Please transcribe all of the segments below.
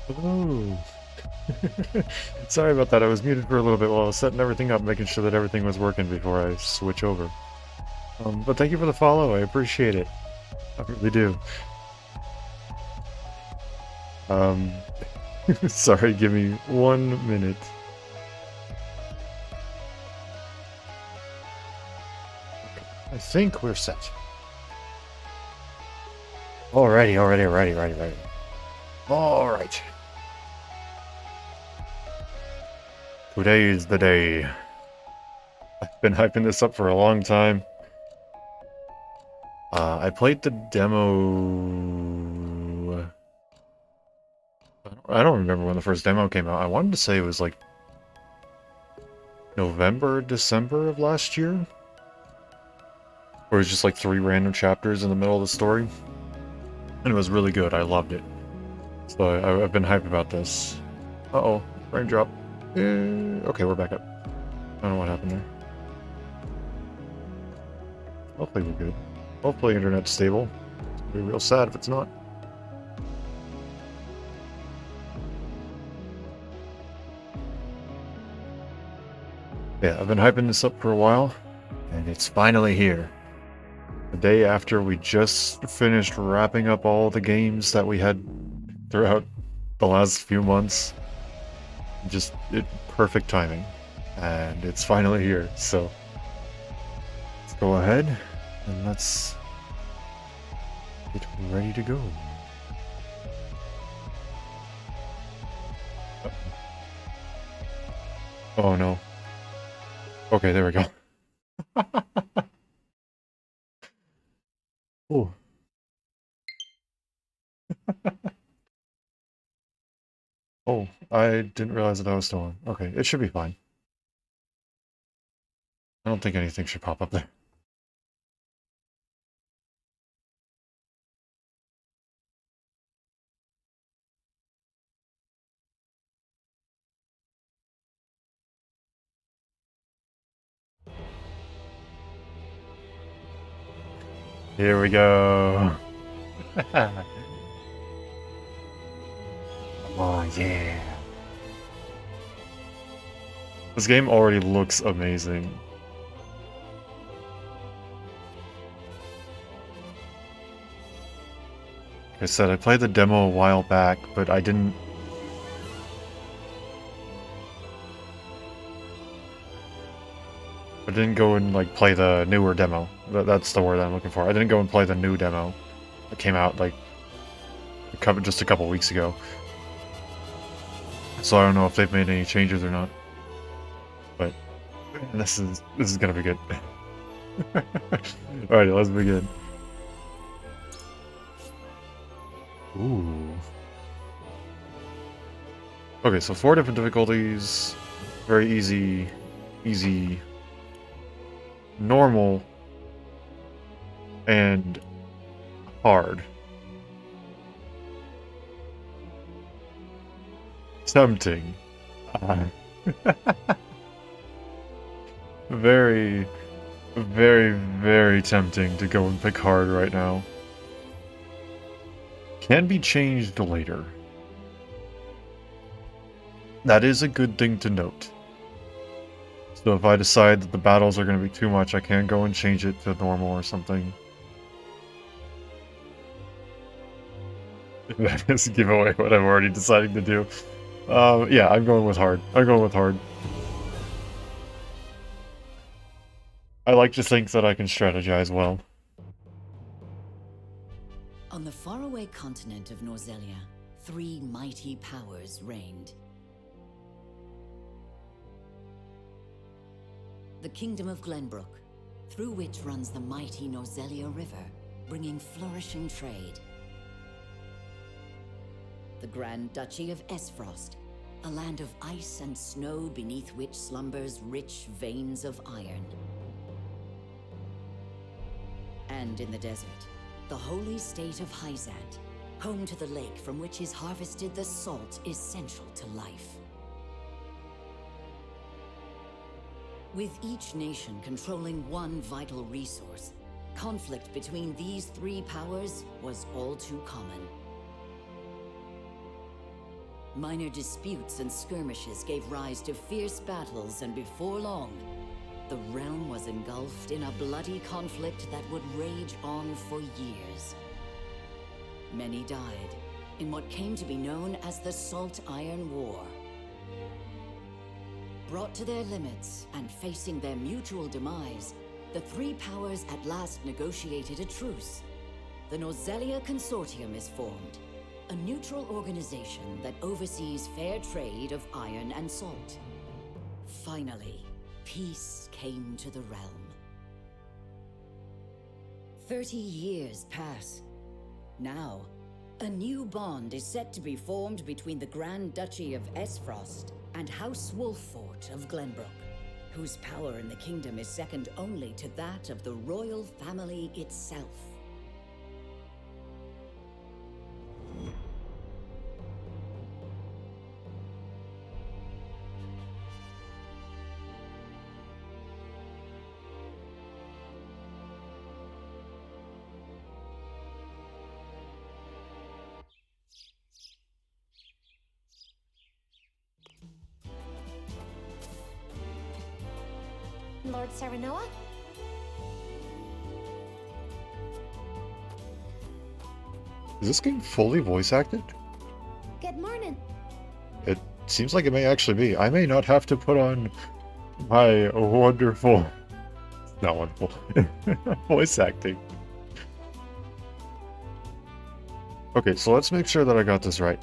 Oh. Sorry about that. I was muted for a little bit while I was setting everything up, making sure that everything was working before I switch over. But thank you for the follow. I appreciate it. I really do. Um, sorry, give me 1 minute. I think we're set. Alrighty. Alright. Today is the day. I've been hyping this up for a long time. I played the demo... I don't remember when the first demo came out. I wanted to say it was like November, December of last year? Where it was just like 3 random chapters in the middle of the story. And it was really good. I loved it. So I've been hyped about this. Uh-oh. Raindrop. Okay, we're back up. I don't know what happened there. Hopefully we're good. Hopefully internet's stable. It's gonna be real sad if it's not. Yeah, I've been hyping this up for a while, and it's finally here. The day after we just finished wrapping up all the games that we had throughout the last few months. Just perfect timing. And it's finally here, so let's go ahead and let's get ready to go. Oh no. Okay, there we go. Oh. Oh, I didn't realize that I was still on. Okay, it should be fine. I don't think anything should pop up there. Here we go. Oh, yeah. This game already looks amazing. Like I said, I played the demo a while back, but I didn't... go and, like, play the newer demo. That's the word I'm looking for. I didn't go and play the new demo. It came out, like, just a couple weeks ago. So I don't know if they've made any changes or not. But this is gonna be good. Alrighty, let's begin. Ooh. Okay, so 4 different difficulties. Very easy, normal, and hard. Tempting. Very, very tempting to go and pick hard right now. Can be changed later. That is a good thing to note. So if I decide that the battles are going to be too much, I can go and change it to normal or something. That is a giveaway what I'm already deciding to do. Yeah, I'm going with hard. I'm going with hard. I like to think that I can strategize well. On the faraway continent of Norzelia, 3 mighty powers reigned. The Kingdom of Glenbrook, through which runs the mighty Norzelia River, bringing flourishing trade. The Grand Duchy of Esfrost, a land of ice and snow beneath which slumbers rich veins of iron. And in the desert, the holy state of Hyzant, home to the lake from which is harvested the salt essential to life. With each nation controlling one vital resource, conflict between these 3 powers was all too common. Minor disputes and skirmishes gave rise to fierce battles, and before long, the realm was engulfed in a bloody conflict that would rage on for years. Many died in what came to be known as the Salt Iron War. Brought to their limits and facing their mutual demise, the three powers at last negotiated a truce. The Norzelia Consortium is formed, a neutral organization that oversees fair trade of iron and salt. Finally, peace came to the realm. 30 years pass. Now, a new bond is set to be formed between the Grand Duchy of Esfrost and House Wolfort of Glenbrook, whose power in the kingdom is second only to that of the royal family itself. Lord Serenoa? Is this game fully voice acted? Good morning. It seems like it may actually be. I may not have to put on my wonderful, not wonderful, voice acting. Okay, so let's make sure that I got this right.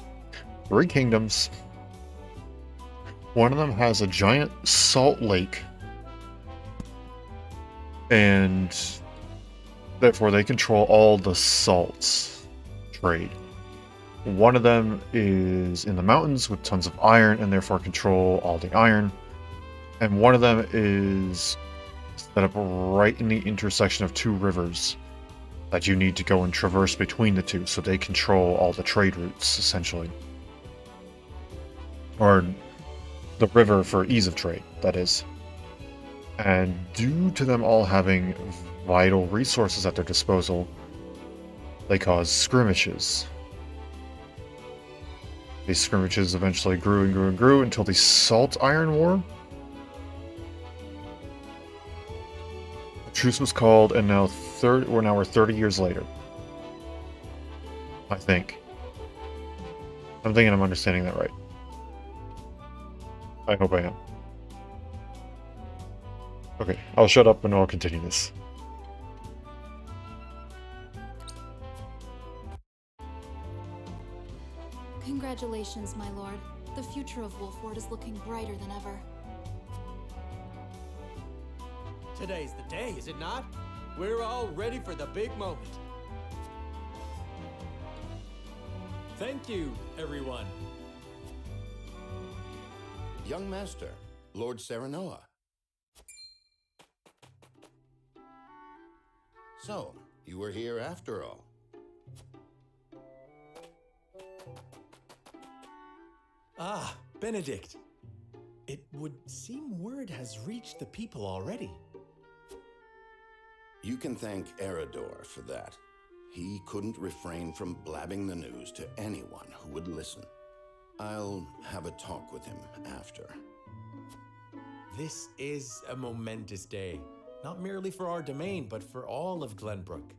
3 kingdoms. One of them has a giant salt lake, and therefore they control all the salts trade. One of them is in the mountains with tons of iron and therefore control all the iron. And one of them is set up right in the intersection of 2 rivers that you need to go and traverse between the 2, so they control all the trade routes, essentially. Or the river for ease of trade, that is. And due to them all having vital resources at their disposal, they cause skirmishes. These skirmishes eventually grew and grew and grew until the Salt Iron War. A truce was called, and now we're 30 years later. I think. I'm thinking I'm understanding that right. I hope I am. Okay, I'll shut up and I'll continue this. Congratulations, my lord. The future of Wolfort is looking brighter than ever. Today's the day, is it not? We're all ready for the big moment. Thank you, everyone. Young Master, Lord Serenoa. So, you were here after all. Ah, Benedict. It would seem word has reached the people already. You can thank Eridor for that. He couldn't refrain from blabbing the news to anyone who would listen. I'll have a talk with him after. This is a momentous day, not merely for our domain, but for all of Glenbrook.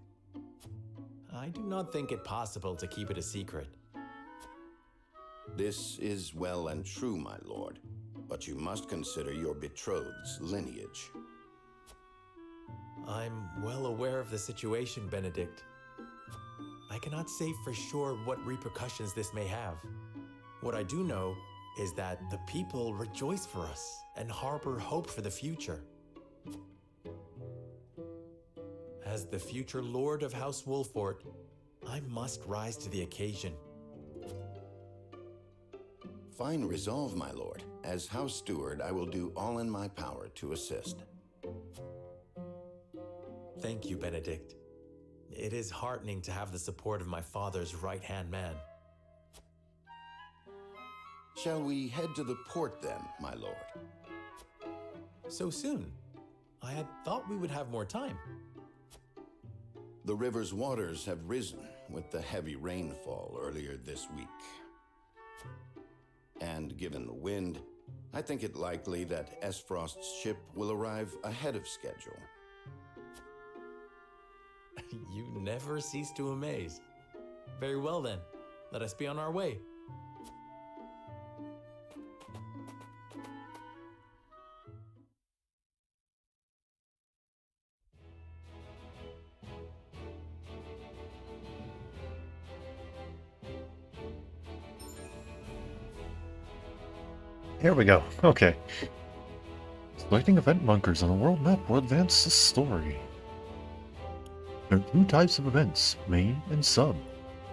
I do not think it possible to keep it a secret. This is well and true, my lord, but you must consider your betrothed's lineage. I'm well aware of the situation, Benedict. I cannot say for sure what repercussions this may have. What I do know is that the people rejoice for us and harbor hope for the future. As the future Lord of House Wolfort, I must rise to the occasion. Fine resolve, my lord. As House Steward, I will do all in my power to assist. Thank you, Benedict. It is heartening to have the support of my father's right-hand man. Shall we head to the port then, my lord? So soon? I had thought we would have more time. The river's waters have risen with the heavy rainfall earlier this week. And given the wind, I think it likely that Esfrost's ship will arrive ahead of schedule. You never cease to amaze. Very well then, let us be on our way. Here we go. Okay. Selecting event bunkers on the world map will advance the story. There are two types of events, main and sub.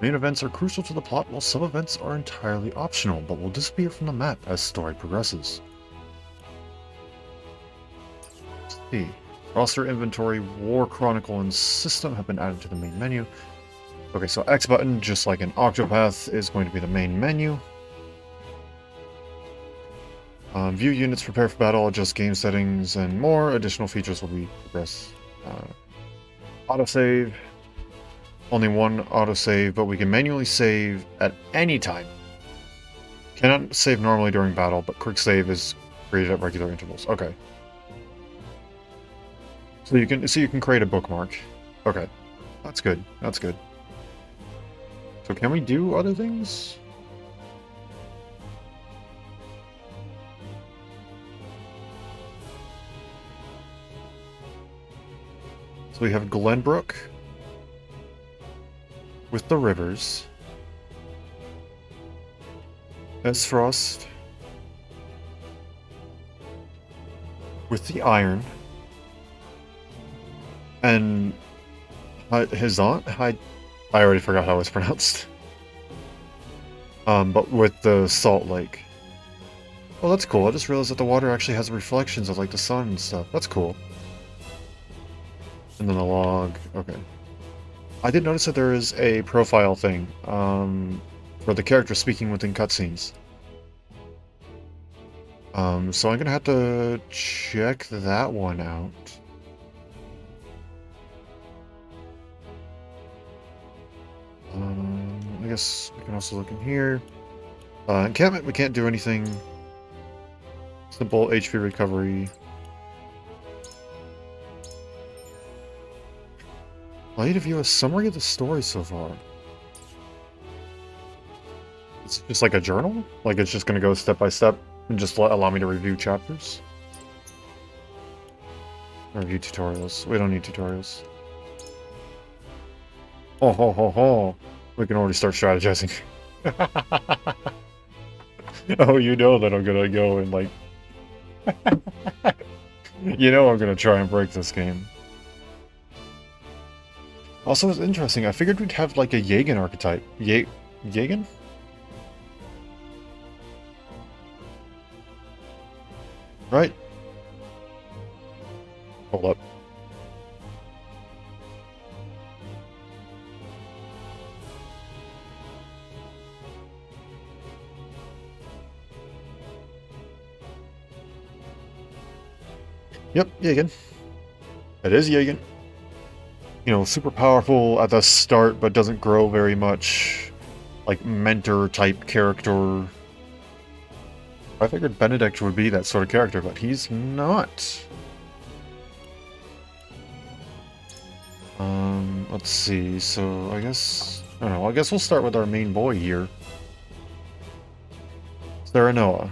Main events are crucial to the plot, while sub events are entirely optional, but will disappear from the map as story progresses. Let's see. Roster, inventory, War Chronicle, and system have been added to the main menu. Okay, so X button, just like an Octopath, is going to be the main menu. View units, prepare for battle, adjust game settings, and more. Additional features will be progressed. Autosave. Only one autosave, but we can manually save at any time. Cannot save normally during battle, but quick save is created at regular intervals. Okay. So you can create a bookmark. Okay. That's good. That's good. So can we do other things? So we have Glenbrook with the rivers, Esfrost with the iron, and his aunt. I already forgot how it's pronounced. But with the salt lake. Oh, that's cool. I just realized that the water actually has reflections of like the sun and stuff. That's cool. And then the log. Okay. I did notice that there is a profile thing for the character speaking within cutscenes. So I'm gonna have to check that one out. I guess we can also look in here. Encampment, we can't do anything. Simple HP recovery. Allow you to view a summary of the story so far. It's just like a journal? Like it's just going to go step by step and just allow me to review chapters? Review tutorials. We don't need tutorials. Oh, ho, ho, ho. We can already start strategizing. Oh, you know that I'm going to go and like... You know I'm going to try and break this game. Also, it's interesting. I figured we'd have like a Jagen archetype. Jagen? Right? Hold up. Yep, Jagen. It is Jagen. You know, super powerful at the start, but doesn't grow very much. Like, mentor-type character. I figured Benedict would be that sort of character, but he's not. Let's see, so I guess... I don't know, I guess we'll start with our main boy here. Serenoa.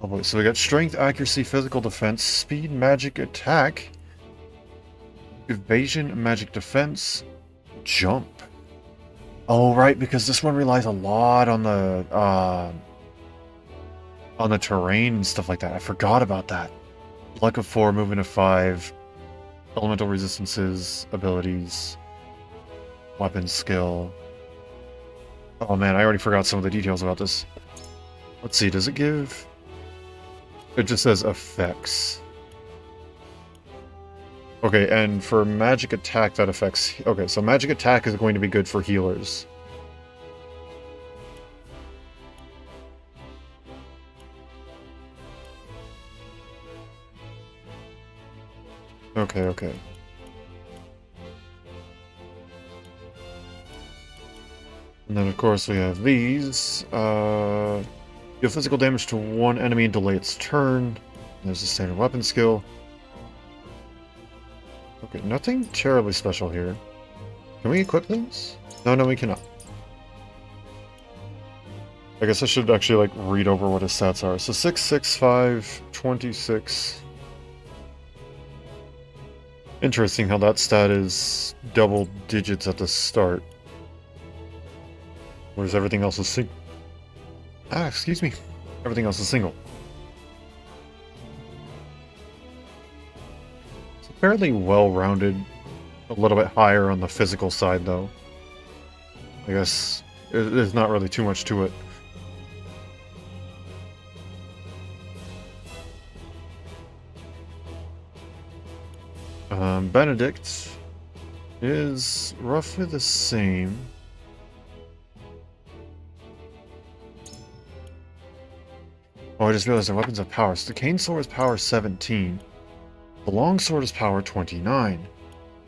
Oh boy, so we got strength, accuracy, physical defense, speed, magic, attack, evasion, magic defense, jump. Oh, right, because this one relies a lot on the terrain and stuff like that. I forgot about that. Luck of 4, movement of 5, elemental resistances, abilities, weapon skill. Oh man, I already forgot some of the details about this. Let's see, does it give... It just says effects. Okay, and for magic attack that affects... Okay, so magic attack is going to be good for healers. Okay. And then, of course, we have these. Deal physical damage to one enemy and delay its turn. There's a standard weapon skill. Okay, nothing terribly special here. Can we equip things? No, we cannot. I guess I should actually, like, read over what his stats are. So 6, 6, 5, 26. Interesting how that stat is double digits at the start. Whereas everything else is single. Excuse me. Everything else is single. It's fairly well-rounded. A little bit higher on the physical side, though. I guess there's not really too much to it. Benedict is roughly the same. Oh, I just realized their weapons have power. So the cane sword is power 17. The long sword is power 29.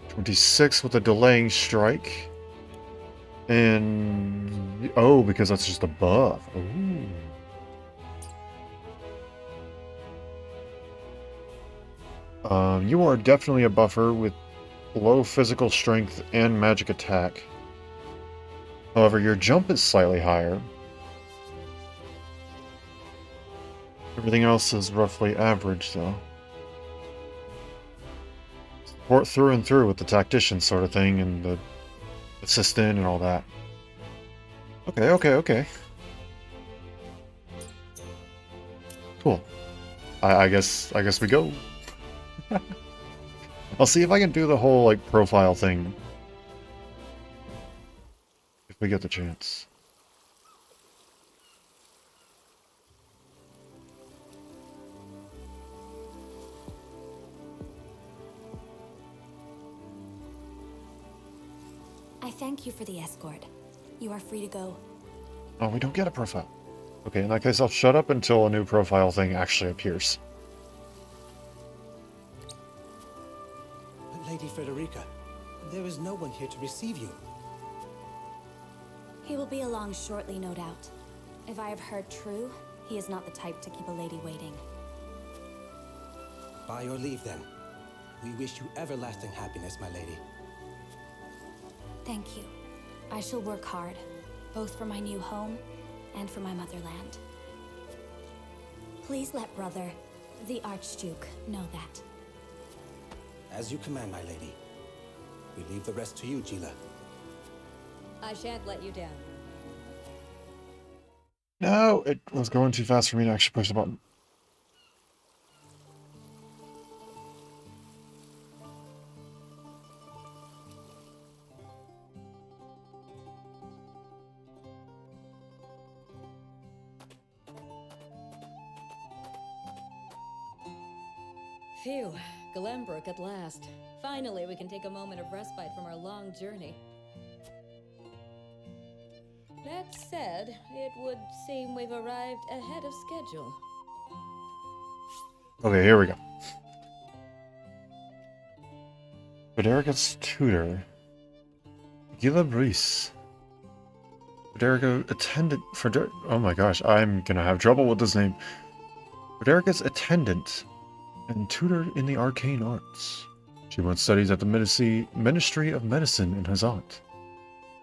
26 with a delaying strike. And... oh, because that's just a buff. Ooh. You are definitely a buffer with low physical strength and magic attack. However, your jump is slightly higher. Everything else is roughly average, though. Support through and through with the tactician sort of thing, and the assistant and all that. Okay. Cool. I guess we go. I'll see if I can do the whole, like, profile thing. If we get the chance. I thank you for the escort. You are free to go. Oh, we don't get a profile. Okay, in that case, I'll shut up until a new profile thing actually appears. Lady Frederica, there is no one here to receive you. He will be along shortly, no doubt. If I have heard true, he is not the type to keep a lady waiting. By your leave, then. We wish you everlasting happiness, my lady. Thank you. I shall work hard, both for my new home and for my motherland. Please let brother, the Archduke, know that. As you command, my lady. We leave the rest to you, Gila. I shan't let you down. No, it was going too fast for me to actually push the button. Phew, Glenbrook at last. Finally, we can take a moment of respite from our long journey. That said, it would seem we've arrived ahead of schedule. Okay, here we go. Frederica's tutor. Gila Brice. Frederica attendant. Oh my gosh, I'm gonna have trouble with this name. Frederica's attendant and tutor in the arcane arts. She once studied at the Ministry of Medicine in Hazat,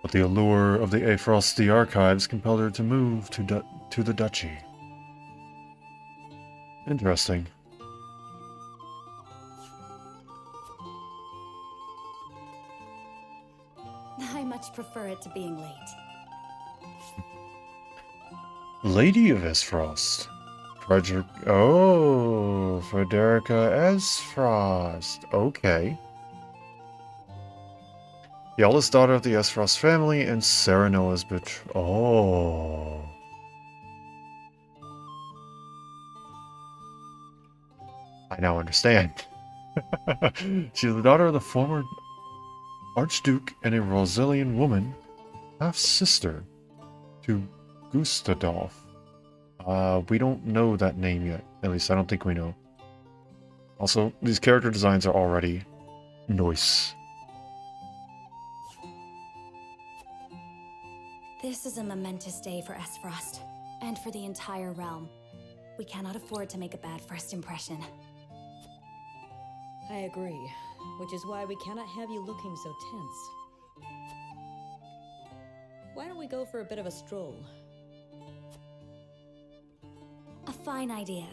but the allure of the Aefrosti archives compelled her to move to the duchy. Interesting. I much prefer it to being late. Lady of Esfrost. Frederica Esfrost. Okay. The eldest daughter of the Esfrost family and Serenoa's betrothed. Oh. I now understand. She is the daughter of the former Archduke and a Rosalian woman, half-sister to Gustadolf. We don't know that name yet. At least I don't think we know. Also, these character designs are already nice. This is a momentous day for Esfrost, and for the entire realm. We cannot afford to make a bad first impression. I agree, which is why we cannot have you looking so tense. Why don't we go for a bit of a stroll? A fine idea.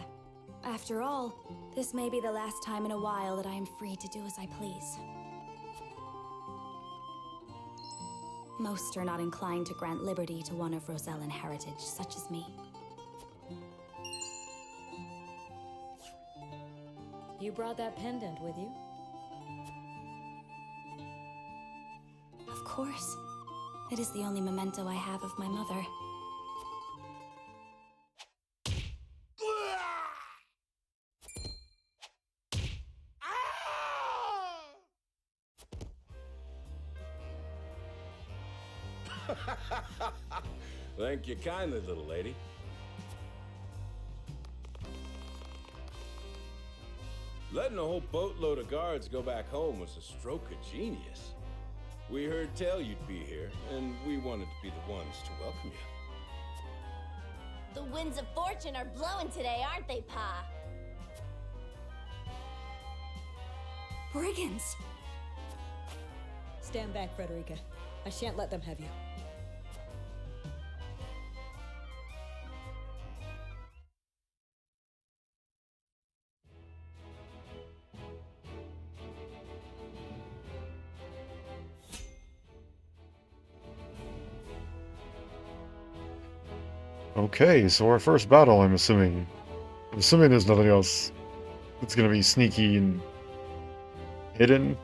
After all, this may be the last time in a while that I am free to do as I please. Most are not inclined to grant liberty to one of Rosellan heritage, such as me. You brought that pendant with you? Of course. It is the only memento I have of my mother. Thank you kindly, little lady. Letting a whole boatload of guards go back home was a stroke of genius. We heard tell you'd be here, and we wanted to be the ones to welcome you. The winds of fortune are blowing today, aren't they, Pa? Brigands! Stand back, Frederica. I shan't let them have you. Okay, so our first battle, I'm assuming. I'm assuming there's nothing else that's gonna be sneaky and hidden.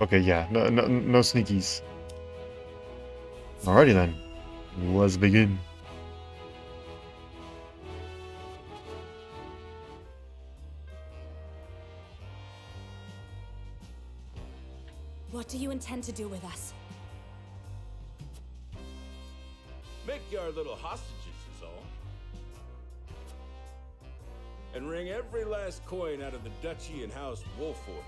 Okay, yeah, no sneakies. Alrighty then, let's begin. What do you intend to do with us? Make you our little hostages is all. And wring every last coin out of the duchy and house Wolfort.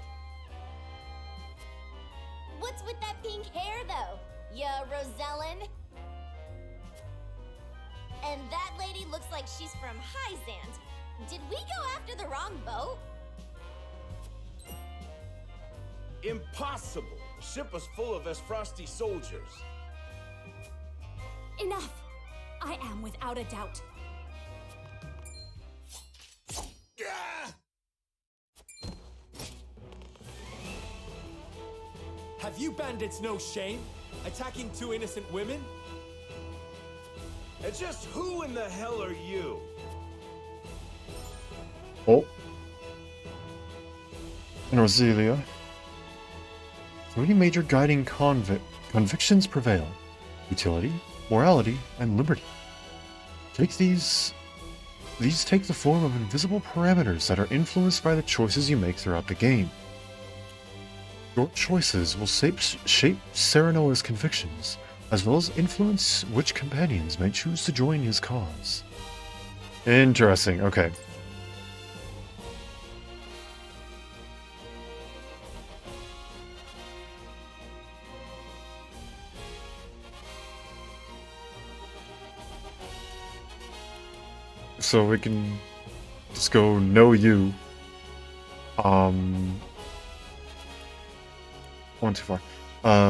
What's with that pink hair, though? Ya Rosellan? And that lady looks like she's from Hyzant. Did we go after the wrong boat? Impossible! The ship was full of Esfrosti soldiers. Enough! I am without a doubt. Have you bandits no shame? Attacking two innocent women? And just who in the hell are you? Oh. Norzelia. 3 major guiding convictions prevail. Utility, morality, and liberty. These take the form of invisible parameters that are influenced by the choices you make throughout the game. Your choices will shape Serenoa's convictions, as well as influence which companions may choose to join his cause. Interesting, okay. So we can just go know you. One too far.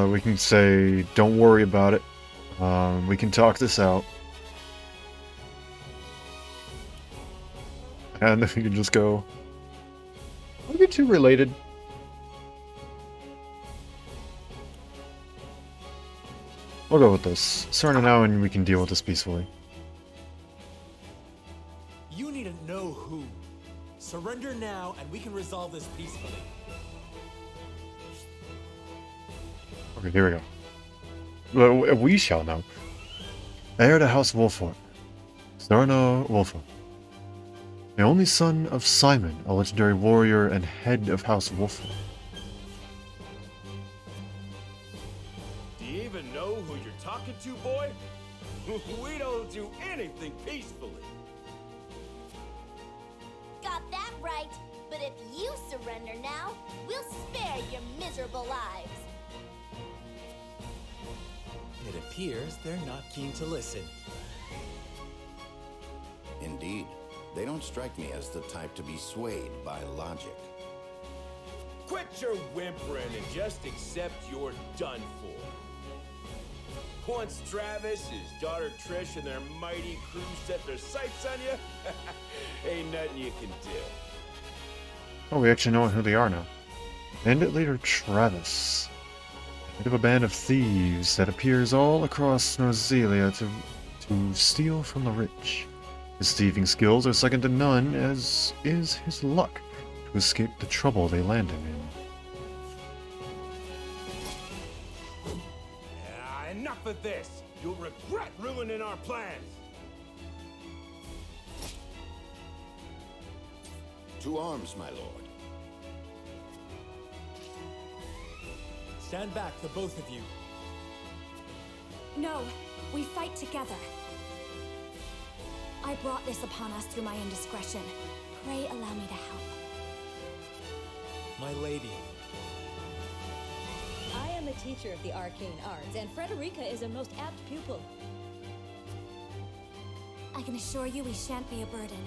We can say, don't worry about it. We can talk this out. And then we can just go, are we two related? We'll go with this. Surrender now and we can deal with this peacefully. You need to know who. Surrender now and we can resolve this peacefully. Okay, here we go. Well, we shall know. Heir to House Wolfort. Sereno Wolfort. The only son of Simon, a legendary warrior and head of House Wolfort. Do you even know who you're talking to, boy? We don't do anything peacefully. Got that right. But if you surrender now, we'll spare your miserable lives. It appears they're not keen to listen. Indeed, they don't strike me as the type to be swayed by logic. Quit your whimpering and just accept you're done for. Once Travis, his daughter Trish, and their mighty crew set their sights on you, ain't nothing you can do. Oh, we actually know who they are now. Bandit leader Travis. Head of a band of thieves that appears all across Norzelia to steal from the rich. His thieving skills are second to none, as is his luck to escape the trouble they landed in. Enough of this! You'll regret ruining our plans! To arms, my lord. Stand back, the both of you. No, we fight together. I brought this upon us through my indiscretion. Pray allow me to help. My lady. I am a teacher of the arcane arts, and Frederica is a most apt pupil. I can assure you we shan't be a burden.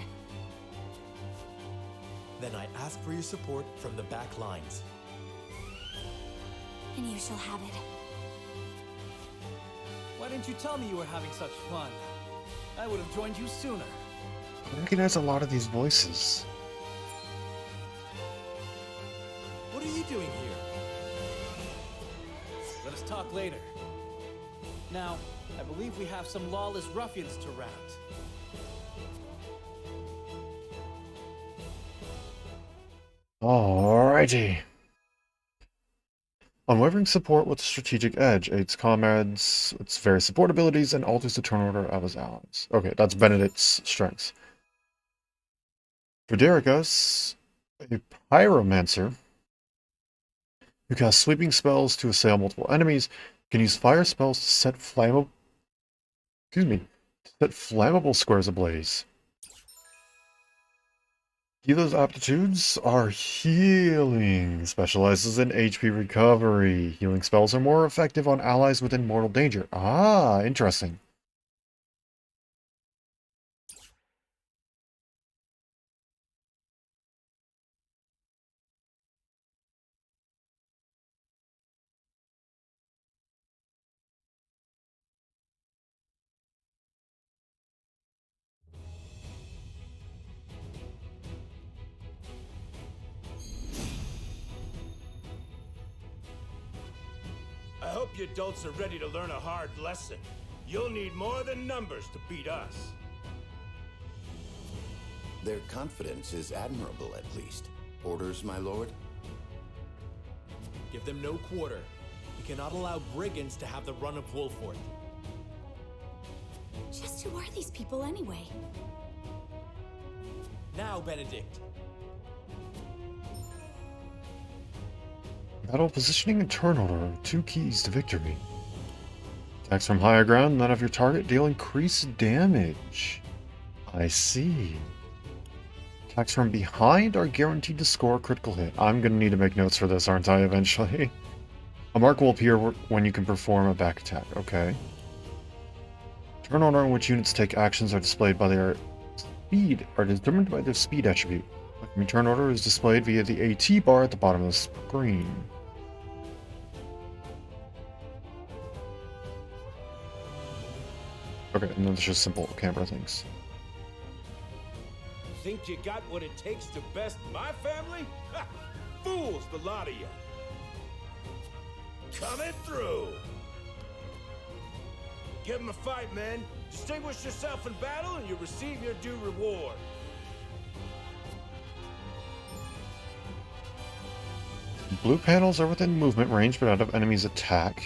Then I ask for your support from the back lines. And you shall have it. Why didn't you tell me you were having such fun? I would have joined you sooner. I recognize a lot of these voices. What are you doing here? Let us talk later. Now, I believe we have some lawless ruffians to rout. Alrighty. Unwavering support with a strategic edge aids comrades with various support abilities and alters the turn order of his allies. Okay, that's Benedict's strengths. Frederica's a pyromancer who casts sweeping spells to assail multiple enemies, can use fire spells to set flammable squares ablaze. Gila's aptitudes are healing, specializes in HP recovery. Healing spells are more effective on allies within mortal danger. Ah, interesting. I hope you adults are ready to learn a hard lesson. You'll need more than numbers to beat us. Their confidence is admirable, at least. Orders, my lord? Give them no quarter. We cannot allow brigands to have the run of Wolfort. Just who are these people anyway? Now, Benedict. Battle positioning and turn order are two keys to victory. Attacks from higher ground, none of your target deal increased damage. I see. Attacks from behind are guaranteed to score a critical hit. I'm gonna need to make notes for this, aren't I, eventually? A mark will appear when you can perform a back attack. Okay. Turn order in which units take actions are displayed by their speed, are determined by their speed attribute. Turn order is displayed via the AT bar at the bottom of the screen. Okay, and then it's just simple camera things. Think you got what it takes to best my family? Ha! Fools, the lot of you. Coming through. Give them a fight, men. Distinguish yourself in battle and you'll receive your due reward. Blue panels are within movement range but out of enemy's attack.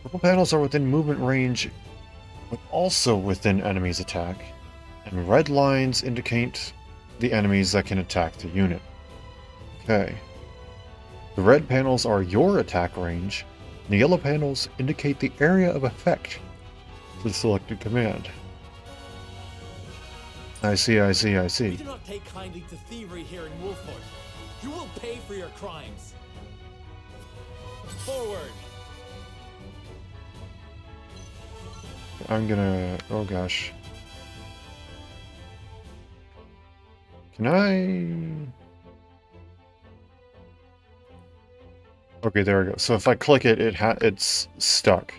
Purple panels are within movement range but also within enemy's attack. And red lines indicate the enemies that can attack the unit. Okay. The red panels are your attack range, and the yellow panels indicate the area of effect for the selected command. I see. We do not take kindly to thievery here in Wolfort. You will pay for your crimes. Forward! I'm gonna... Oh gosh. Can I... Okay, there we go. So if I click it, it's stuck.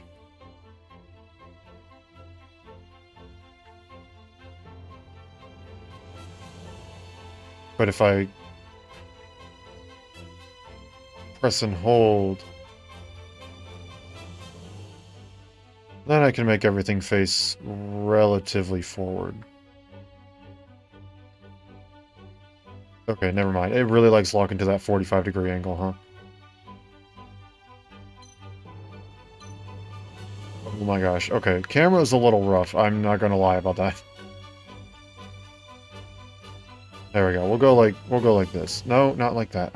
But if I press and hold, then I can make everything face relatively forward. Okay, never mind. It really likes locking to that 45-degree angle, huh? Oh my gosh. Okay, camera's a little rough. I'm not gonna lie about that. There we go. We'll go like this. No, not like that.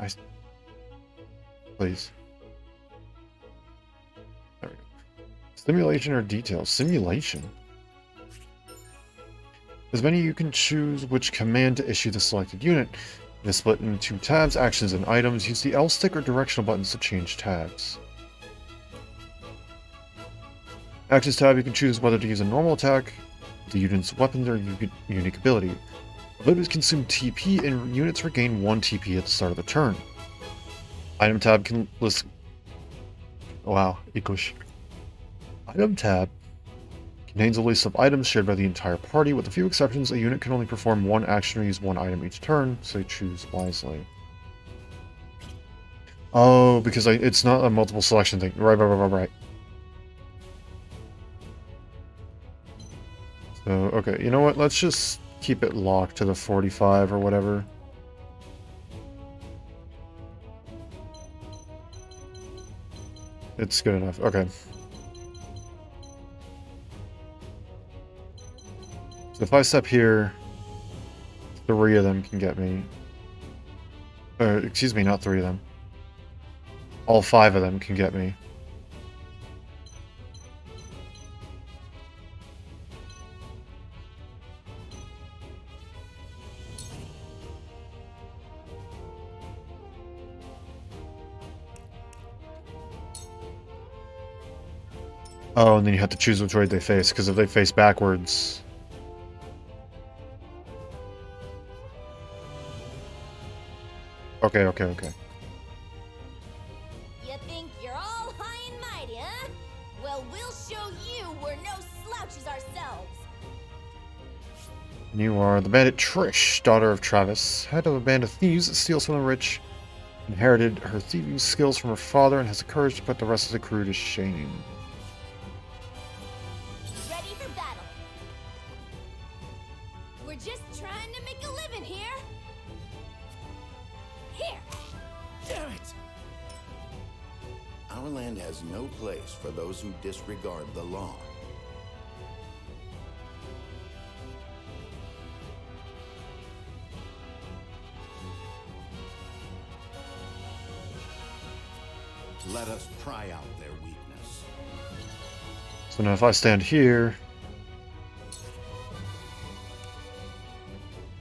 Please. There we go. Simulation or details? Simulation. As many you can choose which command to issue the selected unit. It is split into 2 tabs, actions and items. Use the L stick or directional buttons to change tabs. Actions tab, you can choose whether to use a normal attack, the unit's weapons, or unique ability. Abilities consume TP, and units regain 1 TP at the start of the turn. Item tab can list... Wow, English. Item tab contains a list of items shared by the entire party. With a few exceptions, a unit can only perform 1 action or use 1 item each turn, so choose wisely. Oh, because it's not a multiple selection thing. Right. So, okay, you know what? Let's just keep it locked to the 45 or whatever. It's good enough. Okay. So if I step here, 3 of them can get me. Excuse me, not 3 of them. All 5 of them can get me. Oh, and then you have to choose which way they face, because if they face backwards... Okay. You think you're all high and mighty, huh? Well, we'll show you we're no slouches ourselves. You are the bandit Trish, daughter of Travis, head of a band of thieves that steals from the rich, inherited her thieving skills from her father, and has the courage to put the rest of the crew to shame. Ready for battle. We're just trying to make a living here. Here. Damn it! Our land has no place for those who disregard the law. Let us pry out their weakness. So now if I stand here...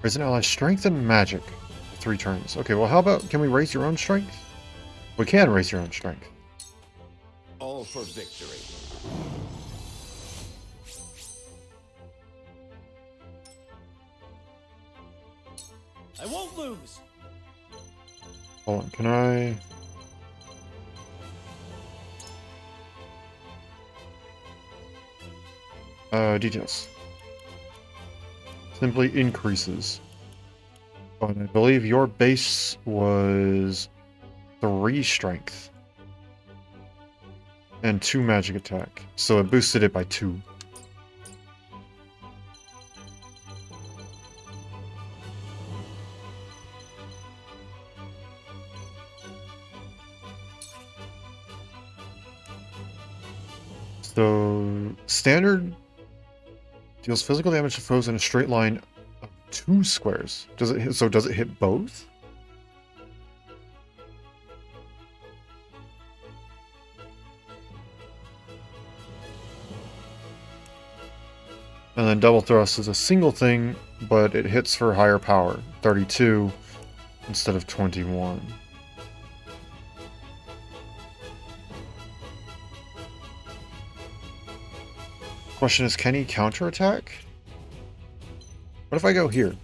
Raise an ally's strength and magic for 3 turns. Okay, well how about, can we raise your own strength? We can raise your own strength. All for victory. I won't lose! Hold on, can I... Details. Simply increases. But I believe your base was 3 strength. And 2 magic attack. So it boosted it by 2. So standard deals physical damage to foes in a straight line of 2 squares. Does it hit, so does it hit both? And then double thrust is a single thing, but it hits for higher power, 32 instead of 21. Question is, can he counterattack? What if I go here?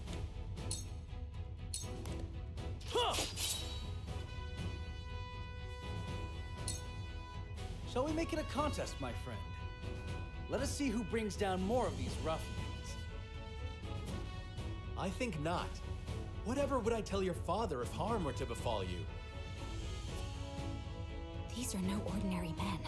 Shall we make it a contest, my friend? Let us see who brings down more of these ruffians. I think not. Whatever would I tell your father if harm were to befall you? These are no ordinary men.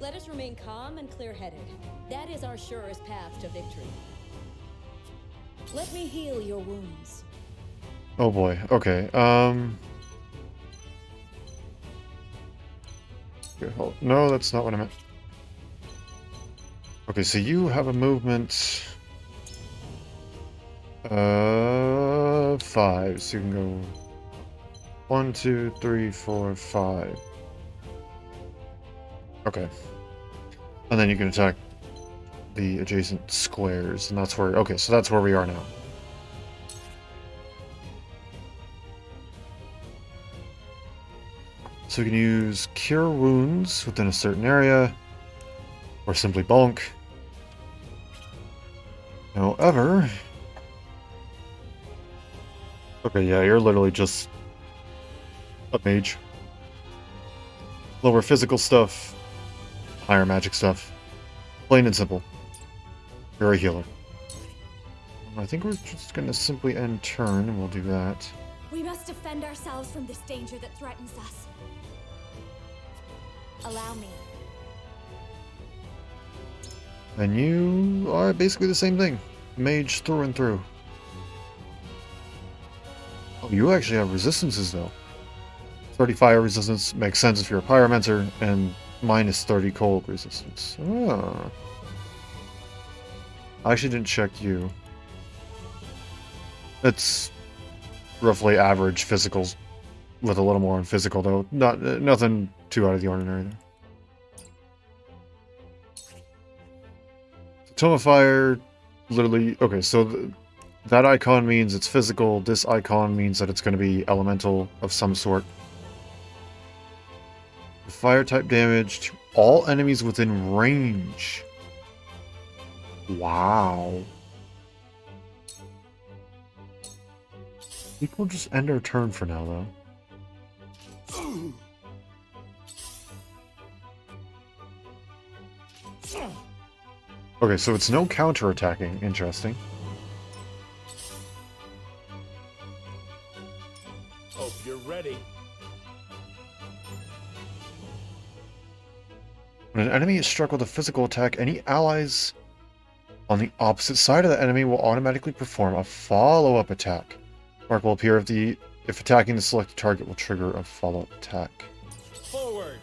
Let us remain calm and clear-headed. That is our surest path to victory. Let me heal your wounds. Oh boy. Okay. Okay, no, that's not what I meant. Okay, so you have a movement 5, so you can go 1, 2, 3, 4, 5. Okay. And then you can attack the adjacent squares, and that's where, okay, so that's where we are now. So we can use Cure Wounds within a certain area, or simply Bonk. However... Okay, yeah, you're literally just a mage. Lower physical stuff, higher magic stuff. Plain and simple. You're a healer. I think we're just going to simply end turn, and we'll do that. We must defend ourselves from this danger that threatens us. Allow me. And you are basically the same thing. Mage through and through. Oh, you actually have resistances, though. 30 fire resistance makes sense if you're a pyromancer, and minus 30 cold resistance. Ah. I actually didn't check you. It's roughly average physicals, with a little more on physical, though. Nothing too out of the ordinary there. Tome of Fire, literally... Okay, so that icon means it's physical. This icon means that it's going to be elemental of some sort. Fire type damage to all enemies within range. Wow. I think we'll just end our turn for now, though. Okay, so it's no counter-attacking. Interesting. Hope you're ready. When an enemy is struck with a physical attack, any allies on the opposite side of the enemy will automatically perform a follow-up attack. Mark will appear if attacking the selected target will trigger a follow-up attack. Forward.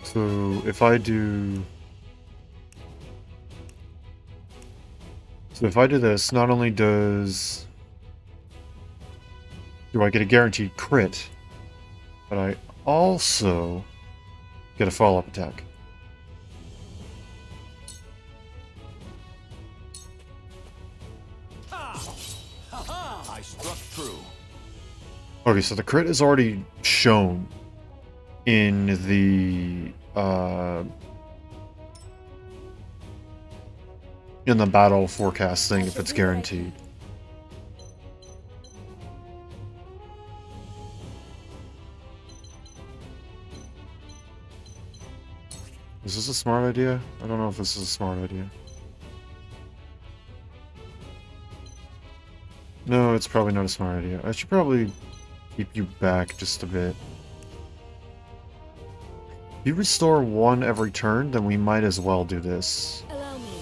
So if I do... So if I do this, not only do I get a guaranteed crit, but I also get a follow-up attack. I struck true. Okay, so the crit is already shown in the battle forecast thing if it's guaranteed. Is this a smart idea? I don't know if this is a smart idea. No, it's probably not a smart idea. I should probably keep you back just a bit. If you restore 1 every turn, then we might as well do this. Allow me.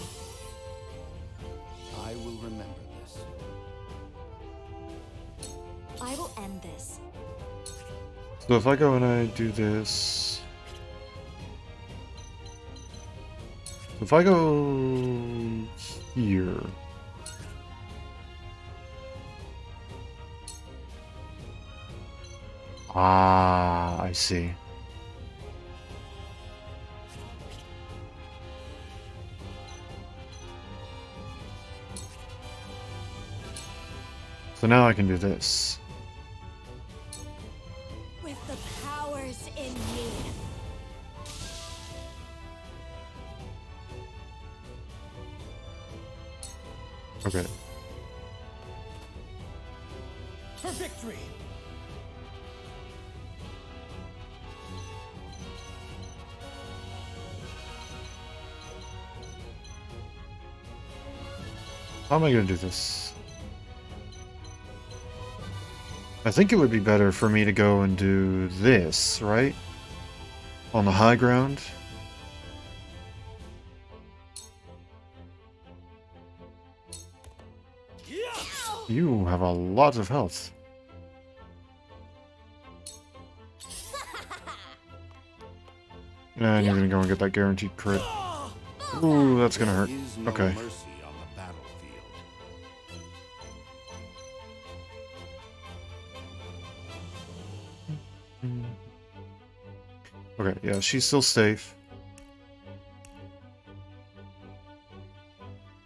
I will remember this. I will end this. So if I go and I do this... If I go here... Ah, I see. So now I can do this. With the powers in me. Okay. For victory! How am I going to do this? I think it would be better for me to go and do this, right? On the high ground. You have a lot of health. And you're gonna go and get that guaranteed crit. Ooh, that's gonna hurt. Okay. Mercy on the battlefield. Okay, yeah, she's still safe.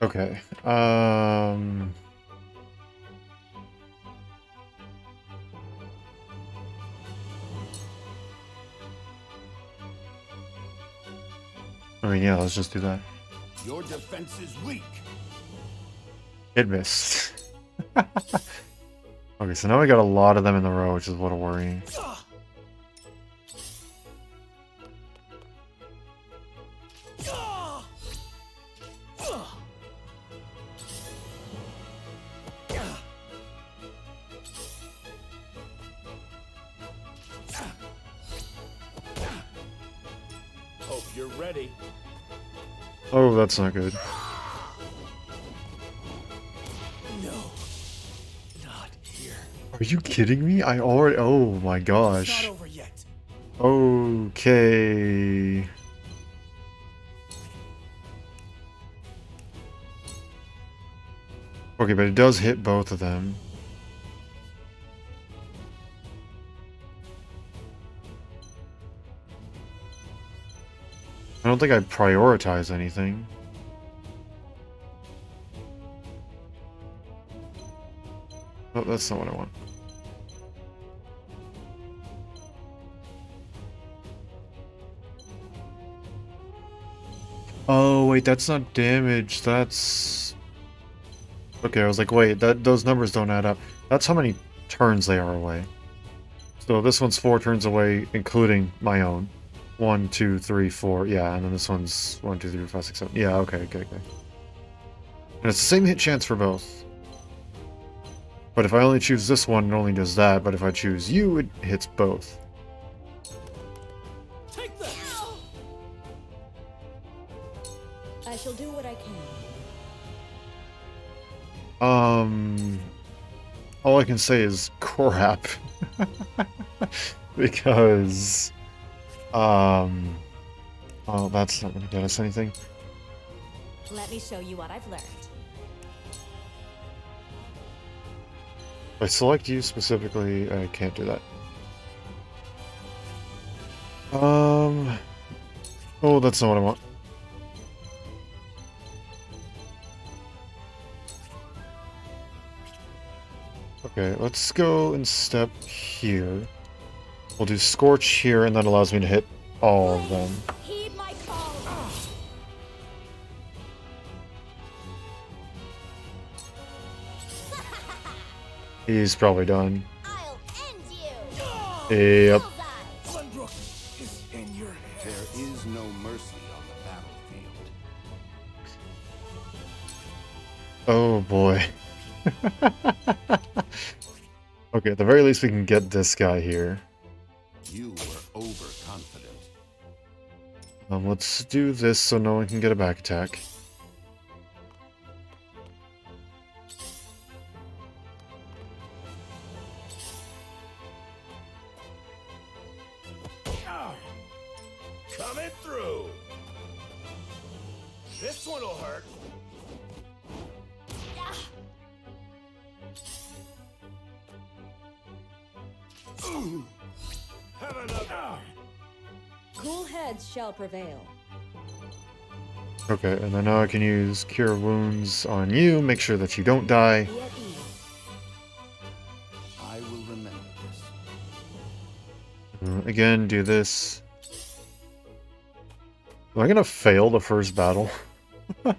Okay. I mean, yeah, let's just do that. Your defense is weak. It missed. Okay, so now we got a lot of them in the row, which is a little worrying. Hope you're ready. Oh, that's not good. No. Not here. Are you kidding me? I already... Oh my gosh. It's not over yet. Okay. Okay, but it does hit both of them. I don't think I'd prioritize anything. Oh, that's not what I want. Oh, wait, that's not damage. That's... Okay, I was like, wait, those numbers don't add up. That's how many turns they are away. So this one's 4 turns away, including my own. 1, 2, 3, 4. Yeah, and then this one's 1, 2, 3, 4, 5, 6, 7. Yeah, okay. And it's the same hit chance for both. But if I only choose this one, it only does that. But if I choose you, it hits both. Take that. I shall do what I can. All I can say is crap. Because... Oh, that's not going to get us anything. Let me show you what I've learned. If I select you specifically, I can't do that. Oh, that's not what I want. Okay, let's go and step here. We'll do Scorch here, and that allows me to hit all of them. Heed my call. He's probably done. I'll end you. Yep. Glenbrook is in your hands. There is no mercy on the battlefield. Oh boy. Okay, at the very least we can get this guy here. You were overconfident. Let's do this so no one can get a back attack. Coming through. This one'll hurt. Cool heads shall prevail. Okay, and then now I can use Cure Wounds on you, make sure that you don't die. Be at ease. I will remember this. Again, do this. Am I gonna fail the first battle? At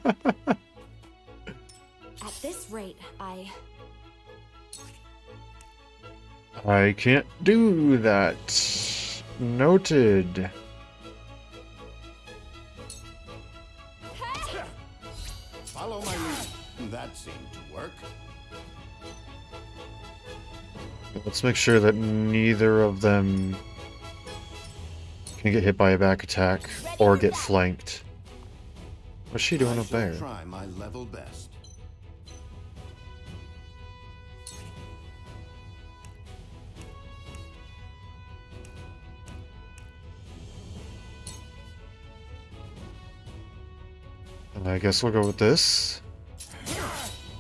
this rate, I can't do that. Noted. Follow my lead. That seemed to work. Let's make sure that neither of them can get hit by a back attack or get flanked. What's she doing I up shall there? Try my level best. And I guess we'll go with this.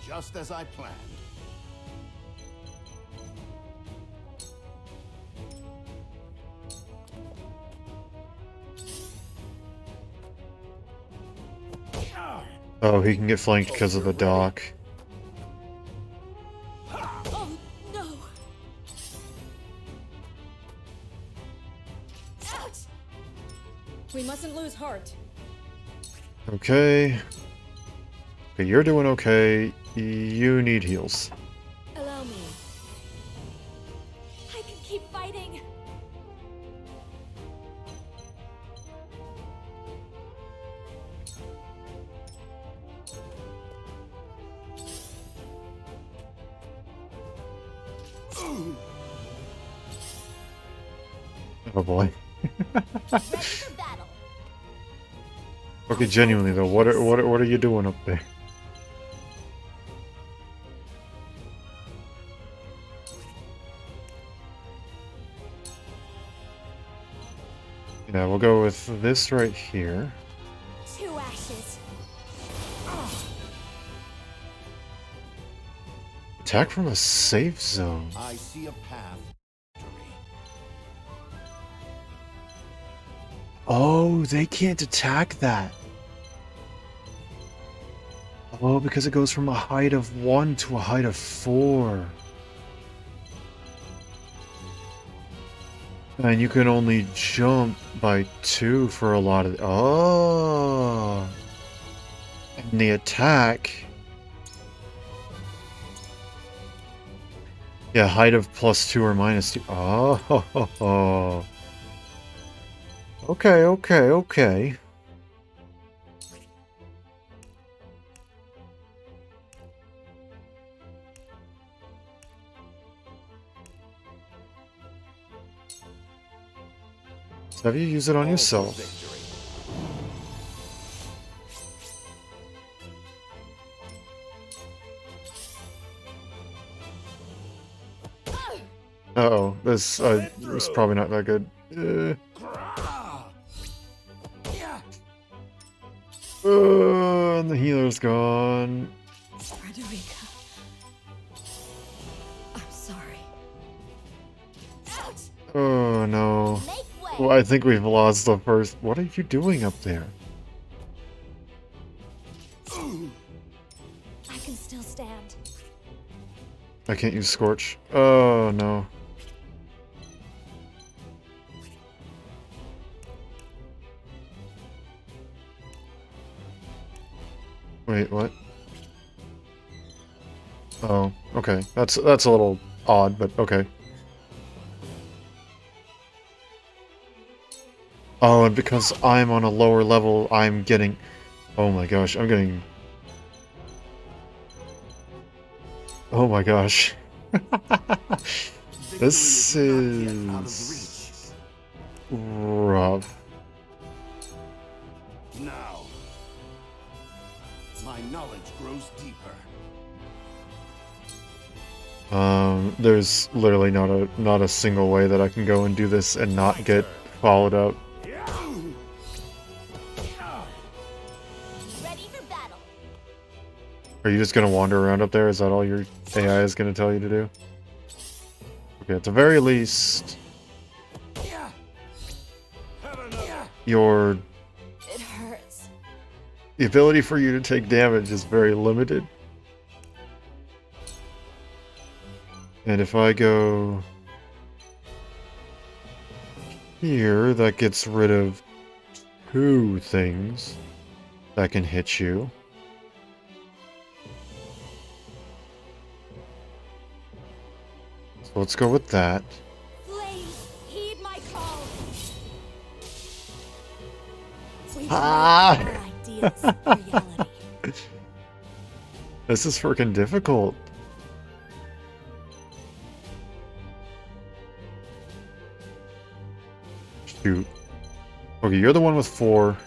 Just as I planned. Oh, he can get flanked because of the dock. Oh, no! Ouch! We mustn't lose heart. Okay. Okay, you're doing okay. You need heals. Allow me. I can keep fighting. Oh boy. Ready for battle. Okay, genuinely though, what are you doing up there? Yeah, we'll go with this right here. 2 ashes. Attack from a safe zone. I see a path. Oh, they can't attack that. Oh, because it goes from a height of 1 to a height of 4. And you can only jump by 2 for a lot of... Oh! And the attack... Yeah, height of +2 or -2. Oh! Okay, okay, okay. So have you use it on yourself? Uh-oh, this is probably not that good. And the healer's gone. Frederica. I'm sorry. Oh no. Make way. Well, I think we've lost the first. What are you doing up there? I can still stand. I can't use Scorch. Oh no. Wait, what? Oh, okay. That's a little odd, but okay. Oh, and because I'm on a lower level, I'm getting... Oh my gosh, I'm getting... Oh my gosh. This is... rough. Now, my knowledge grows deeper. There's literally not a single way that I can go and do this and not get followed up. Ready for battle. Are you just gonna wander around up there? Is that all your AI is gonna tell you to do? Okay, at the very least... your It hurts. the ability for you to take damage is very limited. And if I go here, that gets rid of 2 things that can hit you. So let's go with that. Please, heed my call. We Ah! our ideas reality. This is freaking difficult. Shoot. Okay, you're the one with 4.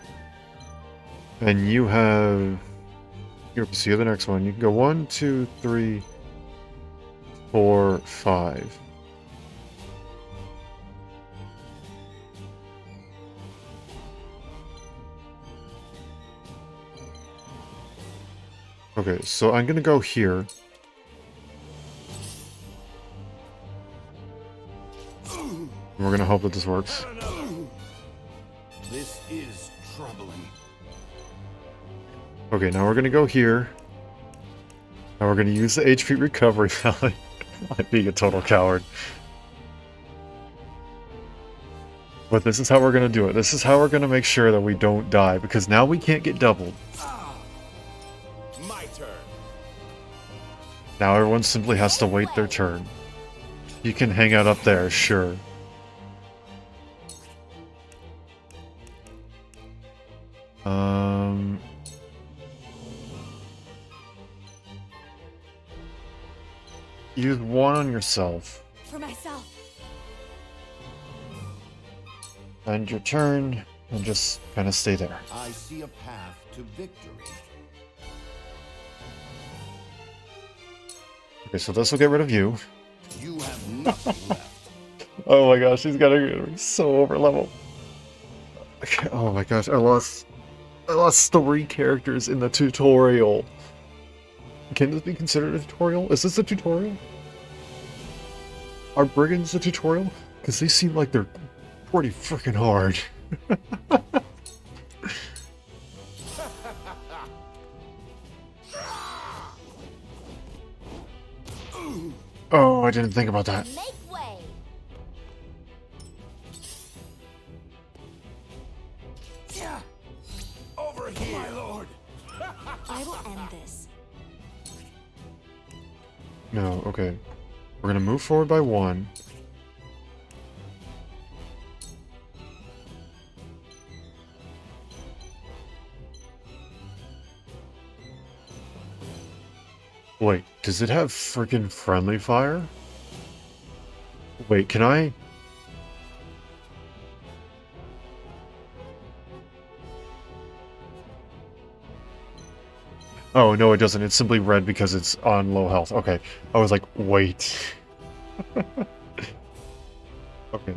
And you have... Here, so you're the next one. You can go 1, 2, 3, 4, 5. Okay, so I'm gonna go here. And we're gonna hope that this works. This is troubling. Okay, now we're gonna go here. Now we're gonna use the HP recovery value. I'm being a total coward. But this is how we're gonna do it. This is how we're gonna make sure that we don't die, because now we can't get doubled. My turn. Now everyone simply has to wait their turn. You can hang out up there, sure. Use 1 on yourself. For myself. End your turn, and just kind of stay there. I see a path to victory. Okay, so this will get rid of you. You have nothing left. Oh my gosh, he's gonna get so over level. Okay, oh my gosh, I lost 3 characters in the tutorial. Can this be considered a tutorial? Is this a tutorial? Are brigands a tutorial? Because they seem like they're pretty freaking hard. Oh, I didn't think about that. Make way. Over here, my lord. I will end this. No, okay. We're gonna move forward by 1. Wait, does it have freaking friendly fire? Wait, can I? Oh, no, it doesn't. It's simply red because it's on low health. Okay. I was like, wait. Okay.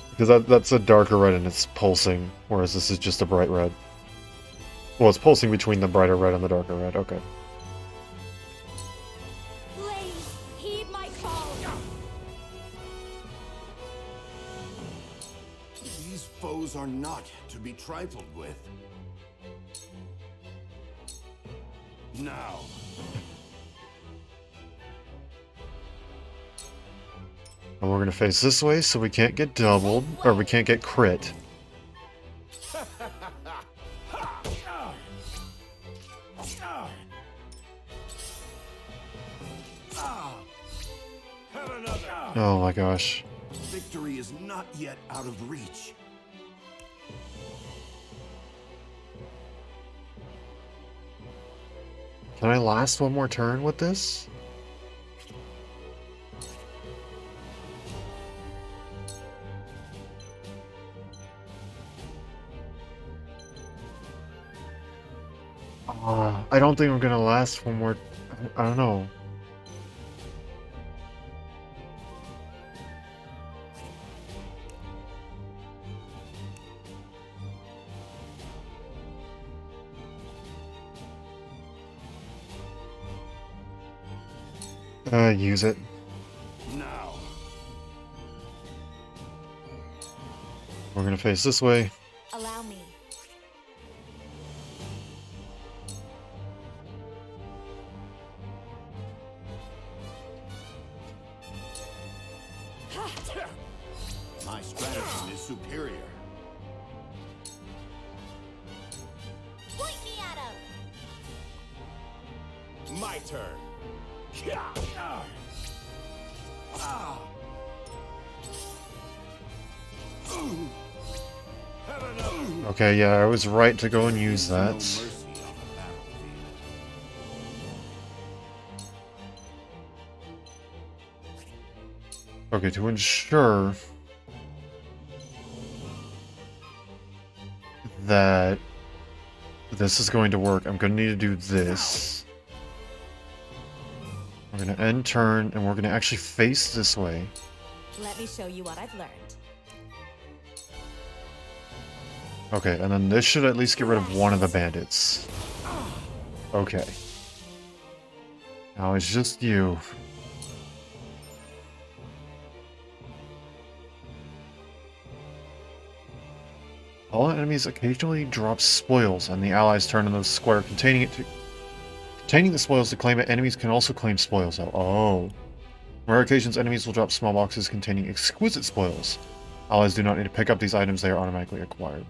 Because that's a darker red and it's pulsing, whereas this is just a bright red. Well, it's pulsing between the brighter red and the darker red. Okay. Please, heed my call. These foes are not to be trifled with. Now. And we're gonna face this way so we can't get doubled, or we can't get crit. Oh my gosh. Victory is not yet out of reach. Can I last 1 more turn with this? I don't think I'm gonna last 1 more... I don't know. Use it. Now. We're gonna face this way. Allow me. My stratagem is superior. Point me at him! My turn. Okay, yeah, I was right to go and use that. Mercy on the battlefield. Okay, to ensure that this is going to work, I'm going to need to do this. We're going to end turn, and we're going to actually face this way. Let me show you what I've learned. Okay, and then this should at least get rid of one of the bandits. Okay. Now it's just you. All enemies occasionally drop spoils, and the allies turn on the square containing the spoils to claim it. Enemies can also claim spoils. Oh. On rare occasions, enemies will drop small boxes containing exquisite spoils. Allies do not need to pick up these items, they are automatically acquired.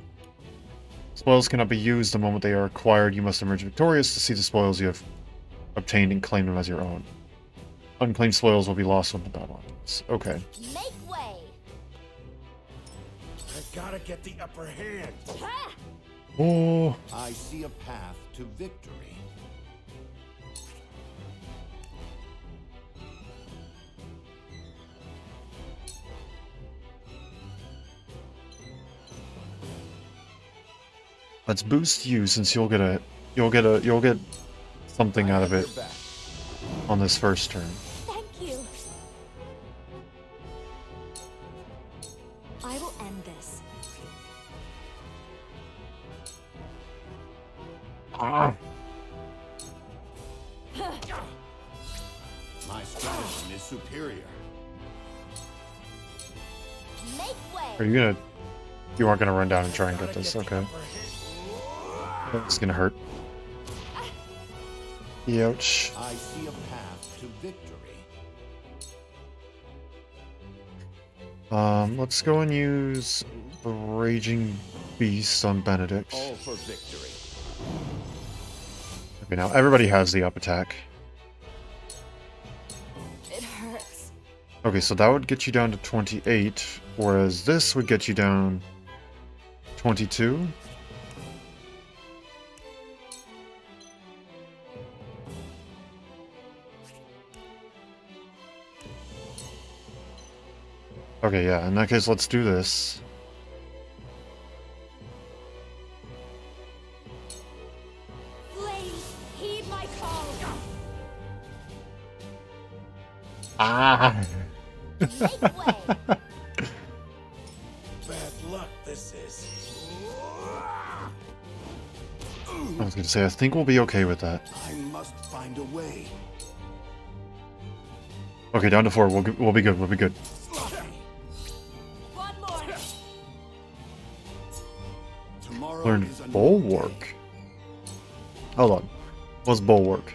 Spoils cannot be used the moment they are acquired. You must emerge victorious to see the spoils you have obtained and claim them as your own. Unclaimed spoils will be lost when the battle ends. Okay. Make way! I gotta get the upper hand. Oh. I see a path to victory. Let's boost you since you'll get something out of it on this first turn. Thank you. I will end this. Ah. My stratagem is superior. Make way! Are you gonna... You aren't gonna run down and try and get this, okay. It's gonna hurt. Ouch. I see a path to victory. Let's go and use the Raging Beast on Benedict. All for victory. Okay, now everybody has the up attack. It hurts. Okay, so that would get you down to 28, whereas this would get you down 22. Okay, yeah, in that case, let's do this. Please, heed my call! Ah! Make way! Bad luck this is. I was gonna say, I think we'll be okay with that. I must find a way. Okay, down to 4. We'll be good. We'll be good. One more! Tomorrow Learned is a new Bulwark. day. Hold on. What's Bulwark?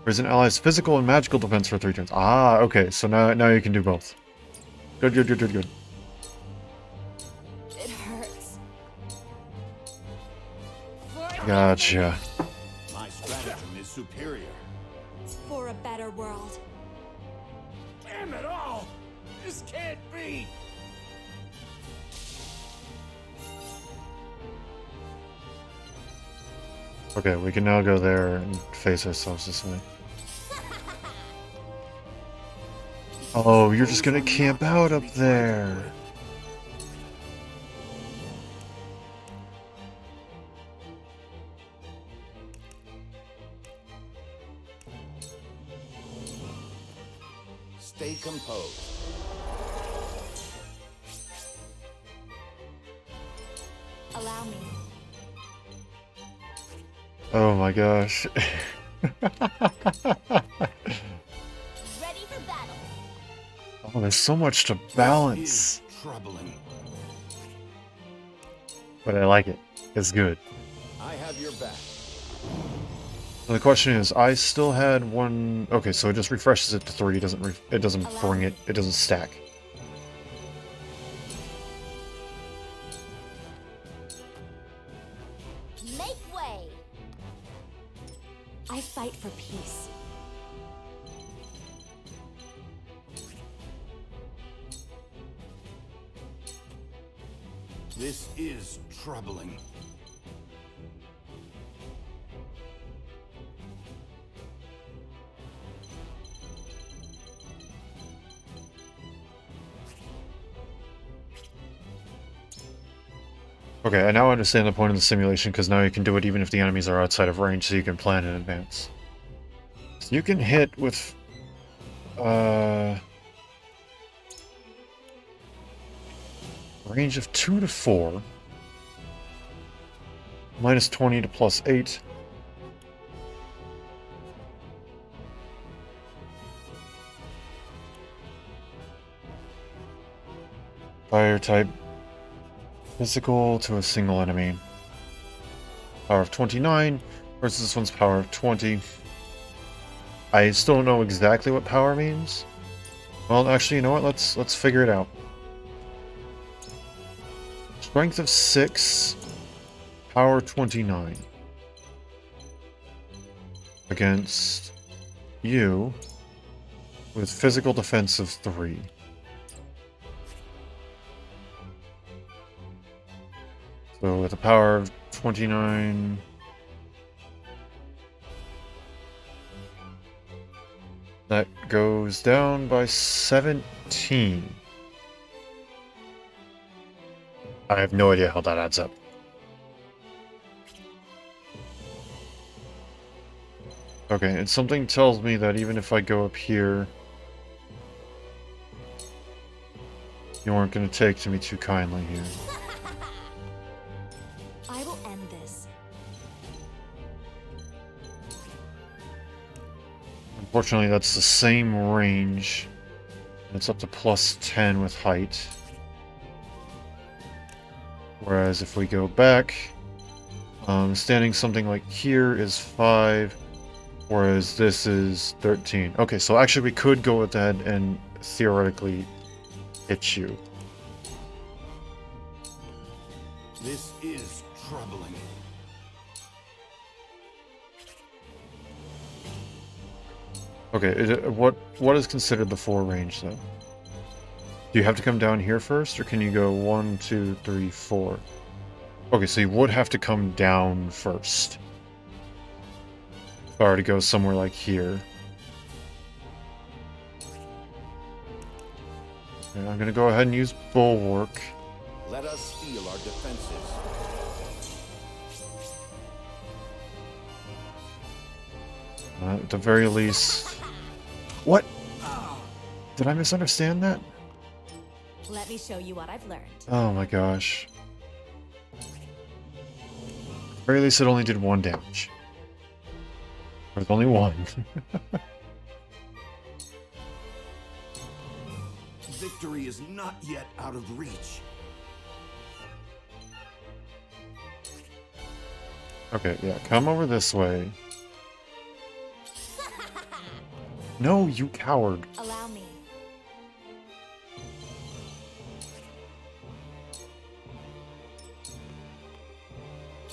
There's an ally's physical and magical defense for 3 turns. Ah, okay. So now you can do both. Good. It hurts. Gotcha. My stratagem is superior. For a better world. Damn it all! This can't be! Okay, we can now go there and face ourselves this way. Oh, you're just gonna camp out up there. Stay composed. Allow me. Oh my gosh. Ready for battle! Oh, there's so much to balance. This is troubling. But I like it. It's good. I have your back. So the question is, I still had one... Okay, so it just refreshes it to 3. It doesn't bring it. It doesn't stack. I fight for peace. This is troubling. Okay, I now understand the point of the simulation, because now you can do it even if the enemies are outside of range, so you can plan in advance. So you can hit with... range of 2 to 4. Minus 20 to plus 8. Fire type. Physical to a single enemy. Power of 29 versus this one's power of 20. I still don't know exactly what power means. Well, actually, you know what? Let's figure it out. Strength of 6, power 29. Against you with physical defense of 3. So with a power of 29... that goes down by 17. I have no idea how that adds up. Okay, and something tells me that even if I go up here, you aren't going to take to me too kindly here. I will end this. Unfortunately, that's the same range. It's up to plus 10 with height. Whereas if we go back, standing something like here is 5, whereas this is 13. Okay, so actually we could go with that and theoretically hit you. This is troubling. Okay, what is considered the 4 range though? Do you have to come down here first, or can you go 1, 2, 3, 4? Okay, so you would have to come down first. If I were to go somewhere like here. Okay, I'm gonna go ahead and use Bulwark. Let us steel our defenses. At the very least... What? Did I misunderstand that? Let me show you what I've learned. Oh my gosh. At the very least it only did 1 damage. There's only 1. Victory is not yet out of reach. Okay, yeah, come over this way. No, you coward. Allow me.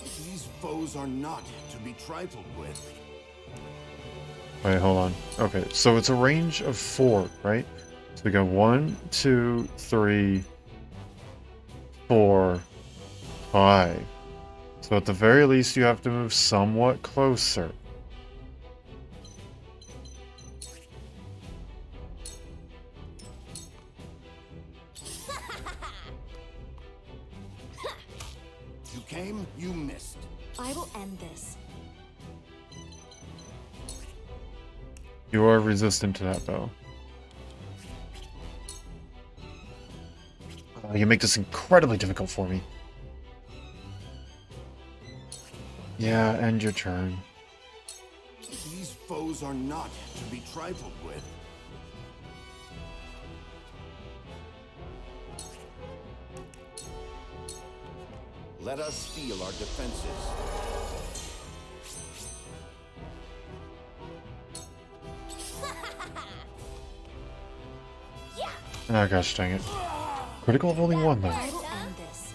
These foes are not to be trifled with. Wait, hold on. Okay, so it's a range of 4, right? So we got 1, 2, 3, 4, 5. So at the very least you have to move somewhat closer. You came, you missed. I will end this. You are resistant to that, though. You make this incredibly difficult for me. Yeah, end your turn. These foes are not to be trifled with. Let us steel our defenses. Ah, gosh dang it. Critical of only 1, though. I will end this.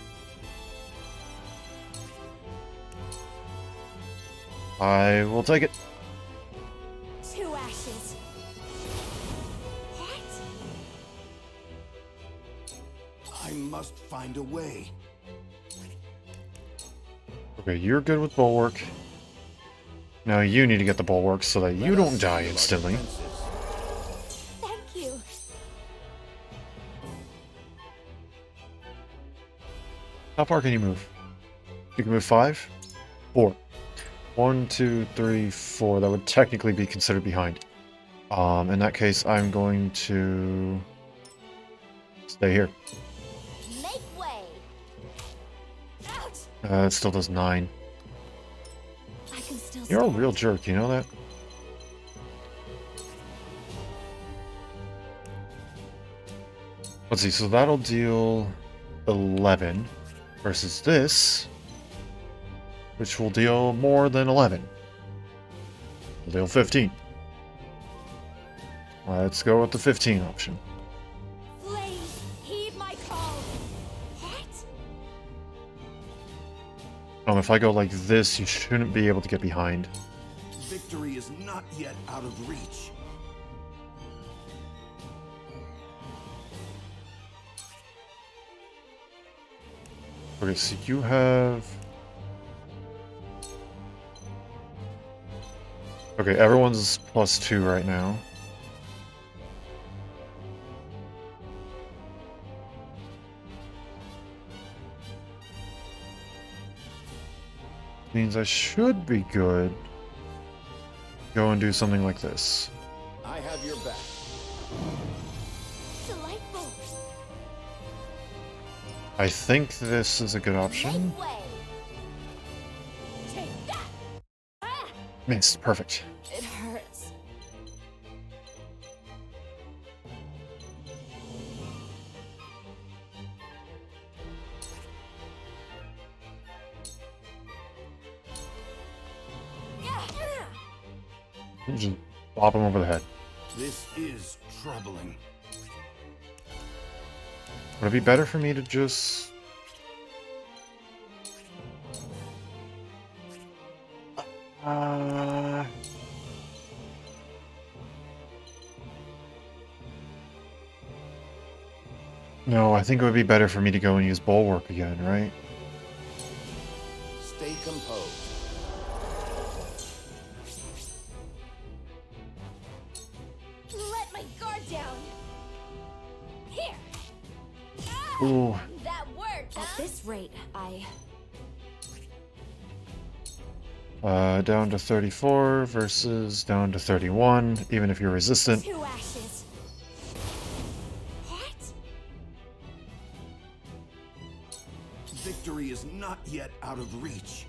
I will take it. must find a way. Okay, you're good with bulwark. Now you need to get the bulwark so that you don't die instantly. Thank you. How far can you move? You can move 5? 4. 1, 2, 3, 4. That would technically be considered behind. In that case, I'm going to stay here. Make way. Ouch. It still does 9. I can still You're a stand. real jerk, you know that? Let's see, so that'll deal 11 versus this, which will deal more than 11. Will deal 15. Let's go with the 15 option. Please heed my call. What? If I go like this, you shouldn't be able to get behind. Victory is not yet out of reach. Okay, so you have... Okay, everyone's +2 right now. Means I should be good. Go and do something like this. I have your back. Delightful. I think this is a good option. Make way. Take that. Ah, Missed. Perfect. it hurts. Just bop him over the head. This is troubling. Would it be better for me to just... No, I think it would be better for me to go and use Bulwark again, right? Stay composed. Let my guard down. Here. Ah, Ooh. that worked, At huh? this rate, Down to 34 versus down to 31, even if you're resistant. 2 ashes. What? Victory is not yet out of reach.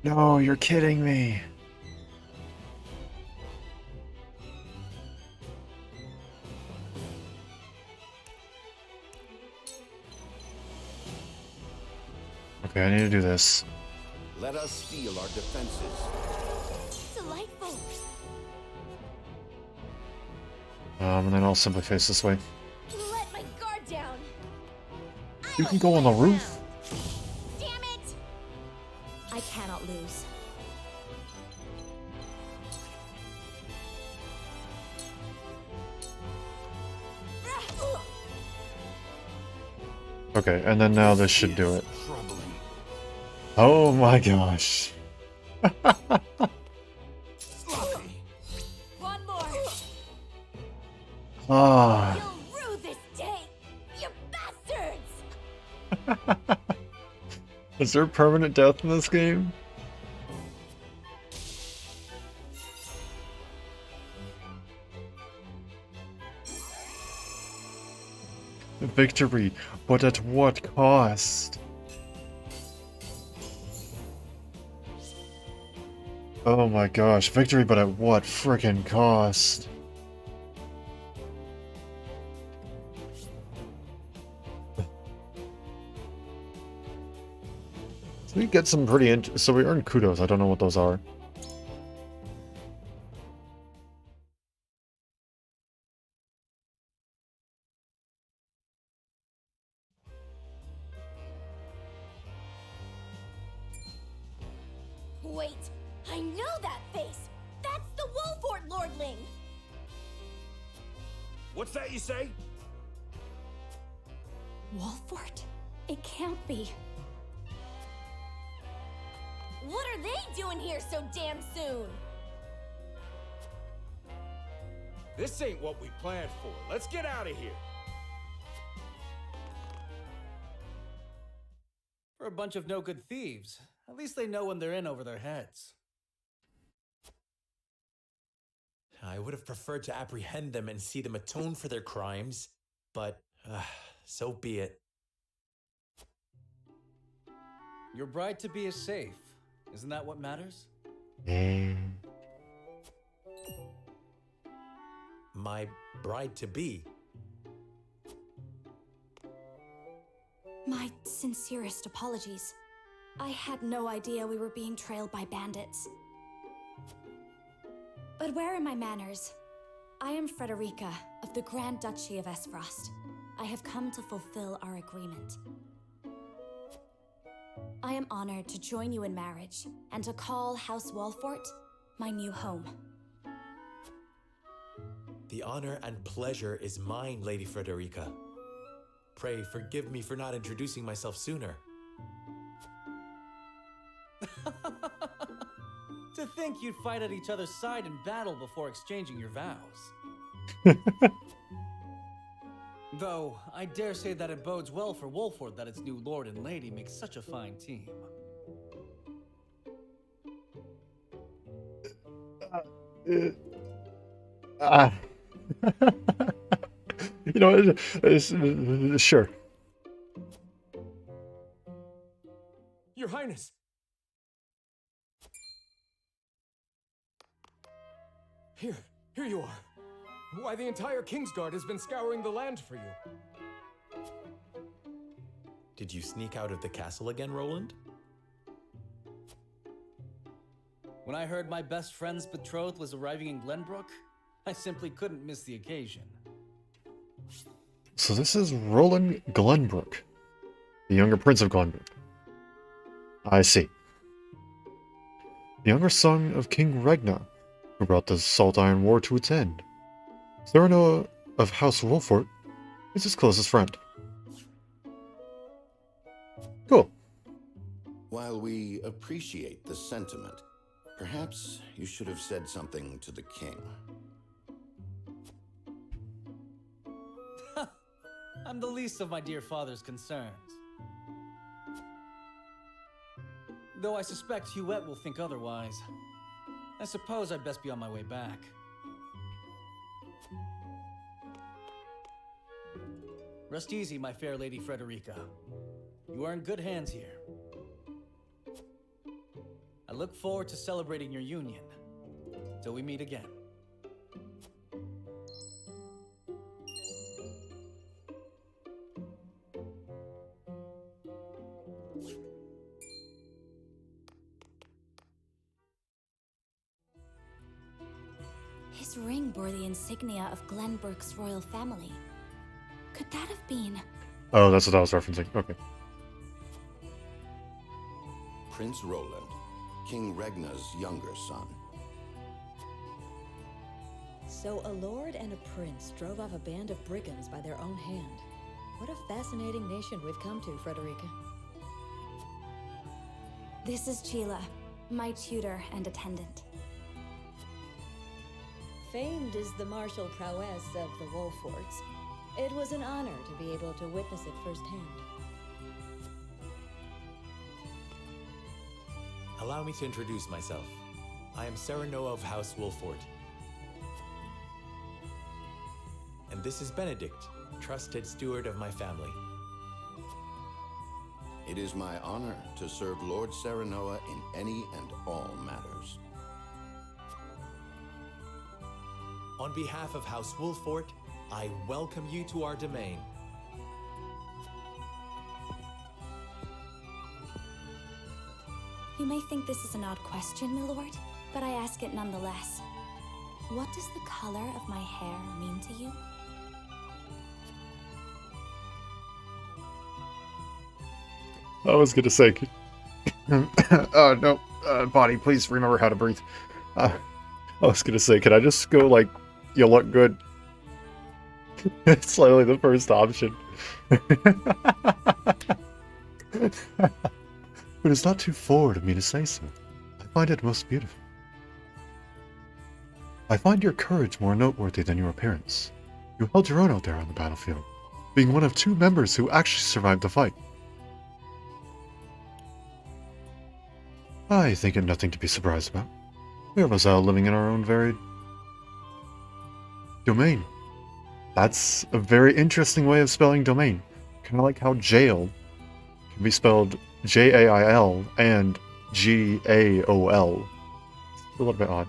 No, you're kidding me. Okay, I need to do this. Let us steel our defenses. Delightful. And then I'll simply face this way. Let my guard down. You can go on the roof. Damn it! I cannot lose. Okay, and then now this should do it. Troubling. Oh my gosh. Sloppy. One more. Ah. You'll rue this day, you bastards! Is there permanent death in this game? Victory, but at what cost? Oh my gosh, victory, but at what frickin' cost? So we get some pretty so we earn kudos, I don't know what those are. Wait, I know that face! That's the Wolfort Lordling! What's that you say? Wolfort? It can't be. What are they doing here so damn soon? This ain't what we planned for. Let's get out of here. For a bunch of no-good thieves. At least they know when they're in over their heads. I would have preferred to apprehend them and see them atone for their crimes, but so be it. Your bride-to-be is safe. Isn't that what matters? My bride-to-be. My sincerest apologies. I had no idea we were being trailed by bandits. But where are my manners? I am Frederica of the Grand Duchy of Esfrost. I have come to fulfill our agreement. I am honored to join you in marriage and to call House Wolfort my new home. The honor and pleasure is mine, Lady Frederica. Pray forgive me for not introducing myself sooner. To think you'd fight at each other's side in battle before exchanging your vows. Though, I dare say that it bodes well for Wolfort that its new lord and lady make such a fine team. You know, sure. Your Highness! Here you are. Why, the entire Kingsguard has been scouring the land for you. Did you sneak out of the castle again, Roland? When I heard my best friend's betrothed was arriving in Glenbrook, I simply couldn't miss the occasion. So this is Roland Glenbrook, the younger prince of Glenbrook. I see. The younger son of King Regna, who brought the Salt Iron War to its end. Serenoa of House Wolfort is his closest friend. Cool. While we appreciate the sentiment, perhaps you should have said something to the king. I'm the least of my dear father's concerns. Though I suspect Hugh will think otherwise. I suppose I'd best be on my way back. Rest easy, my fair Lady Frederica. You are in good hands here. I look forward to celebrating your union. Till we meet again. His ring bore the insignia of Glenbrook's royal family. Could that have been... Oh, that's what I was referencing. Okay. Prince Roland, King Regna's younger son. So a lord and a prince drove off a band of brigands by their own hand. What a fascinating nation we've come to, Frederica. This is Sheila, my tutor and attendant. Famed is the martial prowess of the Wolforts. It was an honor to be able to witness it firsthand. Allow me to introduce myself. I am Serenoa of House Wolfort. And this is Benedict, trusted steward of my family. It is my honor to serve Lord Serenoa in any and all matters. On behalf of House Wolfort, I welcome you to our domain. You may think this is an odd question, my lord, but I ask it nonetheless. What does the color of my hair mean to you? I was gonna say... no. Body, please remember how to breathe. I was gonna say, could I just go, like, you look good? It's literally the first option. But it's not too forward of me to say so. I find it most beautiful. I find your courage more noteworthy than your appearance. You held your own out there on the battlefield, being one of 2 members who actually survived the fight. I think it nothing to be surprised about. We are all living in our own varied domain. That's a very interesting way of spelling domain. Kind of like how jail can be spelled Jail and Gaol. It's a little bit odd.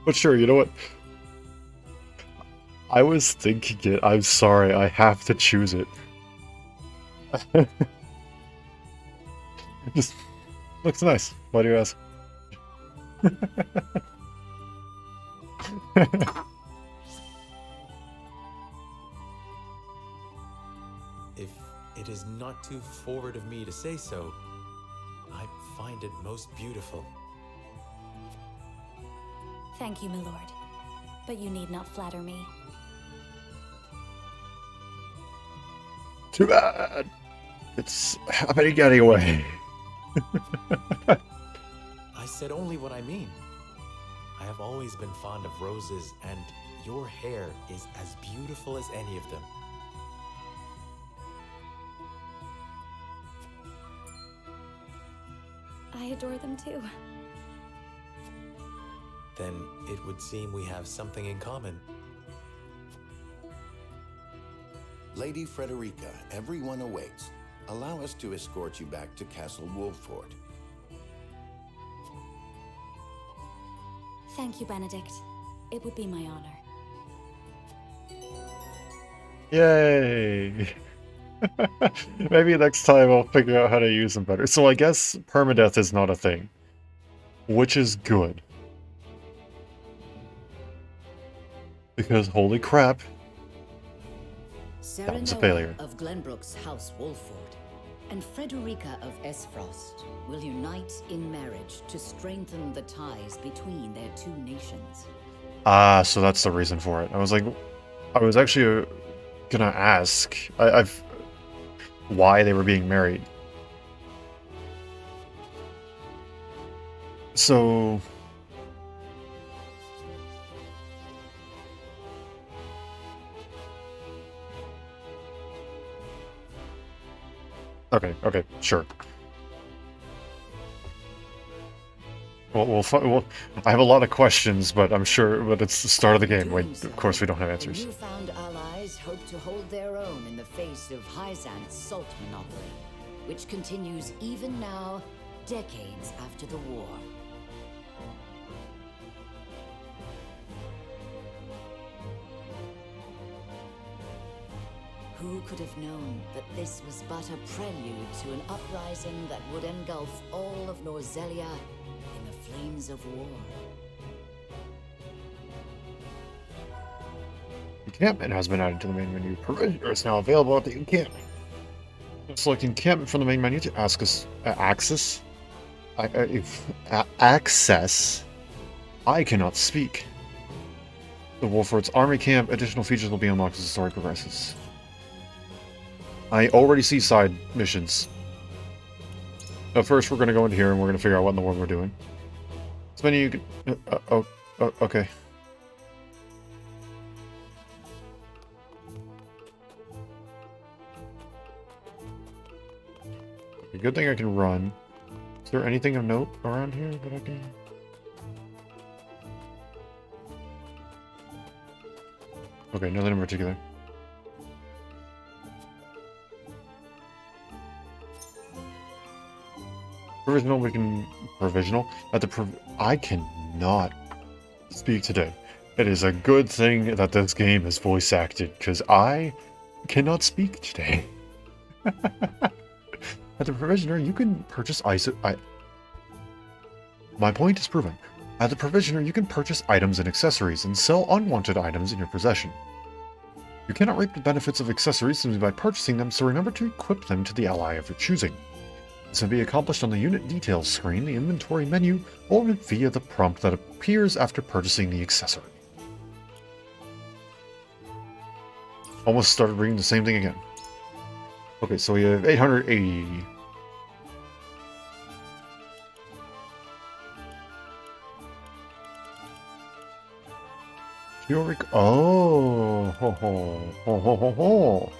But sure, you know what? I was thinking it. I'm sorry, I have to choose it. Just looks nice. Why do you ask? If it is not too forward of me to say so, I find it most beautiful. Thank you, my lord. But you need not flatter me. Too bad. It's happening anyway. I said only what I mean. I have always been fond of roses, and your hair is as beautiful as any of them. I adore them too. Then it would seem we have something in common. Lady Frederica, everyone awaits. Allow us to escort you back to Castle Wolfort. Thank you, Benedict. It would be my honor. Yay! Maybe next time I'll figure out how to use them better. So I guess permadeath is not a thing, which is good. Because holy crap, that was a failure. Of Glenbrook's House Wolfort and Frederica of Esfrost will unite in marriage to strengthen the ties between their 2 nations. Ah, so that's the reason for it. I was actually gonna ask why they were being married. So okay, sure. Well, I have a lot of questions, but I'm sure, but it's the start of the game. Wait, of course we don't have answers. Newfound allies hope to hold their own in the face of Hyzant's salt monopoly, which continues even now, decades after the war. Who could have known that this was but a prelude to an uprising that would engulf all of Norzelia in the flames of war? Encampment has been added to the main menu. Provisioner is now available at the encampment. Select encampment from the main menu to access. I cannot speak. The Wolfort's army camp. Additional features will be unlocked as the story progresses. I already see side missions. Now first we're going to go into here and we're going to figure out what in the world we're doing. As many you can... okay. A good thing I can run. Is there anything of note around here that I can... Okay, nothing in particular. Provisional, we can... Provisional? I cannot speak today. It is a good thing that this game is voice acted, because I cannot speak today. At the Provisioner, you can purchase My point is proven. At the Provisioner, you can purchase items and accessories and sell unwanted items in your possession. You cannot reap the benefits of accessories simply by purchasing them, so remember to equip them to the ally of your choosing. This can be accomplished on the unit details screen, the inventory menu, or via the prompt that appears after purchasing the accessory. almost started reading the same thing again. Okay, so we have 880. Oh, ho ho ho ho ho ho.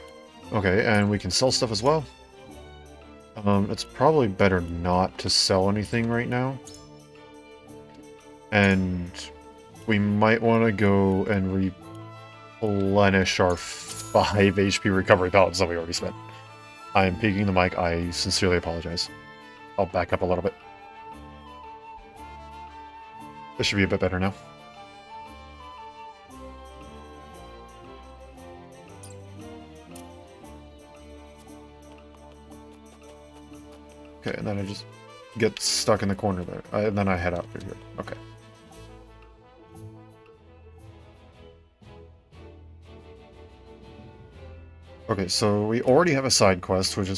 Okay, and we can sell stuff as well. It's probably better not to sell anything right now. And we might want to go and replenish our 5 HP recovery pellets that we already spent. I am peeking the mic. I sincerely apologize. I'll back up a little bit. This should be a bit better now. Okay, and then I just get stuck in the corner there. And then I head out through here. Okay. Okay, so we already have a side quest, which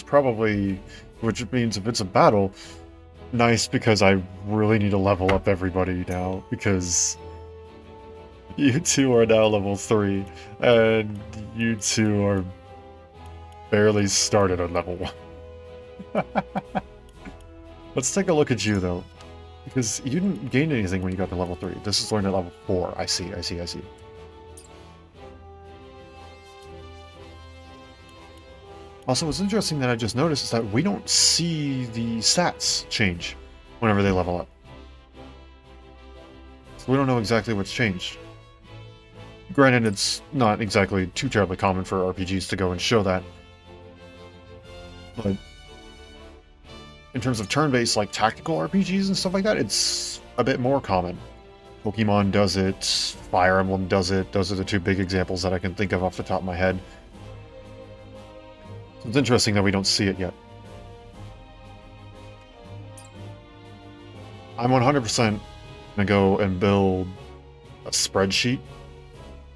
means if it's a battle, nice, because I really need to level up everybody now, because you two are now level 3, and you two are barely started on level 1. Let's take a look at you, though, because you didn't gain anything when you got to level 3. This is learned at level 4. I see. Also, what's interesting that I just noticed is that we don't see the stats change whenever they level up. So we don't know exactly what's changed. Granted, it's not exactly too terribly common for RPGs to go and show that. But in terms of turn-based, like, tactical RPGs and stuff like that, it's a bit more common. Pokemon does it, Fire Emblem does it. Those are the two big examples that I can think of off the top of my head. It's interesting that we don't see it yet. I'm 100% gonna go and build a spreadsheet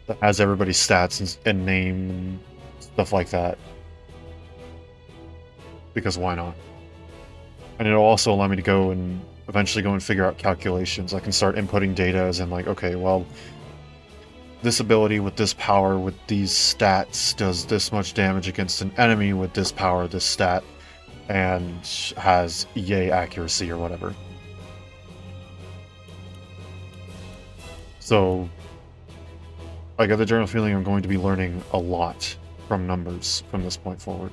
that has everybody's stats and name and stuff like that. Because why not? And it'll also allow me to go and eventually go and figure out calculations. I can start inputting data as in, like, okay, well, this ability with this power with these stats does this much damage against an enemy with this power, this stat, and has EA accuracy or whatever. So I got the general feeling I'm going to be learning a lot from numbers from this point forward.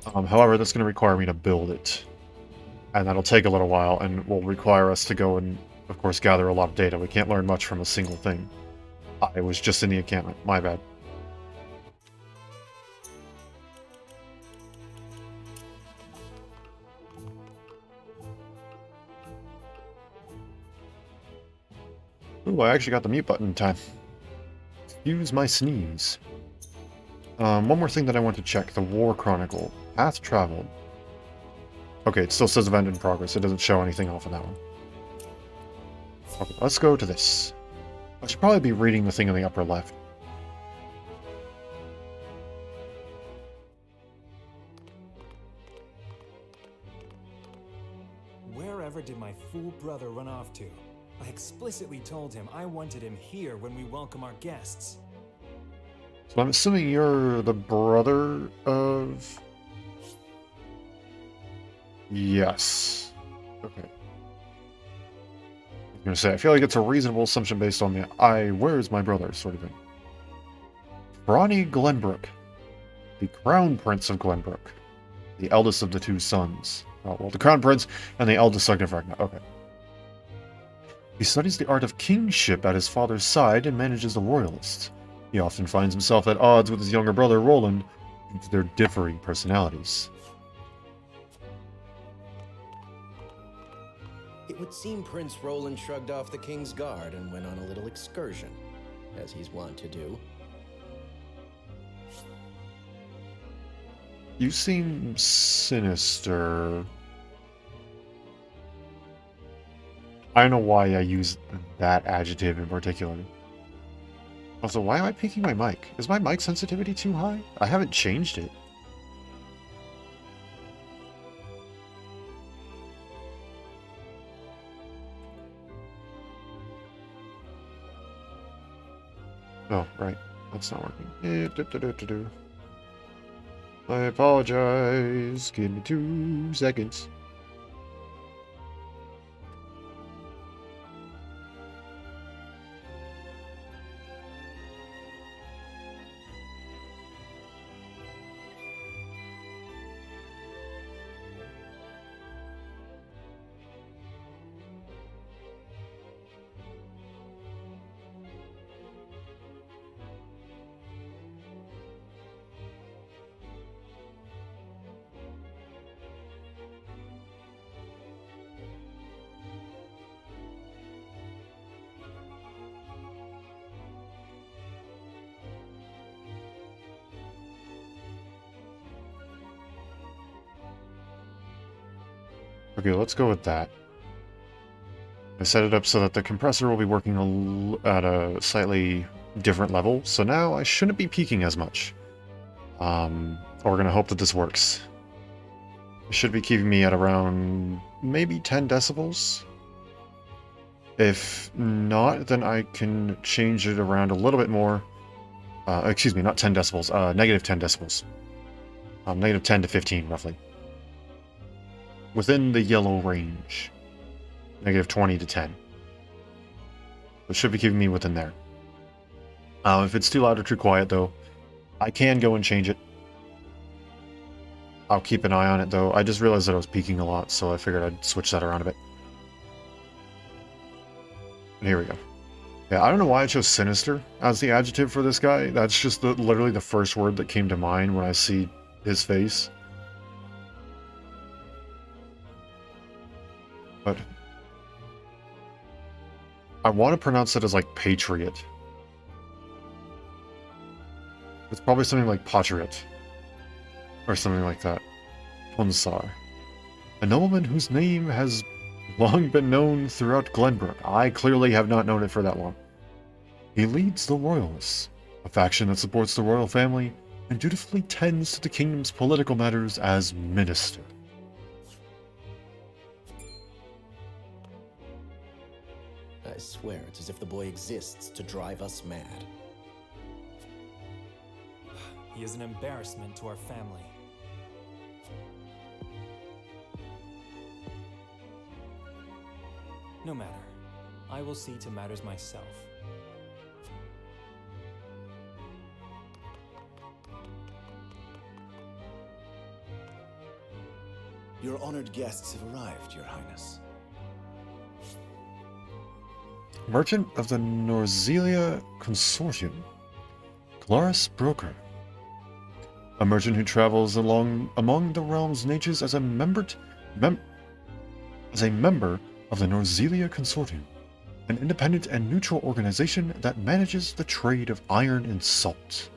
However, that's going to require me to build it. And that'll take a little while and will require us to go and, of course, gather a lot of data. We can't learn much from a single thing. I was just in the encampment. My bad. Ooh, I actually got the mute button in time. Excuse my sneeze. One more thing that I want to check. The War Chronicle. Path traveled. Okay, it still says event in progress. It doesn't show anything off of that one. Okay, let's go to this. I should probably be reading the thing in the upper left. Wherever did my fool brother run off to? I explicitly told him I wanted him here when we welcome our guests. So I'm assuming you're the brother of... Yes. Okay. I was going to say, I feel like it's a reasonable assumption based on the where's my brother sort of thing. Brawny Glenbrook, the Crown Prince of Glenbrook, the eldest of the two sons. Oh, well, the Crown Prince and the eldest son of Ragnar. Okay. He studies the art of kingship at his father's side and manages the royalists. He often finds himself at odds with his younger brother Roland due to their differing personalities. It would seem Prince Roland shrugged off the Kingsguard and went on a little excursion, as he's wont to do. You seem sinister. I don't know why I use that adjective in particular. Also, why am I peeking my mic? Is my mic sensitivity too high? I haven't changed it. Oh, right. That's not working. I apologize. Give me 2 seconds. Okay, let's go with that. I set it up so that the compressor will be working at a slightly different level, so now I shouldn't be peaking as much. We're gonna hope that this works. It should be keeping me at around maybe 10 decibels. If not, then I can change it around a little bit more. Excuse me, not 10 decibels, negative 10 decibels. Negative 10 to 15, roughly. Within the yellow range. Negative 20 to 10. It should be keeping me within there. If it's too loud or too quiet, though, I can go and change it. I'll keep an eye on it, though. I just realized that I was peaking a lot, so I figured I'd switch that around a bit. And here we go. Yeah, I don't know why I chose sinister as the adjective for this guy. That's just literally the first word that came to mind when I see his face. But I want to pronounce it as like patriot. It's probably something like patriot. Or something like that. Ponsar. A nobleman whose name has long been known throughout Glenbrook. I clearly have not known it for that long. He leads the Royalists, a faction that supports the royal family and dutifully tends to the kingdom's political matters as minister. I swear it's as if the boy exists to drive us mad. He is an embarrassment to our family. No matter. I will see to matters myself. Your honored guests have arrived, Your Highness. Merchant of the Norzelia Consortium. Glaris Broker. A merchant who travels among the realm's natures as a member of the Norzelia Consortium, an independent and neutral organization that manages the trade of iron and salt.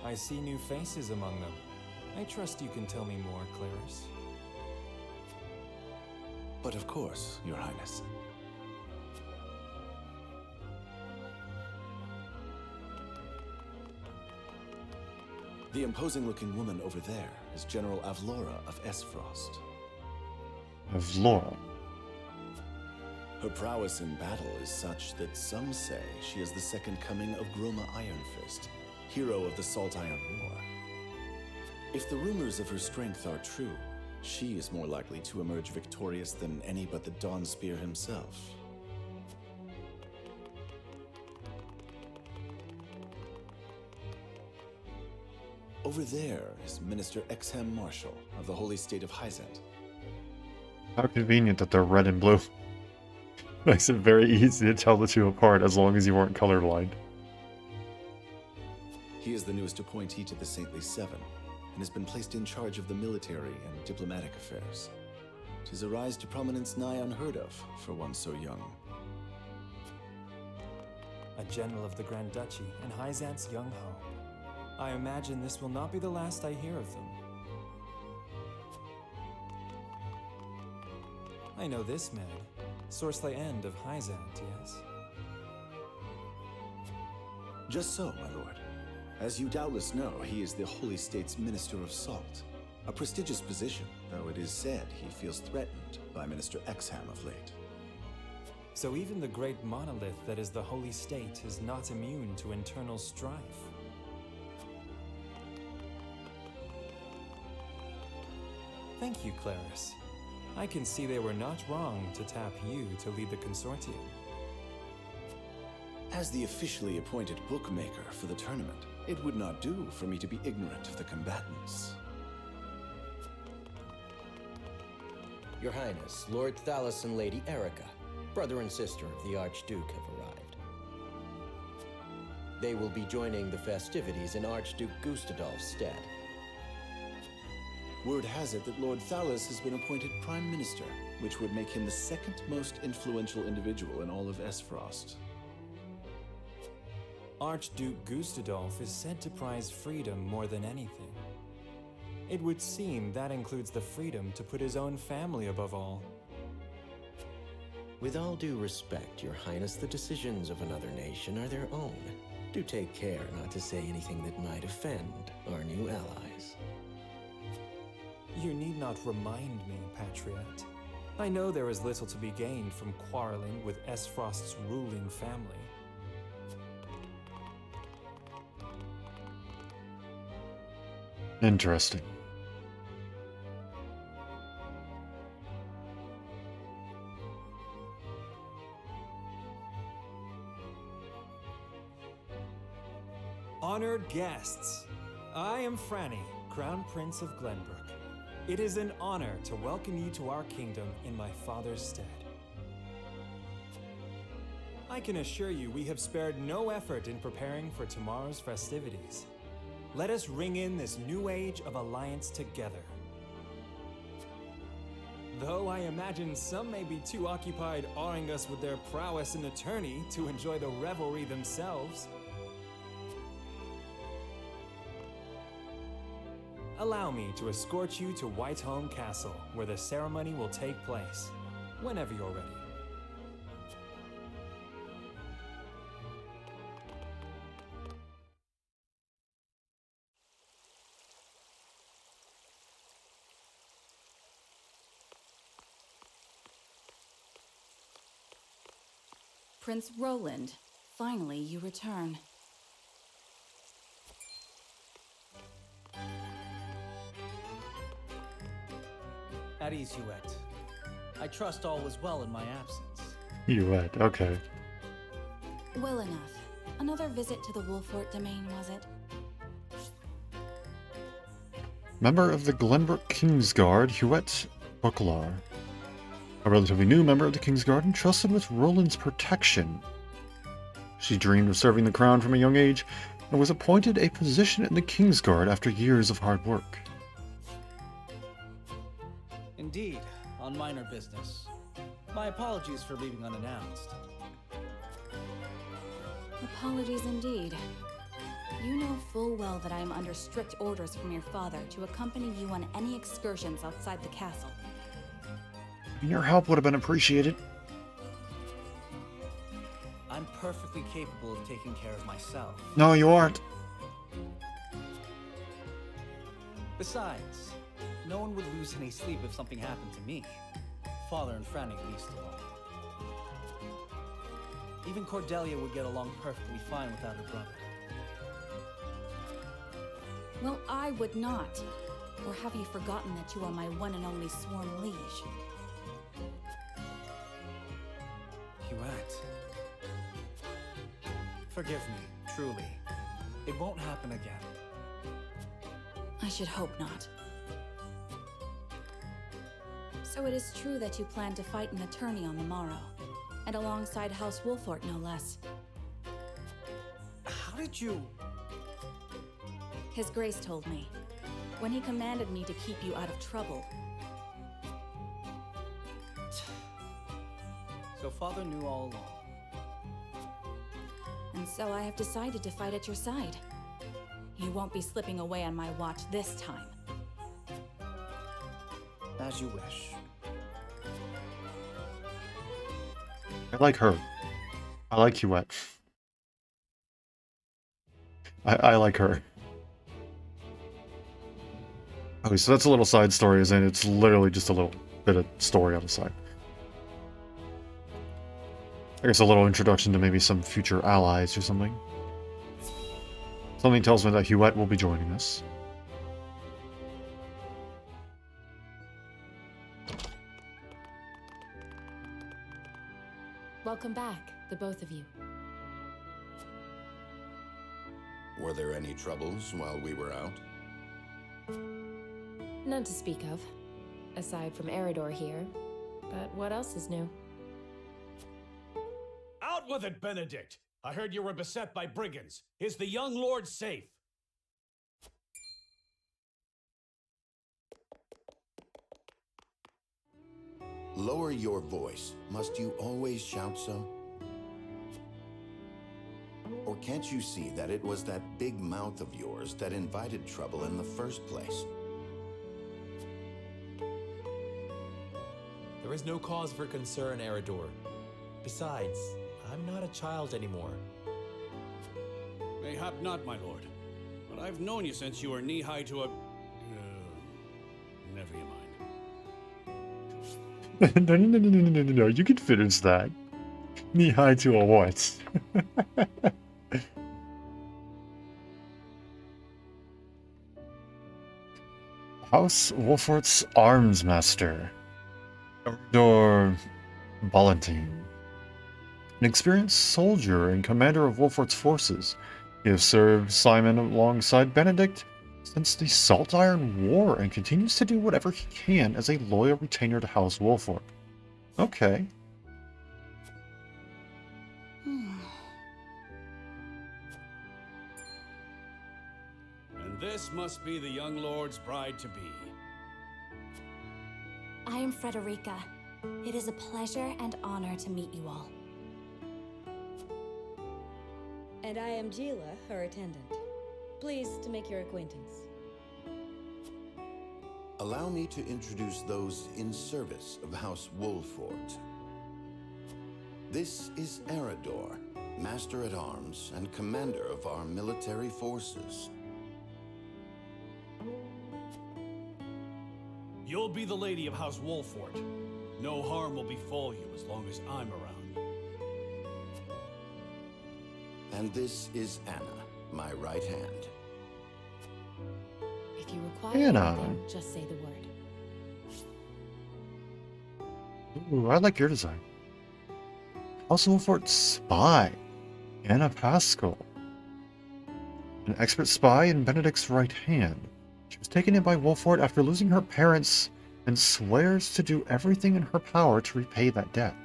I see new faces among them. I trust you can tell me more, Clarice. But of course, Your Highness. The imposing-looking woman over there is General Avalora of Esfrost. Avalora. Her prowess in battle is such that some say she is the second coming of Groma Ironfist, hero of the Salt Iron War. If the rumors of her strength are true, she is more likely to emerge victorious than any but the Dawnspear himself. Over there is Minister Exham Marshall of the Holy State of Hyzant. How convenient that they're red and blue. Makes it very easy to tell the two apart as long as you weren't colorblind. He is the newest appointee to the Saintly Seven, and has been placed in charge of the military and diplomatic affairs. 'Tis a rise to prominence nigh unheard of for one so young. A general of the Grand Duchy and Hyzant's young hope. I imagine this will not be the last I hear of them. I know this man, Sourcelay End of Hyzant, yes? Just so, my lord. As you doubtless know, he is the Holy State's Minister of Salt. A prestigious position, though it is said he feels threatened by Minister Exham of late. So even the great monolith that is the Holy State is not immune to internal strife. Thank you, Clarice. I can see they were not wrong to tap you to lead the Consortium. As the officially appointed bookmaker for the tournament, it would not do for me to be ignorant of the combatants. Your Highness, Lord Thalos and Lady Erica, brother and sister of the Archduke, have arrived. They will be joining the festivities in Archduke Gustadolf's stead. Word has it that Lord Thalos has been appointed Prime Minister, which would make him the second most influential individual in all of Esfrost. Archduke Gustadolf is said to prize freedom more than anything. It would seem that includes the freedom to put his own family above all. With all due respect, Your Highness, the decisions of another nation are their own. Do take care not to say anything that might offend our new allies. You need not remind me, Patriot. I know there is little to be gained from quarreling with Esfrost's ruling family. Interesting. Honored guests, I am Franny, Crown Prince of Glenbrook. It is an honor to welcome you to our kingdom in my father's stead. I can assure you we have spared no effort in preparing for tomorrow's festivities. Let us ring in this new age of alliance together. Though I imagine some may be too occupied awing us with their prowess in the tourney to enjoy the revelry themselves. Allow me to escort you to Whiteholm Castle, where the ceremony will take place, whenever you're ready. Prince Roland, finally you return. At ease, Hugh. I trust all was well in my absence. You wet, okay. Well enough. Another visit to the Wolfort domain, was it? Member of the Glenbrook Kingsguard, Wetz Bucklar. A relatively new member of the Kingsguard entrusted with Roland's protection. She dreamed of serving the crown from a young age and was appointed a position in the Kingsguard after years of hard work. Indeed, on minor business. My apologies for leaving unannounced. Apologies indeed. You know full well that I am under strict orders from your father to accompany you on any excursions outside the castle. Your help would have been appreciated. I'm perfectly capable of taking care of myself. No, you aren't. Besides, no one would lose any sleep if something happened to me. Father and Franny least of all. Even Cordelia would get along perfectly fine without her brother. Well, I would not. Or have you forgotten that you are my one and only sworn liege? Huette. Forgive me, truly. It won't happen again. I should hope not. So it is true that you plan to fight in the tourney on the morrow, and alongside House Wolfort, no less. How did you... His Grace told me, when he commanded me to keep you out of trouble. So Father knew all along. And so I have decided to fight at your side. You won't be slipping away on my watch this time. As you wish. I like her. I like Huette. I like her. Okay, so that's a little side story, isn't it? It's literally just a little bit of story on the side. I guess a little introduction to maybe some future allies or something. Something tells me that Hugh will be joining us. Welcome back, the both of you. Were there any troubles while we were out? None to speak of, aside from Eridor here. But what else is new? Out with it, Benedict! I heard you were beset by brigands. Is the young lord safe? Lower your voice. Must you always shout so? Or can't you see that it was that big mouth of yours that invited trouble in the first place? There is no cause for concern, Eridor. Besides, I'm not a child anymore. Mayhap not, my lord. But I've known you since you were knee-high to a... never you mind. No, you can finish that. Knee-high to a what? House Wolfort's Arms Master. Eridor Ballantine. An experienced soldier and commander of Wolfort's forces. He has served Simon alongside Benedict since the Salt Iron War and continues to do whatever he can as a loyal retainer to House Wolfort. Okay. And this must be the young lord's bride-to-be. I am Frederica. It is a pleasure and honor to meet you all. And I am Gila, her attendant. Pleased to make your acquaintance. Allow me to introduce those in service of House Wolfort. This is Eridor, Master-at-Arms and Commander of our military forces. You'll be the lady of House Wolfort. No harm will befall you as long as I'm around. And this is Anna, my right hand. If you require Anna. anything, just say the word. Ooh, I like your design. House Wolfort's spy, Anna Pascal. An expert spy in Benedict's right hand. She was taken in by Wolfort after losing her parents and swears to do everything in her power to repay that debt.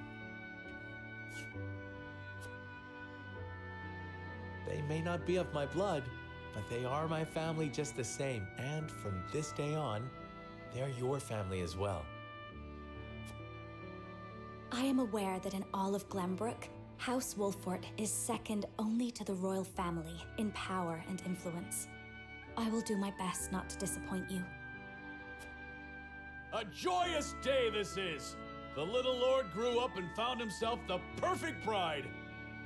They may not be of my blood, but they are my family just the same. And from this day on, they're your family as well. I am aware that in all of Glenbrook, House Wolfort is second only to the royal family in power and influence. I will do my best not to disappoint you. A joyous day this is! The little lord grew up and found himself the perfect bride.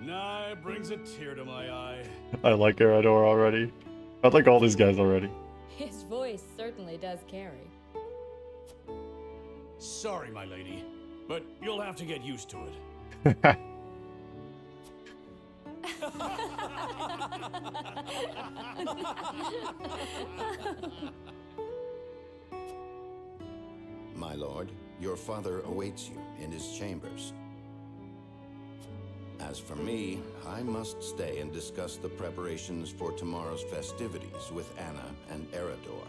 Nah, it brings a tear to my eye. I like Eridor already. I like all these guys already. His voice certainly does carry. Sorry, my lady, but you'll have to get used to it. My lord, your father awaits you in his chambers. As for me, I must stay and discuss the preparations for tomorrow's festivities with Anna and Eridor.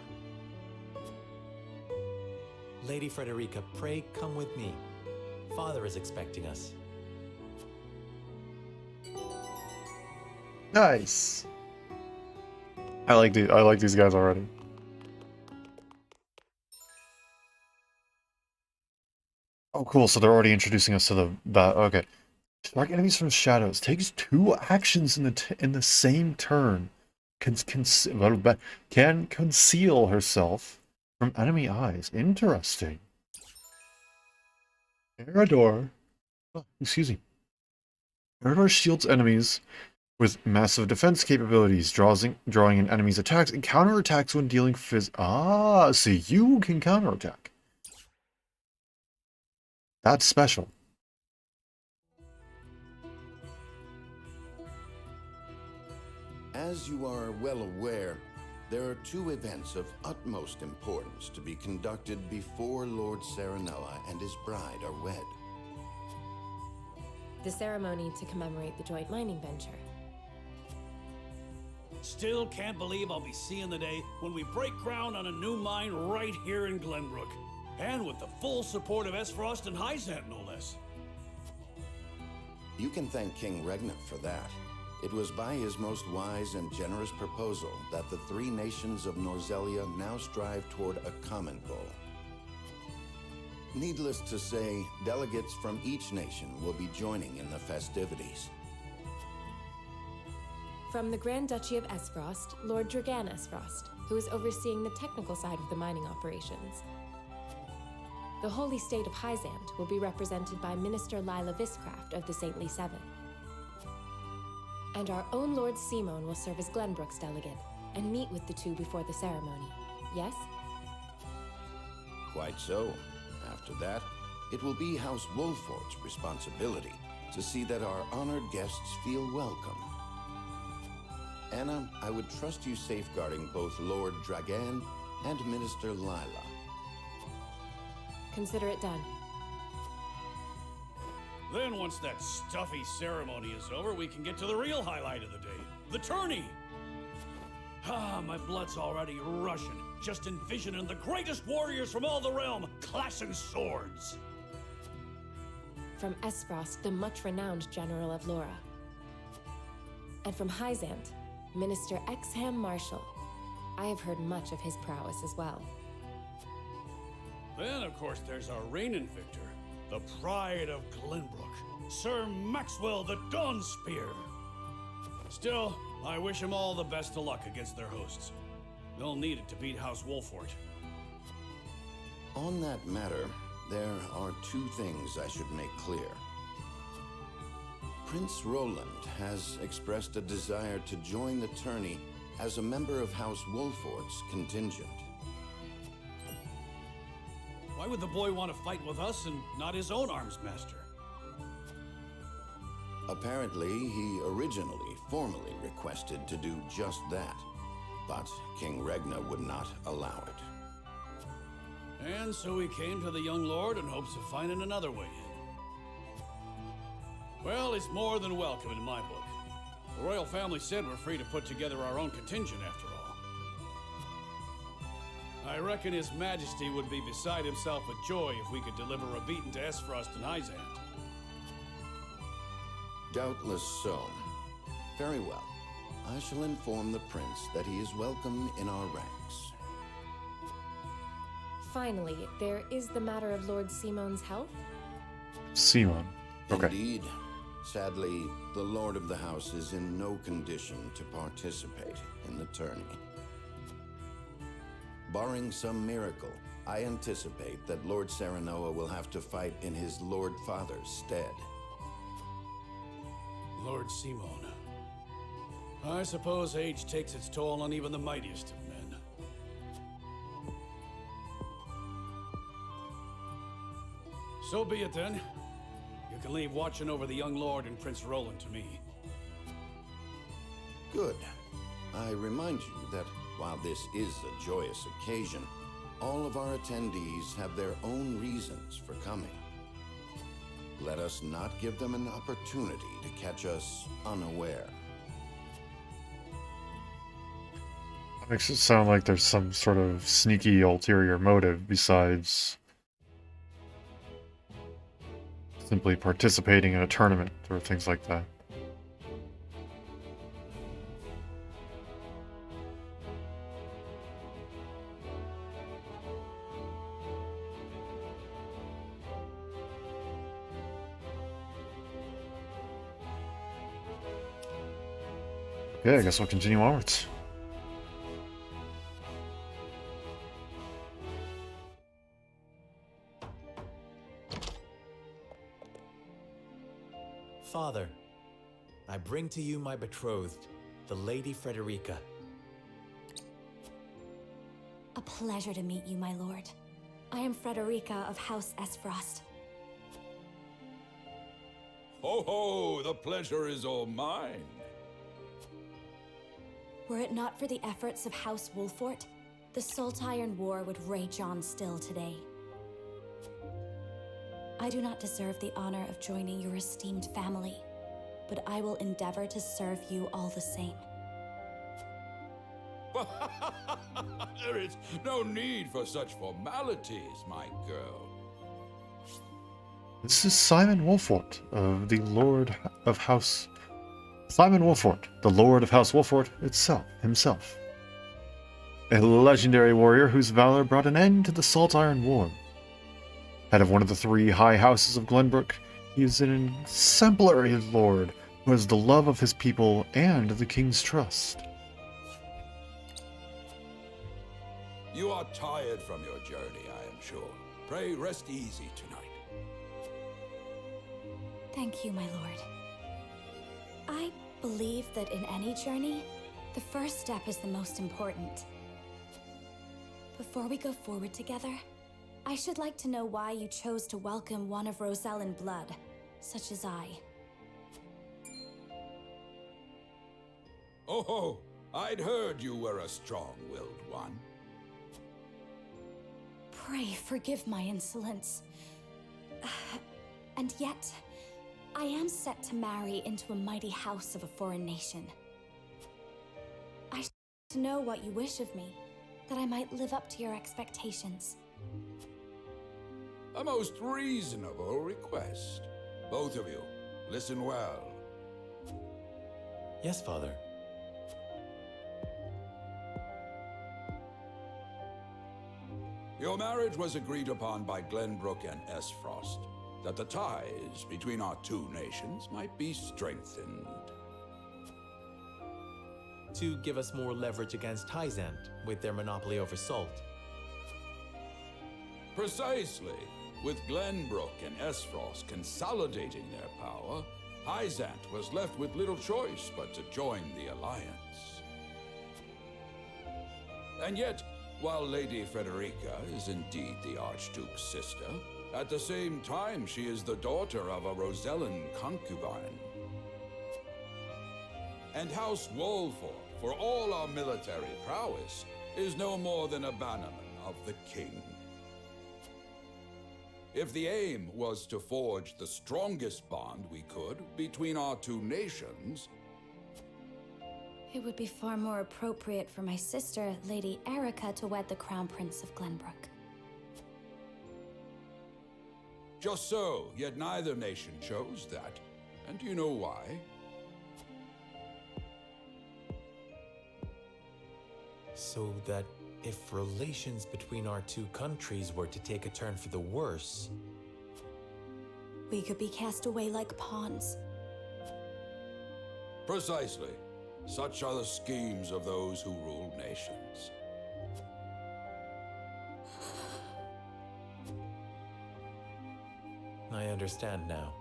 Lady Frederica, pray come with me. Father is expecting us. Nice. I like these guys already. Oh, cool. So they're already introducing us to the okay. Strike enemies from shadows. Takes 2 actions in the same turn. Can conceal herself from enemy eyes. Interesting. Eridor. Oh, excuse me. Eridor shields enemies with massive defense capabilities, drawing in enemies' attacks and counterattacks when dealing so you can counterattack. That's special. As you are well aware, there are two events of utmost importance to be conducted before Lord Serenoa and his bride are wed. The ceremony to commemorate the joint mining venture. Still can't believe I'll be seeing the day when we break ground on a new mine right here in Glenbrook. And with the full support of Esfrost and Hyzant, no less. You can thank King Regna for that. It was by his most wise and generous proposal that the three nations of Norzelia now strive toward a common goal. Needless to say, delegates from each nation will be joining in the festivities. From the Grand Duchy of Esfrost, Lord Dragan Esfrost, who is overseeing the technical side of the mining operations. The Holy State of Hyzant will be represented by Minister Lila Viscraft of the Saintly Seven. And our own Lord Simon will serve as Glenbrook's delegate and meet with the two before the ceremony. Yes? Quite so. After that, it will be House Wolfort's responsibility to see that our honored guests feel welcome. Anna, I would trust you safeguarding both Lord Dragan and Minister Lila. Consider it done. Then once that stuffy ceremony is over, we can get to the real highlight of the day. The tourney! Ah, my blood's already rushing, just envisioning the greatest warriors from all the realm clashing swords. From Esfrost, the much-renowned General of Lora. And from Hyzant, Minister Exham Marshall. I have heard much of his prowess as well. Then, of course, there's our reigning victor, the pride of Glenbrook, Sir Maxwell the Dawnspear. Still, I wish him all the best of luck against their hosts. They'll need it to beat House Wolfort. On that matter, there are two things I should make clear. Prince Roland has expressed a desire to join the tourney as a member of House Wolfort's contingent. Why would the boy want to fight with us and not his own arms master? Apparently, he originally formally requested to do just that, but King Regna would not allow it. And so he came to the young lord in hopes of finding another way in. Well, it's more than welcome in my book. The royal family said we're free to put together our own contingent after all. I reckon His Majesty would be beside himself with joy if we could deliver a beating to Esfrost and Hyzant. Doubtless so. Very well. I shall inform the prince that he is welcome in our ranks. Finally, there is the matter of Lord Simon's health. Simon. Okay. Indeed. Sadly, the Lord of the House is in no condition to participate in the tourney. Barring some miracle, I anticipate that Lord Serenoa will have to fight in his Lord Father's stead. Lord Simon. I suppose age takes its toll on even the mightiest of men. So be it then. You can leave watching over the young lord and Prince Roland to me. Good. I remind you that while this is a joyous occasion, all of our attendees have their own reasons for coming. Let us not give them an opportunity to catch us unaware. That makes it sound like there's some sort of sneaky ulterior motive besides simply participating in a tournament or things like that. Okay, I guess we'll continue onwards. Father, I bring to you my betrothed, the Lady Frederica. A pleasure to meet you, my lord. I am Frederica of House Esfrost. Ho ho! The pleasure is all mine. Were it not for the efforts of House Wolfort, the Saltiron War would rage on still today. I do not deserve the honor of joining your esteemed family, but I will endeavor to serve you all the same. There is no need for such formalities, my girl. This is Simon Wolfort, the Lord of House... Simon Wolfort, the Lord of House Wolfort himself. A legendary warrior whose valor brought an end to the Saltiron War. Head of one of the 3 high houses of Glenbrook, he is an exemplary lord who has the love of his people and the king's trust. You are tired from your journey, I am sure. Pray rest easy tonight. Thank you, my lord. I believe that in any journey, the first step is the most important. Before we go forward together, I should like to know why you chose to welcome one of Rosellan blood, such as I. Oh, I'd heard you were a strong-willed one. Pray forgive my insolence. And yet, I am set to marry into a mighty house of a foreign nation. I should like to know what you wish of me, that I might live up to your expectations. A most reasonable request. Both of you, listen well. Yes, Father. Your marriage was agreed upon by Glenbrook and Esfrost, that the ties between our 2 nations might be strengthened. To give us more leverage against Hyzant with their monopoly over salt. Precisely. With Glenbrook and Esfrost consolidating their power, Hyzant was left with little choice but to join the alliance. And yet, while Lady Frederica is indeed the Archduke's sister, at the same time she is the daughter of a Rosellan concubine. And House Wolfort, for all our military prowess, is no more than a bannerman of the king. If the aim was to forge the strongest bond we could between our 2 nations, It would be far more appropriate for my sister, Lady Erica, to wed the Crown Prince of Glenbrook. just so, yet neither nation chose that. And do you know why? So that if relations between our 2 countries were to take a turn for the worse... We could be cast away like pawns. Precisely. Such are the schemes of those who rule nations. I understand now.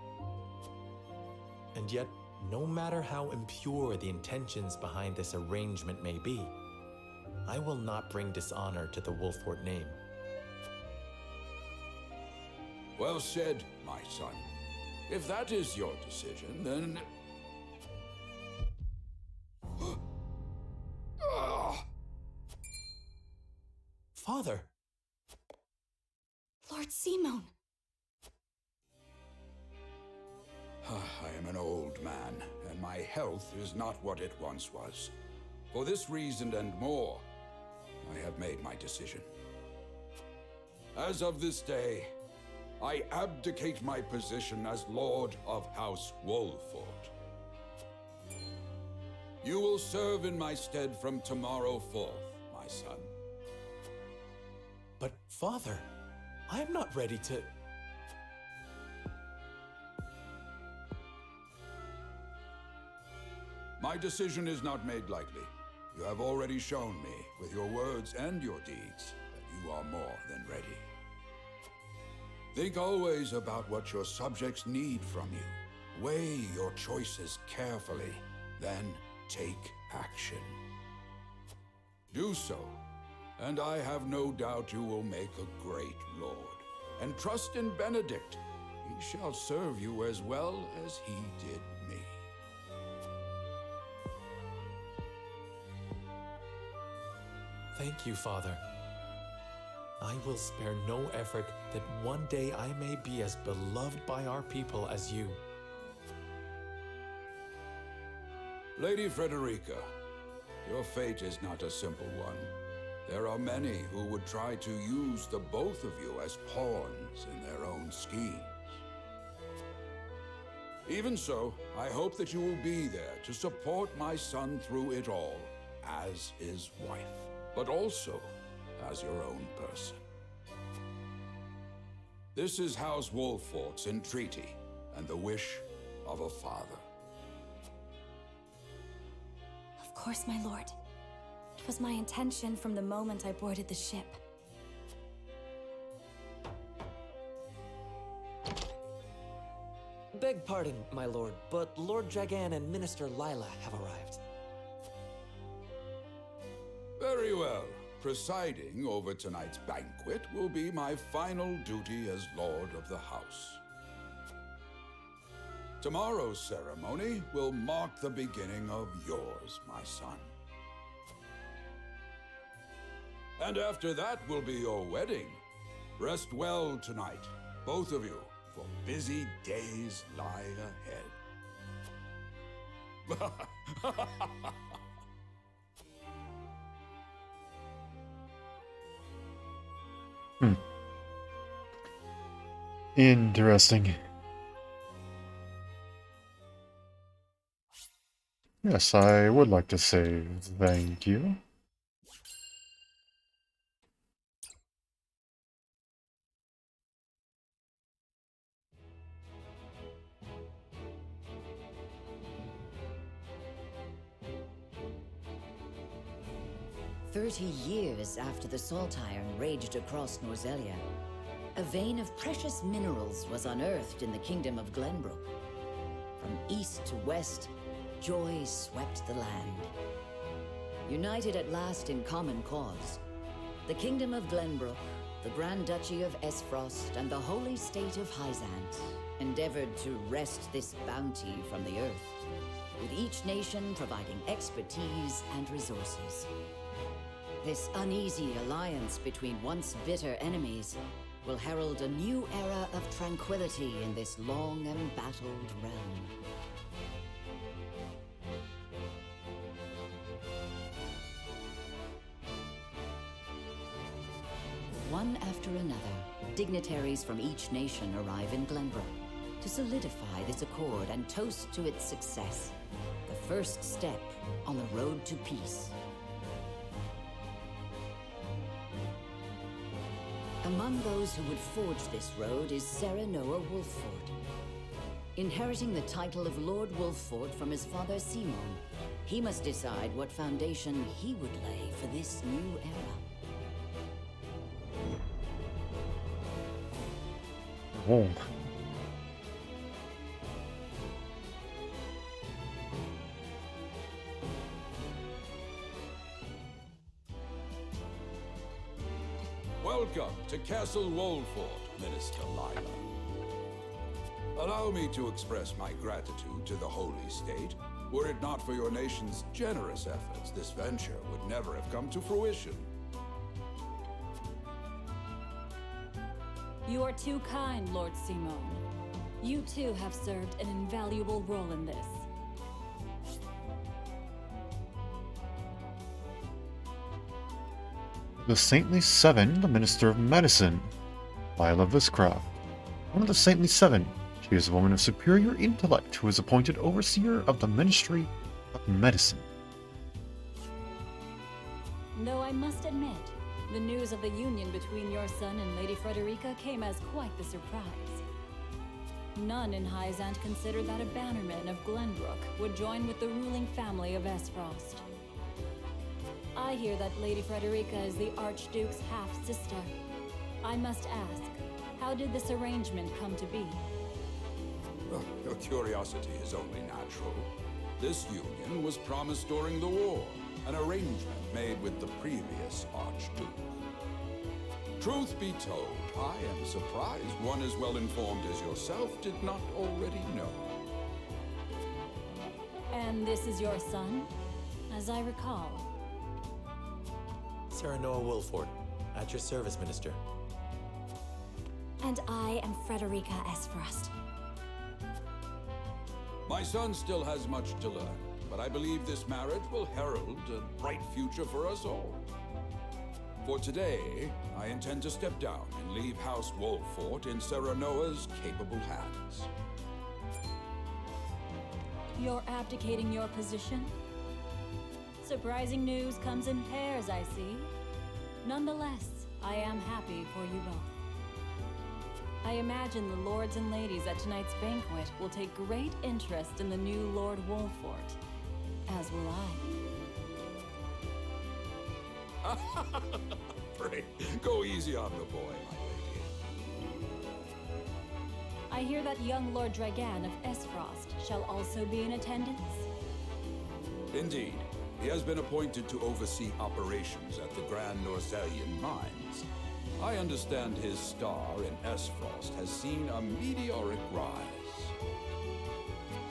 And yet, no matter how impure the intentions behind this arrangement may be, I will not bring dishonor to the Wolfort name. Well said, my son. If that is your decision, then... Father! Lord Simon! I am an old man, and my health is not what it once was. For this reason and more, I have made my decision. As of this day, I abdicate my position as Lord of House Wolfort. You will serve in my stead from tomorrow forth, my son. But, Father, I am not ready to... My decision is not made lightly. You have already shown me, with your words and your deeds, that you are more than ready. Think always about what your subjects need from you, Weigh your choices carefully, then take action. Do so, and I have no doubt you will make a great lord. And trust in Benedict. He shall serve you as well as he did me. Thank you, Father. I will spare no effort that one day I may be as beloved by our people as you. Lady Frederica, your fate is not a simple one. There are many who would try to use the both of you as pawns in their own schemes. Even so, I hope that you will be there to support my son through it all, as his wife, but also as your own person. This is House Wolfort's entreaty and the wish of a father. Of course, my lord. It was my intention from the moment I boarded the ship. Beg pardon, my lord, but Lord Dragan and Minister Lila have arrived. Very well. Presiding over tonight's banquet will be my final duty as Lord of the House. Tomorrow's ceremony will mark the beginning of yours, my son. And after that will be your wedding. Rest well tonight, both of you, for busy days lie ahead. Interesting. Yes, I would like to say thank you. Years after the salt iron raged across Norzelia, a vein of precious minerals was unearthed in the kingdom of Glenbrook. From east to west, joy swept the land. United at last in common cause, the kingdom of Glenbrook, the Grand Duchy of Esfrost, and the holy state of Hyzant endeavored to wrest this bounty from the earth, with each nation providing expertise and resources. This uneasy alliance between once bitter enemies will herald a new era of tranquility in this long embattled realm. One after another, dignitaries from each nation arrive in Glenbrook to solidify this accord and toast to its success, the first step on the road to peace. Among those who would forge this road is Serenoa Wolfort. Inheriting the title of Lord Wolfort from his father Simon, he must decide what foundation he would lay for this new era. Oh. Welcome to Castle Wolfort, Minister Lila. Allow me to express my gratitude to the Holy State. Were it not for your nation's generous efforts, this venture would never have come to fruition. You are too kind, Lord Simon. You too have served an invaluable role in this. The Saintly Seven, the Minister of Medicine, Lila Viscraft. One of the Saintly Seven, she is a woman of superior intellect who is appointed overseer of the Ministry of Medicine. Though I must admit, the news of the union between your son and Lady Frederica came as quite the surprise. None in Hyzant considered that a bannerman of Glenbrook would join with the ruling family of Esfrost. I hear that Lady Frederica is the Archduke's half-sister. I must ask, how did this arrangement come to be? Your curiosity is only natural. This union was promised during the war, an arrangement made with the previous Archduke. Truth be told, I am surprised one as well informed as yourself did not already know. And this is your son, as I recall. Serenoa Wolfort, at your service, Minister. And I am Frederica Esfrost. My son still has much to learn, but I believe this marriage will herald a bright future for us all. For today, I intend to step down and leave House Wolfort in Serenoa's capable hands. You're abdicating your position? Surprising news comes in pairs, I see. Nonetheless, I am happy for you both. I imagine the lords and ladies at tonight's banquet will take great interest in the new Lord Wolfort, as will I. Pray, go easy on the boy, my lady. I hear that young Lord Dragan of Esfrost shall also be in attendance. Indeed. He has been appointed to oversee operations at the Grand Norzelian mines. I understand his star in Esfrost has seen a meteoric rise.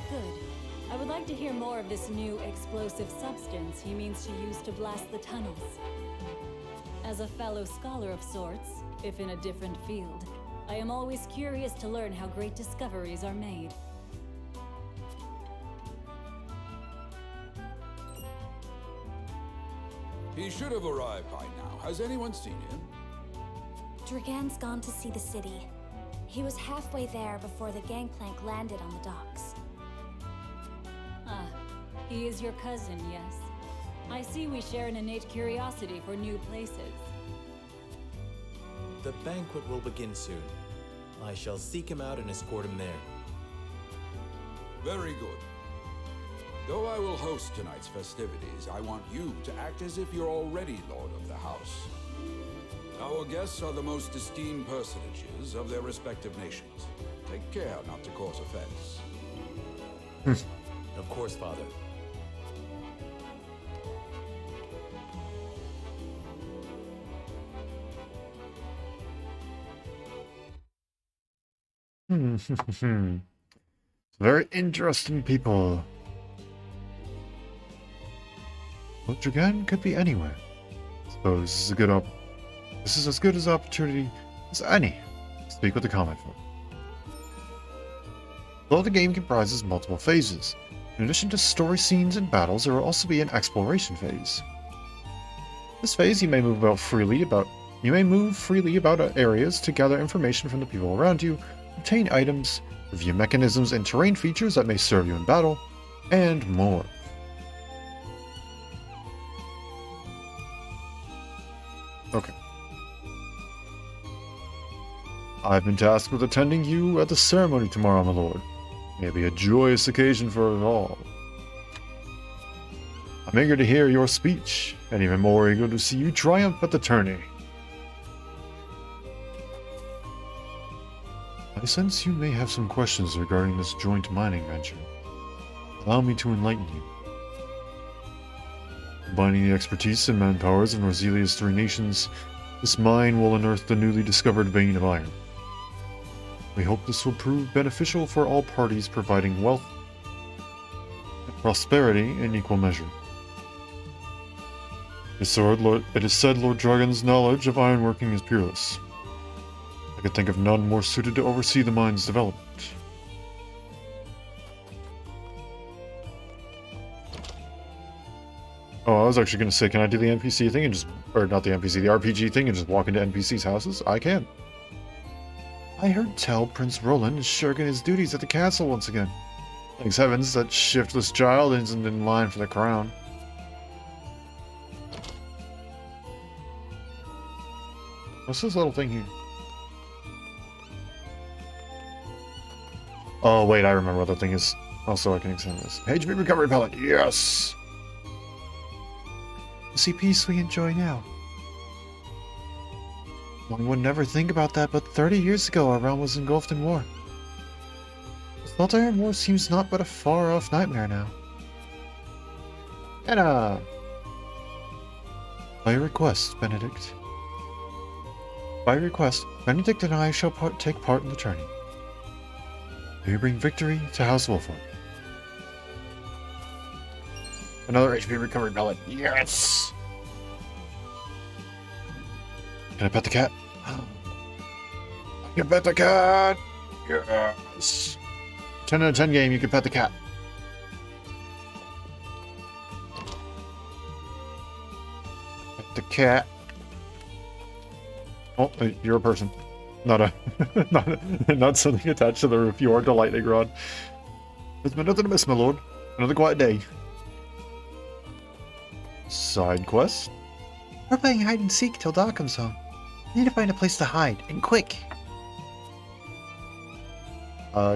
Good. I would like to hear more of this new explosive substance he means to use to blast the tunnels. As a fellow scholar of sorts, if in a different field, I am always curious to learn how great discoveries are made. He should have arrived by now. Has anyone seen him? Dragan's gone to see the city. He was halfway there before the gangplank landed on the docks. Ah, he is your cousin, yes. I see we share an innate curiosity for new places. The banquet will begin soon. I shall seek him out and escort him there. Very good. Though I will host tonight's festivities, I want you to act as if you're already Lord of the House. Our guests are the most esteemed personages of their respective nations. Take care not to cause offense. Of course, Father. Very interesting people. Well, Dragan could be anywhere. Suppose this is as good an opportunity as any to speak with the common folk. Though the game comprises multiple phases, in addition to story scenes and battles, there will also be an exploration phase. This phase, you may move freely about areas to gather information from the people around you, obtain items, review mechanisms and terrain features that may serve you in battle, and more. Okay. I've been tasked with attending you at the ceremony tomorrow, my lord. May it be a joyous occasion for us all. I'm eager to hear your speech, and even more eager to see you triumph at the tourney. I sense you may have some questions regarding this joint mining venture. Allow me to enlighten you. Combining the expertise and manpowers of Norzelia's three nations, this mine will unearth the newly discovered vein of iron. We hope this will prove beneficial for all parties, providing wealth and prosperity in equal measure. It is said Lord Dragan's knowledge of ironworking is peerless. I could think of none more suited to oversee the mine's development. Oh, I was actually going to say, can I do the NPC thing and just... Or not the NPC, the RPG thing and just walk into NPCs' houses? I can. I heard tell Prince Roland is shirking his duties at the castle once again. Thanks heavens, that shiftless child isn't in line for the crown. What's this little thing here? Oh, wait, I remember what the thing is. Also, I can extend this. HP recovery pellet, yes! The sea peace we enjoy now. One would never think about that, but 30 years ago our realm was engulfed in war. The Salt Iron War seems not but a far-off nightmare now. Anna! By your request, Benedict. By your request, Benedict and I shall take part in the tourney. May you bring victory to House Wolfort. Another HP recovery pellet. Yes! Can I pet the cat? I can pet the cat! Yes! 10 out of 10 game, you can pet the cat. Pet the cat. Oh, you're a person. Not a not something attached to the roof. You are the lightning rod. There's been nothing to miss, my lord. Another quiet day. Side quest? We're playing hide and seek till Doc comes home. We need to find a place to hide, and quick.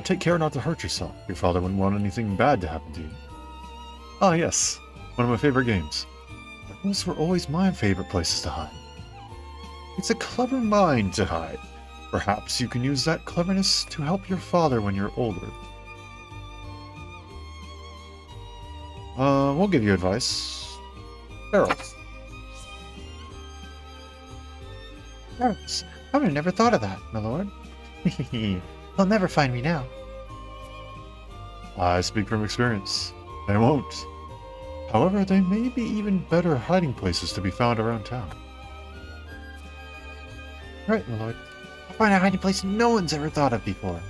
Take care not to hurt yourself. Your father wouldn't want anything bad to happen to you. Ah, yes. One of my favorite games. Those were always my favorite places to hide. It's a clever mind to hide. Perhaps you can use that cleverness to help your father when you're older. We'll give you advice. Barrels. Barrels. I would have never thought of that, my lord. They'll never find me now. I speak from experience. They won't. However, they may be even better hiding places to be found around town. Right, my lord. I'll find a hiding place no one's ever thought of before.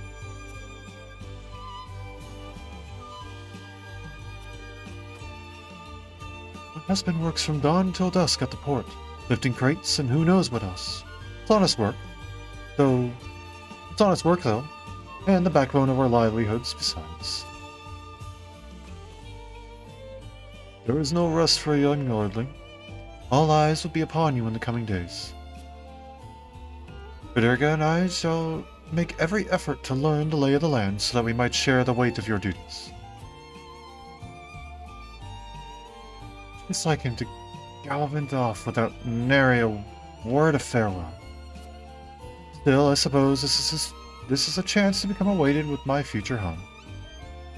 My husband works from dawn till dusk at the port, lifting crates and who knows what else. It's honest work, though, and the backbone of our livelihoods besides. There is no rest for a young lordling. All eyes will be upon you in the coming days. Frederica and I shall make every effort to learn the lay of the land so that we might share the weight of your duties. It's like him to gallivant off without nary a word of farewell. Still, I suppose this is a chance to become acquainted with my future home.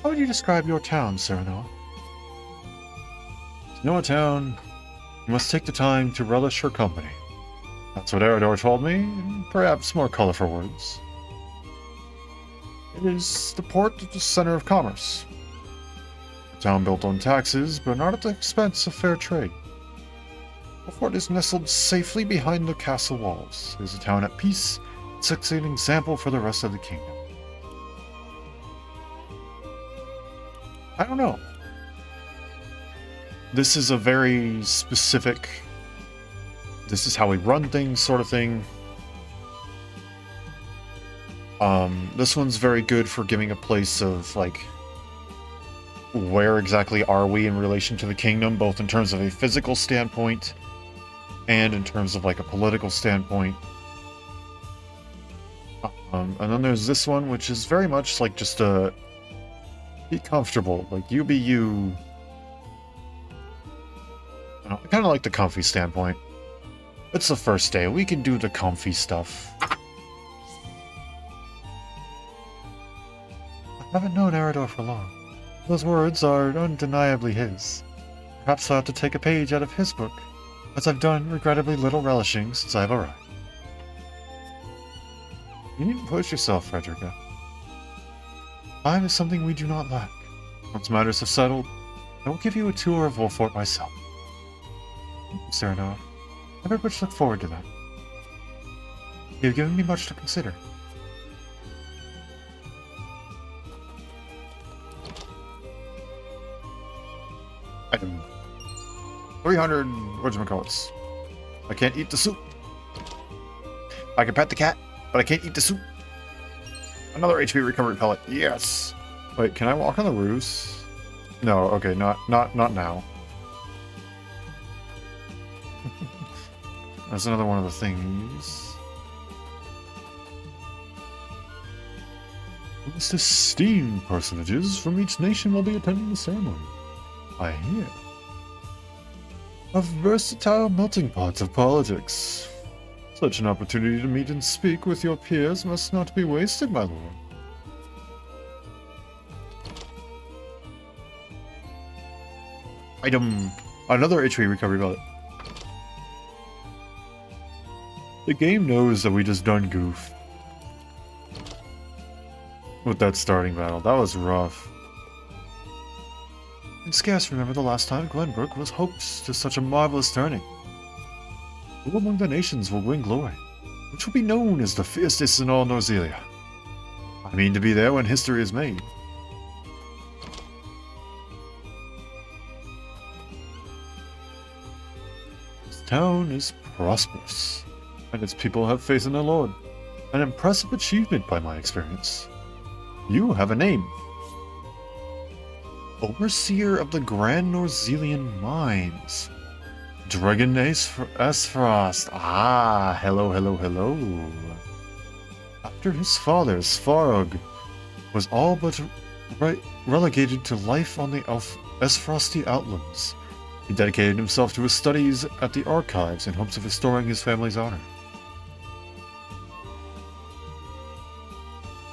How would you describe your town, Sir Noah? To know a town, you must take the time to relish her company. That's what Eridor told me, in perhaps more colorful words. It is the port at the center of commerce. A town built on taxes, but not at the expense of fair trade. Wolfort is nestled safely behind the castle walls. It is a town at peace. It's an example for the rest of the kingdom. I don't know. This is a very specific, this is how we run things sort of thing. This one's very good for giving a place of, like, where exactly are we in relation to the kingdom, both in terms of a physical standpoint and in terms of, like, a political standpoint. And then there's this one, which is very much like just a be comfortable, like you be you. I kind of like the comfy standpoint. It's the first day, we can do the comfy stuff. I haven't known Eridor for long. Those words are undeniably his. Perhaps I'll have to take a page out of his book, as I've done regrettably little relishing since I've arrived. You needn't push yourself, Frederica. Time is something we do not lack. Once matters have settled, I will give you a tour of Wolfort myself. Thank you, Sir Noah. I very much look forward to that. You have given me much to consider. Item 300 whatchamacallits. I can't eat the soup. I can pet the cat, but I can't eat the soup. Another HP recovery pellet. Yes. Wait, can I walk on the roofs? No. Okay, not now. That's another one of the things. The most esteemed personages from each nation will be attending the ceremony. I hear. A versatile melting pot of politics. Such an opportunity to meet and speak with your peers must not be wasted, my lord. Item. Another HP recovery pellet. The game knows that we just done goof with that starting battle. That was rough. And scarce remember the last time Glenbrook was host to such a marvelous tourney. Who among the nations will win glory, which will be known as the fiercest in all Norzelia? I mean to be there when history is made. This town is prosperous, and its people have faith in their lord. An impressive achievement by my experience. You have a name. Overseer of the Grand Norzelian Mines. Dragon S. Frost. Ah, hello, hello, hello. After his father, Svarog, was all but relegated to life on the S-Frosty Outlands, he dedicated himself to his studies at the archives in hopes of restoring his family's honor.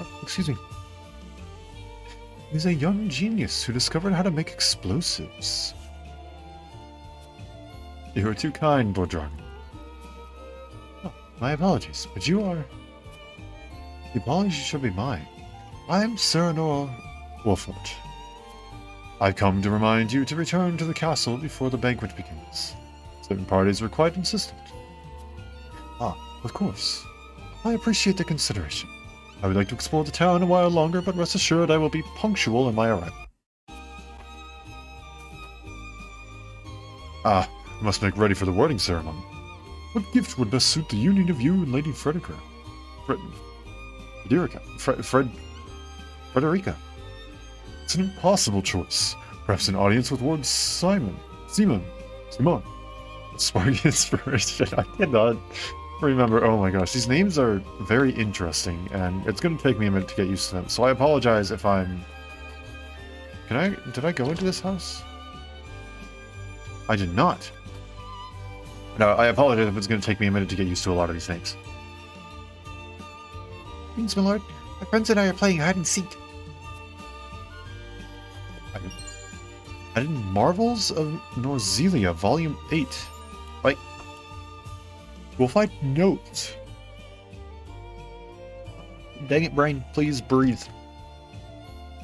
Oh, excuse me. He's a young genius who discovered how to make explosives. You are too kind, Lord Dragon. Oh, my apologies, but you are... The apology should be mine. I am Serenor Wolfort. I've come to remind you to return to the castle before the banquet begins. Certain parties were quite insistent. Ah, of course. I appreciate the consideration. I would like to explore the town a while longer, but rest assured I will be punctual in my arrival. Ah, I must make ready for the wedding ceremony. What gift would best suit the union of you and Lady Frederica? Frederica. It's an impossible choice. Perhaps an audience with Lord Simon. Sparking inspiration. I cannot remember. Oh my gosh, these names are very interesting, and it's going to take me a minute to get used to them. So I apologize if I'm... Did I go into this house? I did not. No, I apologize if it's going to take me a minute to get used to a lot of these names. Thanks, my lord. My friends and I are playing hide and seek. I did Marvels of Norzelia, Volume 8. Like, we'll find notes. Dang it, brain, please breathe.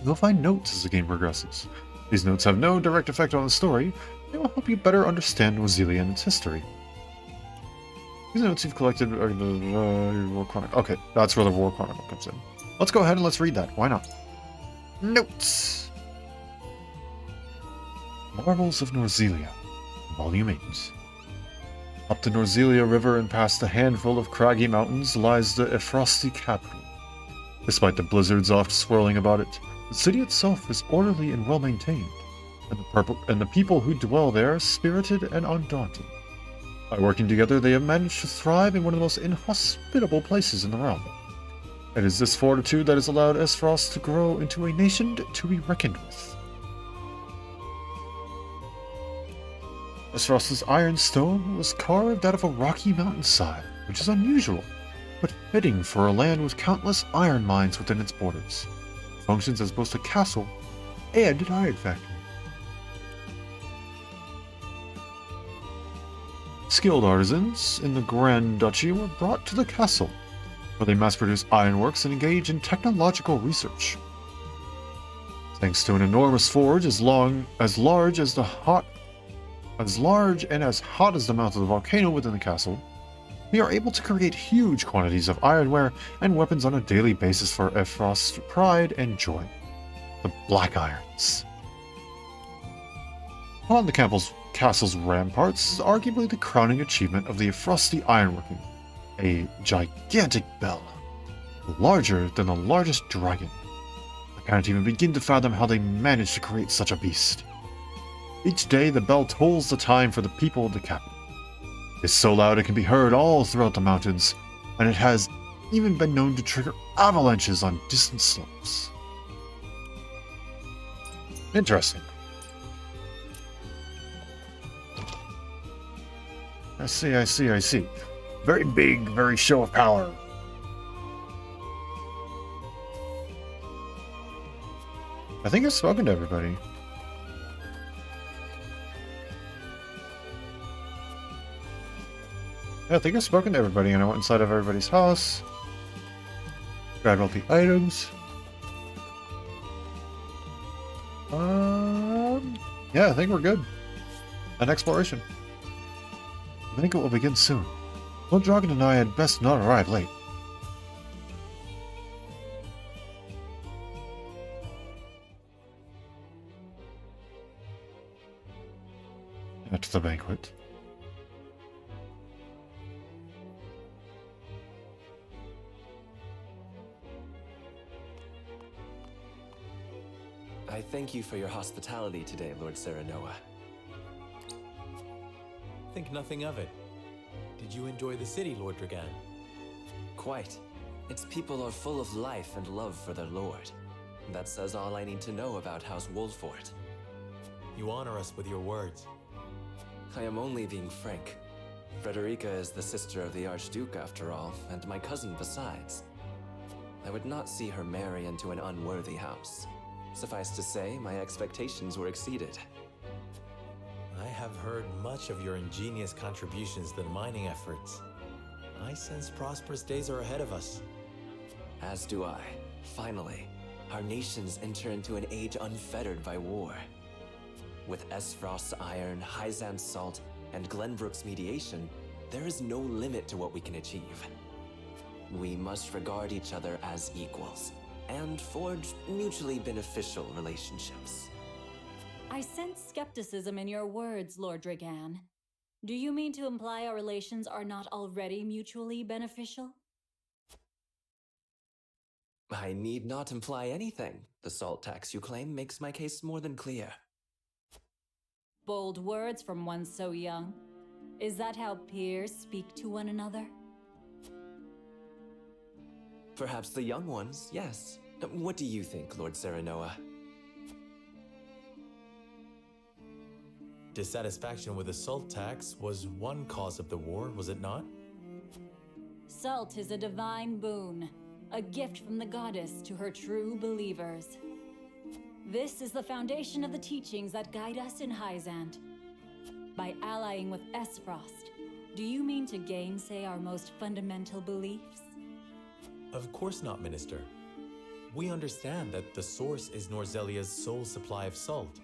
You'll find notes as the game progresses. These notes have no direct effect on the story. They will help you better understand Norzelia and its history. These notes you've collected are the War Chronicle. Okay, that's where the War Chronicle comes in. Let's go ahead and let's read that. Why not? Notes! Marvels of Norzelia, Volume 8. Up the Norzelia River and past a handful of craggy mountains lies the frosty capital. Despite the blizzards oft swirling about it, the city itself is orderly and well-maintained, and the people who dwell there are spirited and undaunted. By working together, they have managed to thrive in one of the most inhospitable places in the realm. It is this fortitude that has allowed Esfrost to grow into a nation to be reckoned with. Esfrost's iron stone was carved out of a rocky mountainside, which is unusual, but fitting for a land with countless iron mines within its borders. It functions as both a castle and an iron factory. Skilled artisans in the Grand Duchy were brought to the castle, where they mass-produce ironworks and engage in technological research. Thanks to an enormous forge as large and as hot as the mouth of the volcano within the castle, we are able to create huge quantities of ironware and weapons on a daily basis for Efrost's pride and joy. The Black Irons. On the castle's ramparts is arguably the crowning achievement of the Frosty ironworking, a gigantic bell, larger than the largest dragon. I can't even begin to fathom how they managed to create such a beast. Each day the bell tolls the time for the people of the capital. It's so loud it can be heard all throughout the mountains, and it has even been known to trigger avalanches on distant slopes. Interesting. I see. Very big, very show of power. I think I've spoken to everybody. Yeah, I think I've spoken to everybody, and I went inside of everybody's house. Grabbed all the items. Yeah, I think we're good. An exploration. I think it will begin soon. Lord Dragon and I had best not arrive late. At the banquet. I thank you for your hospitality today, Lord Serenoa. Think nothing of it. Did you enjoy the city, Lord Dragan? Quite. Its people are full of life and love for their lord. That says all I need to know about House Wolfort. You honor us with your words. I am only being frank. Frederica is the sister of the Archduke, after all, and my cousin besides. I would not see her marry into an unworthy house. Suffice to say, my expectations were exceeded. I have heard much of your ingenious contributions to the mining efforts. I sense prosperous days are ahead of us. As do I. Finally, our nations enter into an age unfettered by war. With Esfrost's iron, Hyzant's salt, and Glenbrook's mediation, there is no limit to what we can achieve. We must regard each other as equals, and forge mutually beneficial relationships. I sense skepticism in your words, Lord Dragan. Do you mean to imply our relations are not already mutually beneficial? I need not imply anything. The salt tax you claim makes my case more than clear. Bold words from one so young. Is that how peers speak to one another? Perhaps the young ones, yes. What do you think, Lord Serenoa? Dissatisfaction with the salt tax was one cause of the war, was it not? Salt is a divine boon, a gift from the goddess to her true believers. This is the foundation of the teachings that guide us in Hyzant. By allying with Esfrost, do you mean to gainsay our most fundamental beliefs? Of course not, Minister. We understand that the source is Norzelia's sole supply of salt.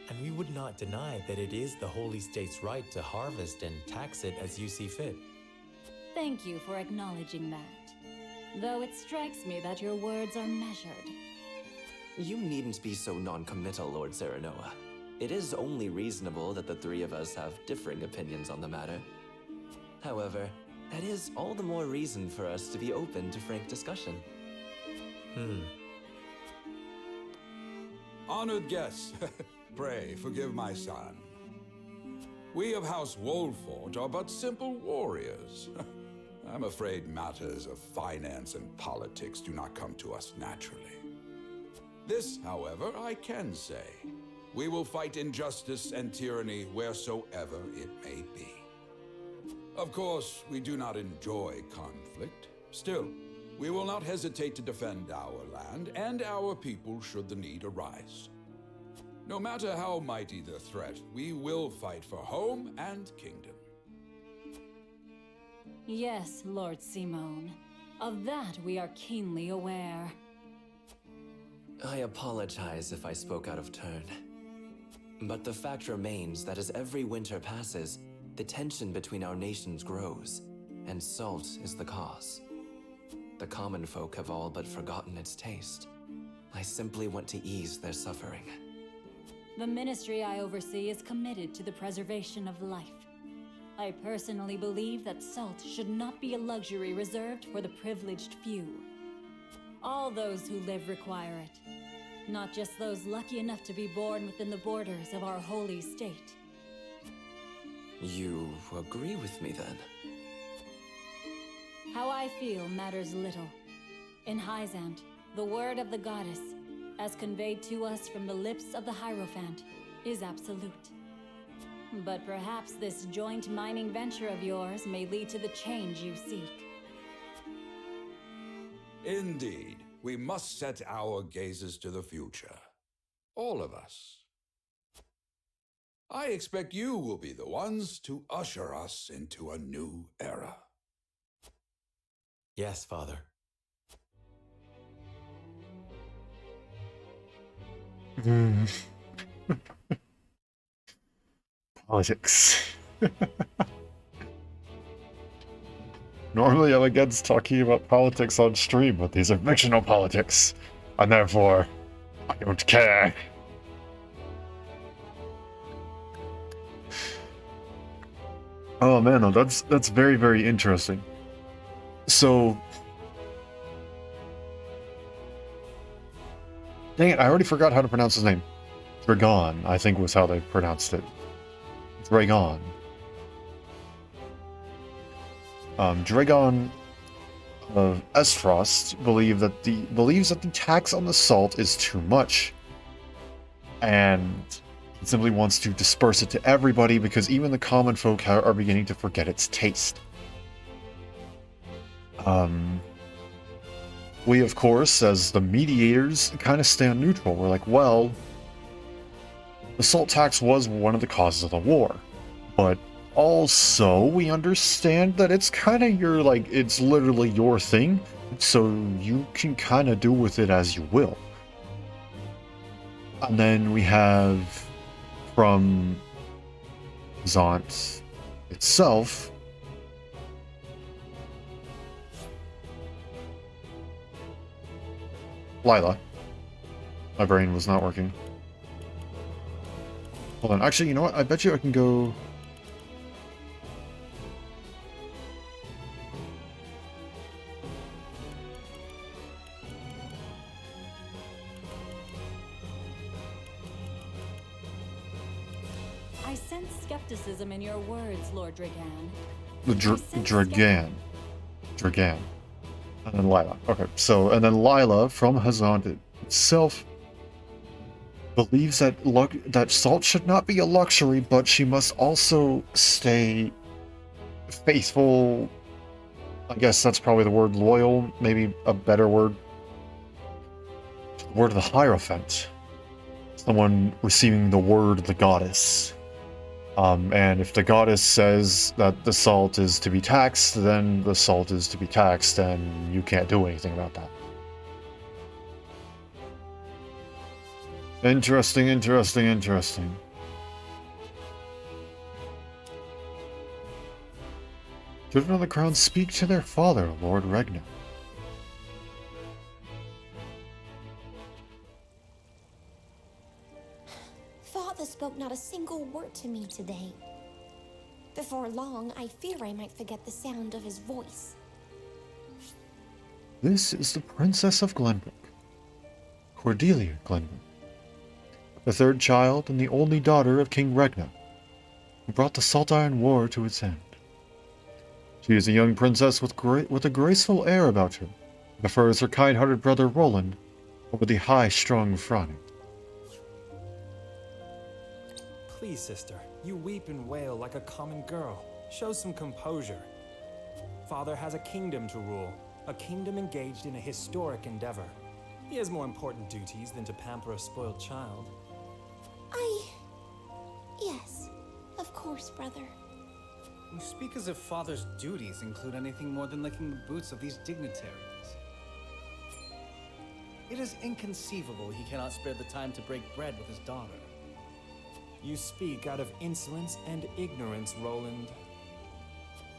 And we would not deny that it is the Holy State's right to harvest and tax it as you see fit. Thank you for acknowledging that. Though it strikes me that your words are measured. You needn't be so non-committal, Lord Serenoa. It is only reasonable that the three of us have differing opinions on the matter. However, that is all the more reason for us to be open to frank discussion. Honored guests, pray forgive my son. We of House Wolfort are but simple warriors. I'm afraid matters of finance and politics do not come to us naturally. This, however, I can say. We will fight injustice and tyranny wheresoever it may be. Of course, we do not enjoy conflict. Still, we will not hesitate to defend our land and our people should the need arise. No matter how mighty the threat, we will fight for home and kingdom. Yes, Lord Simone. Of that we are keenly aware. I apologize if I spoke out of turn. But the fact remains that as every winter passes, the tension between our nations grows, and salt is the cause. The common folk have all but forgotten its taste. I simply want to ease their suffering. The ministry I oversee is committed to the preservation of life. I personally believe that salt should not be a luxury reserved for the privileged few. All those who live require it, not just those lucky enough to be born within the borders of our holy state. You agree with me, then? How I feel matters little. In Hyzant, the word of the goddess, as conveyed to us from the lips of the Hierophant, is absolute. But perhaps this joint mining venture of yours may lead to the change you seek. Indeed, we must set our gazes to the future. All of us. I expect you will be the ones to usher us into a new era. Yes, Father. Politics. Normally I'm against talking about politics on stream, but these are fictional politics, and therefore, I don't care. Oh man, no, that's very, very interesting. So, dang it, I already forgot how to pronounce his name. Dragon, I think was how they pronounced it. Dragon. Dragon of Esfrost believes that the tax on the salt is too much, and he simply wants to disperse it to everybody because even the common folk are beginning to forget its taste. We, of course, as the mediators, kind of stand neutral. We're like, well, the salt tax was one of the causes of the war, but also we understand that it's kind of it's literally your thing, so you can kind of do with it as you will. And then we have from Zant itself, Lila. My brain was not working. Hold on, actually, you know what? I bet you I can go... I sense skepticism in your words, Lord Dragan. The Dragan. And then Lila. Okay, so, and then Lila from Hazant itself believes that that salt should not be a luxury, but she must also stay faithful. I guess that's probably the word loyal, maybe a better word. The word of the Hierophant. Someone receiving the word of the goddess. And if the goddess says that the salt is to be taxed, then the salt is to be taxed, and you can't do anything about that. Interesting, interesting, interesting. Children of the Crown speak to their father, Lord Regna. Father spoke not a single word to me today. Before long, I fear I might forget the sound of his voice. This is the Princess of Glenbrook, Cordelia Glenbrook, the third child and the only daughter of King Regna, who brought the Salt Iron War to its end. She is a young princess with a graceful air about her, and prefers her kind-hearted brother Roland over the high-strung Franny. Please, sister, you weep and wail like a common girl. Show some composure. Father has a kingdom to rule, a kingdom engaged in a historic endeavor. He has more important duties than to pamper a spoiled child. Yes, of course, brother. You speak as if Father's duties include anything more than licking the boots of these dignitaries. It is inconceivable he cannot spare the time to break bread with his daughter. You speak out of insolence and ignorance, Roland.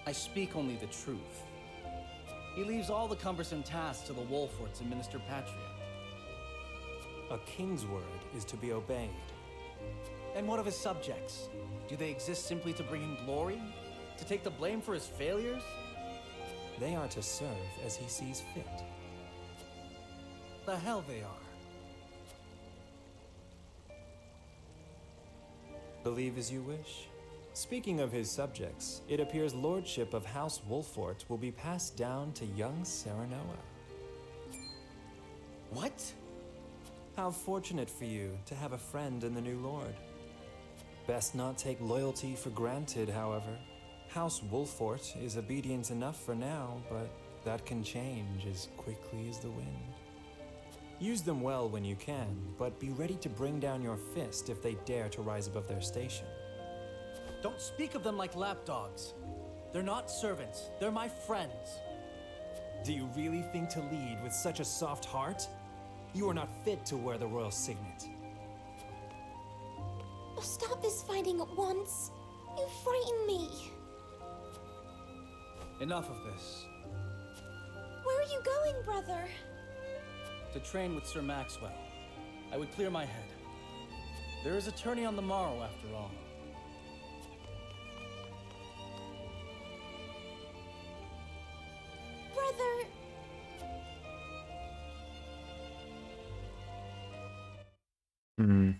I speak only the truth. He leaves all the cumbersome tasks to the Wolforts and Minister Patria. A king's word is to be obeyed. And what of his subjects? Do they exist simply to bring him glory? To take the blame for his failures? They are to serve as he sees fit. The hell they are. Believe as you wish. Speaking of his subjects, it appears lordship of House Wolfort will be passed down to young Serenoa. What? How fortunate for you to have a friend in the new lord. Best not take loyalty for granted, however. House Wolfort is obedient enough for now, but that can change as quickly as the wind. Use them well when you can, but be ready to bring down your fist if they dare to rise above their station. Don't speak of them like lapdogs. They're not servants, they're my friends. Do you really think to lead with such a soft heart? You are not fit to wear the royal signet. Stop this fighting at once. You frighten me. Enough of this. Where are you going, brother? To train with Sir Maxwell. I would clear my head. There is a tourney on the morrow, after all. Brother... Hmm.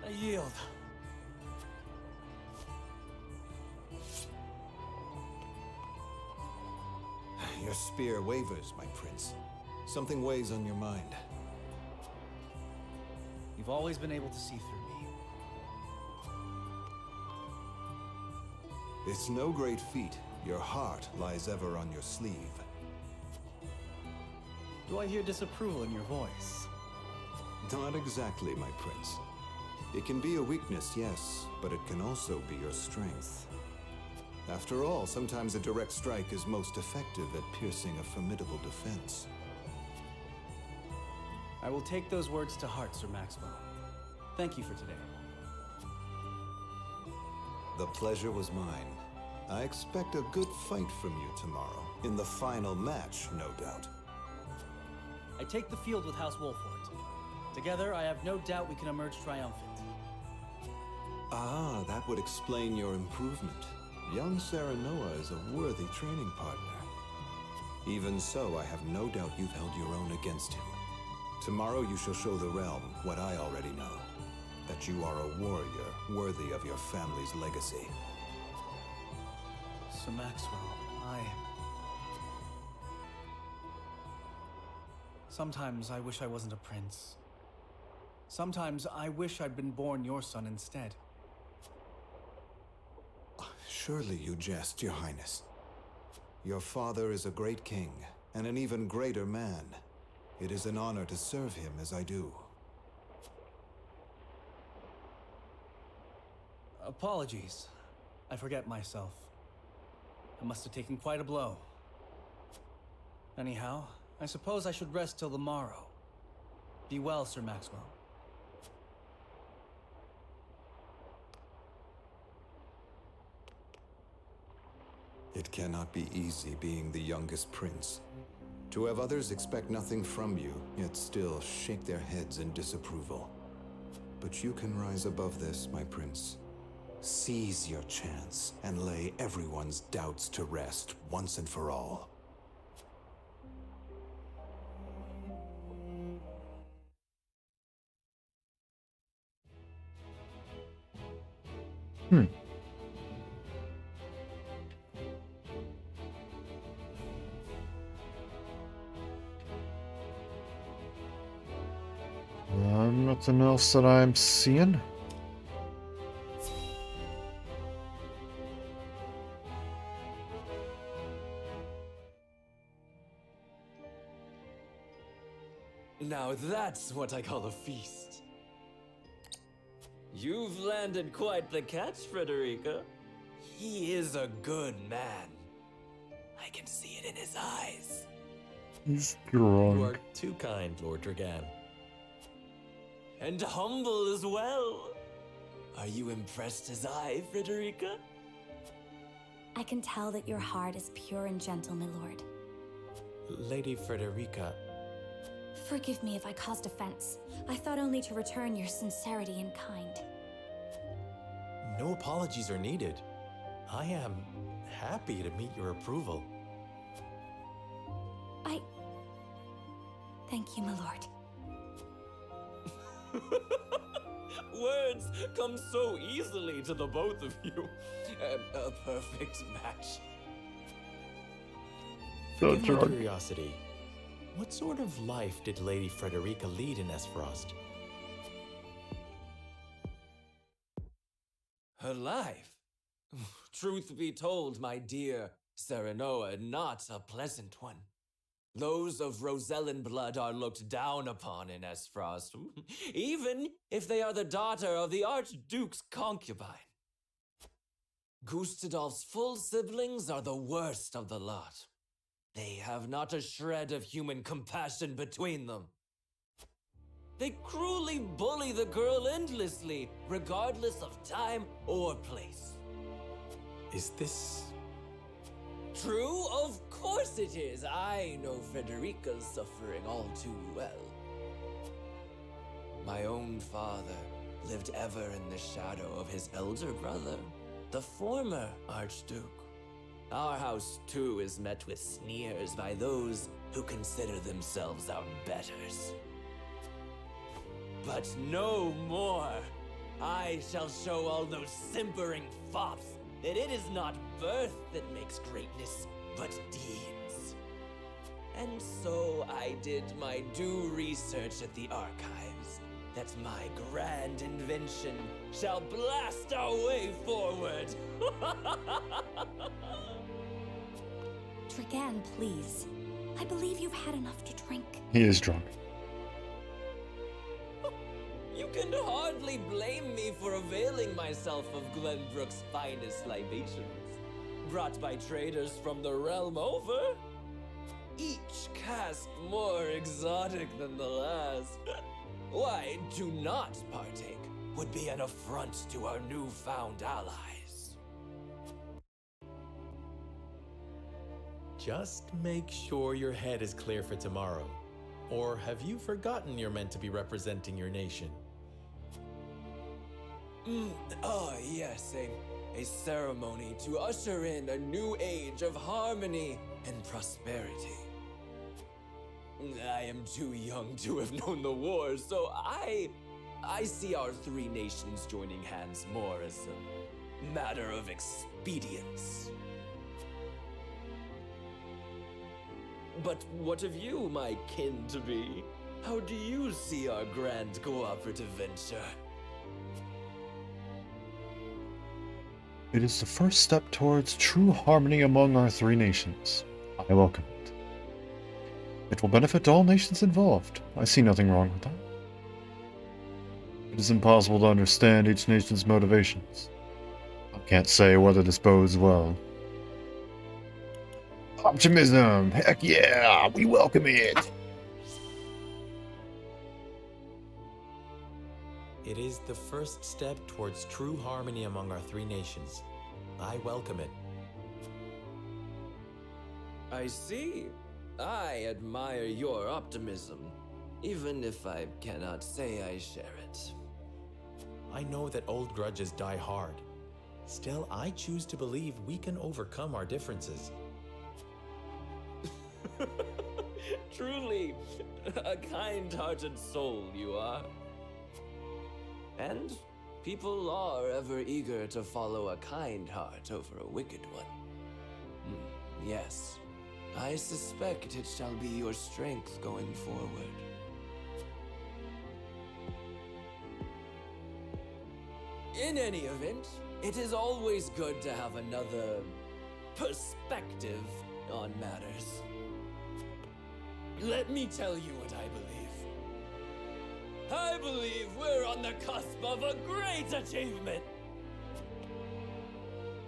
I yield. Your spear wavers, my prince. Something weighs on your mind. You've always been able to see through me. It's no great feat. Your heart lies ever on your sleeve. Do I hear disapproval in your voice? Not exactly, my prince. It can be a weakness, yes, but it can also be your strength. After all, sometimes a direct strike is most effective at piercing a formidable defense. I will take those words to heart, Sir Maxwell. Thank you for today. The pleasure was mine. I expect a good fight from you tomorrow. In the final match, no doubt. I take the field with House Wolfort. Together, I have no doubt we can emerge triumphant. Ah, that would explain your improvement. Young Serenoa is a worthy training partner. Even so, I have no doubt you've held your own against him. Tomorrow you shall show the realm what I already know. That you are a warrior worthy of your family's legacy. Sir Maxwell, Sometimes I wish I wasn't a prince. Sometimes I wish I'd been born your son instead. Surely you jest, Your Highness. Your father is a great king, and an even greater man. It is an honor to serve him as I do. Apologies. I forget myself. I must have taken quite a blow. Anyhow, I suppose I should rest till the morrow. Be well, Sir Maxwell. It cannot be easy being the youngest prince. To have others expect nothing from you, yet still shake their heads in disapproval. But you can rise above this, my prince. Seize your chance and lay everyone's doubts to rest once and for all. Nothing else that I'm seeing. Now that's what I call a feast. You've landed quite the catch, Frederica. He is a good man. I can see it in his eyes. He's drunk. You are too kind, Lord Dragan. And humble as well. Are you impressed as I, Frederica? I can tell that your heart is pure and gentle, my lord. Lady Frederica. Forgive me if I caused offense. I thought only to return your sincerity and kind. No apologies are needed. I am happy to meet your approval. Thank you, my lord. Words come so easily to the both of you. A perfect match. So Forgive my drunk. curiosity. What sort of life did Lady Frederica lead in Esfrost? Her life? Truth be told, my dear Serenoa, not a pleasant one. Those of Rosellan blood are looked down upon in Esfrost, even if they are the daughter of the Archduke's concubine. Gustadolf's full siblings are the worst of the lot. They have not a shred of human compassion between them. They cruelly bully the girl endlessly, regardless of time or place. Is this... True? Of course it is. I know Frederica's suffering all too well. My own father lived ever in the shadow of his elder brother, the former Archduke. Our house, too, is met with sneers by those who consider themselves our betters. But no more! I shall show all those simpering fops that it is not birth that makes greatness, but deeds. And so I did my due research at the archives, that my grand invention shall blast our way forward. Dragan, please. I believe you've had enough to drink. He is drunk. You can hardly blame me for availing myself of Glenbrook's finest libations, brought by traders from the realm over. Each cask more exotic than the last. Why, to not partake would be an affront to our newfound allies. Just make sure your head is clear for tomorrow. Or have you forgotten you're meant to be representing your nation? Yes, a ceremony to usher in a new age of harmony and prosperity. I am too young to have known the war, so I see our three nations joining hands more as a matter of expedience. But what of you, my kin-to-be? How do you see our grand cooperative venture? It is the first step towards true harmony among our three nations. I welcome it. It will benefit all nations involved. I see nothing wrong with that. It is impossible to understand each nation's motivations. I can't say whether this bodes well. Optimism! Heck yeah! We welcome it! It is the first step towards true harmony among our three nations. I welcome it. I see. I admire your optimism, even if I cannot say I share it. I know that old grudges die hard. Still, I choose to believe we can overcome our differences. Truly, a kind-hearted soul you are. And people are ever eager to follow a kind heart over a wicked one. Yes, I suspect it shall be your strength going forward. In any event, it is always good to have another perspective on matters. Let me tell you what I believe. I believe we're on the cusp of a great achievement.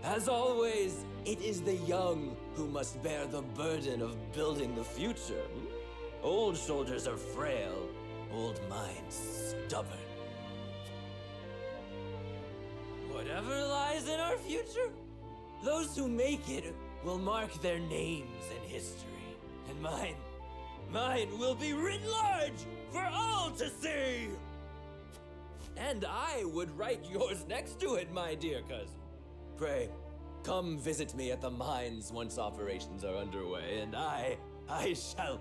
As always, it is the young who must bear the burden of building the future. Old shoulders are frail, old minds stubborn. Whatever lies in our future, those who make it will mark their names in history. And mine will be written large for all to see! And I would write yours next to it, my dear cousin. Pray, come visit me at the mines once operations are underway, and I shall...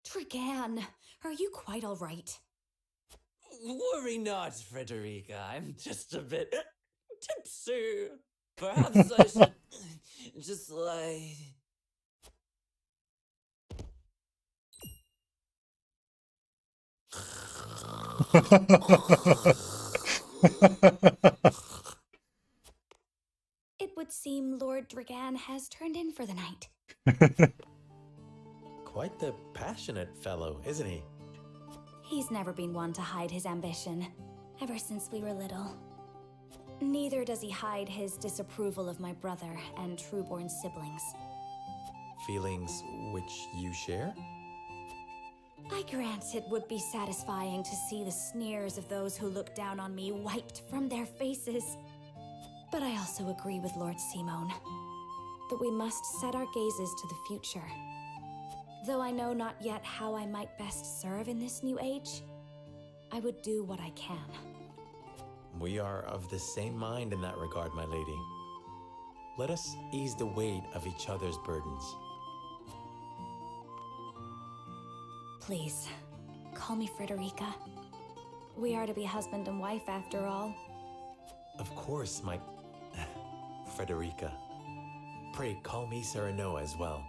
Dragan, are you quite all right? Worry not, Frederica. I'm just a bit tipsy. Perhaps I should just lie. would seem Lord Dragan has turned in for the night. Quite the passionate fellow, isn't he? He's never been one to hide his ambition, ever since we were little. Neither does he hide his disapproval of my brother and Trueborn siblings. Feelings which you share? I grant it would be satisfying to see the sneers of those who look down on me wiped from their faces. But I also agree with Lord Simone that we must set our gazes to the future. Though I know not yet how I might best serve in this new age, I would do what I can. We are of the same mind in that regard, my lady. Let us ease the weight of each other's burdens. Please, call me Frederica. We are to be husband and wife after all. Of course, my... Frederica. Pray call me Serenoa as well.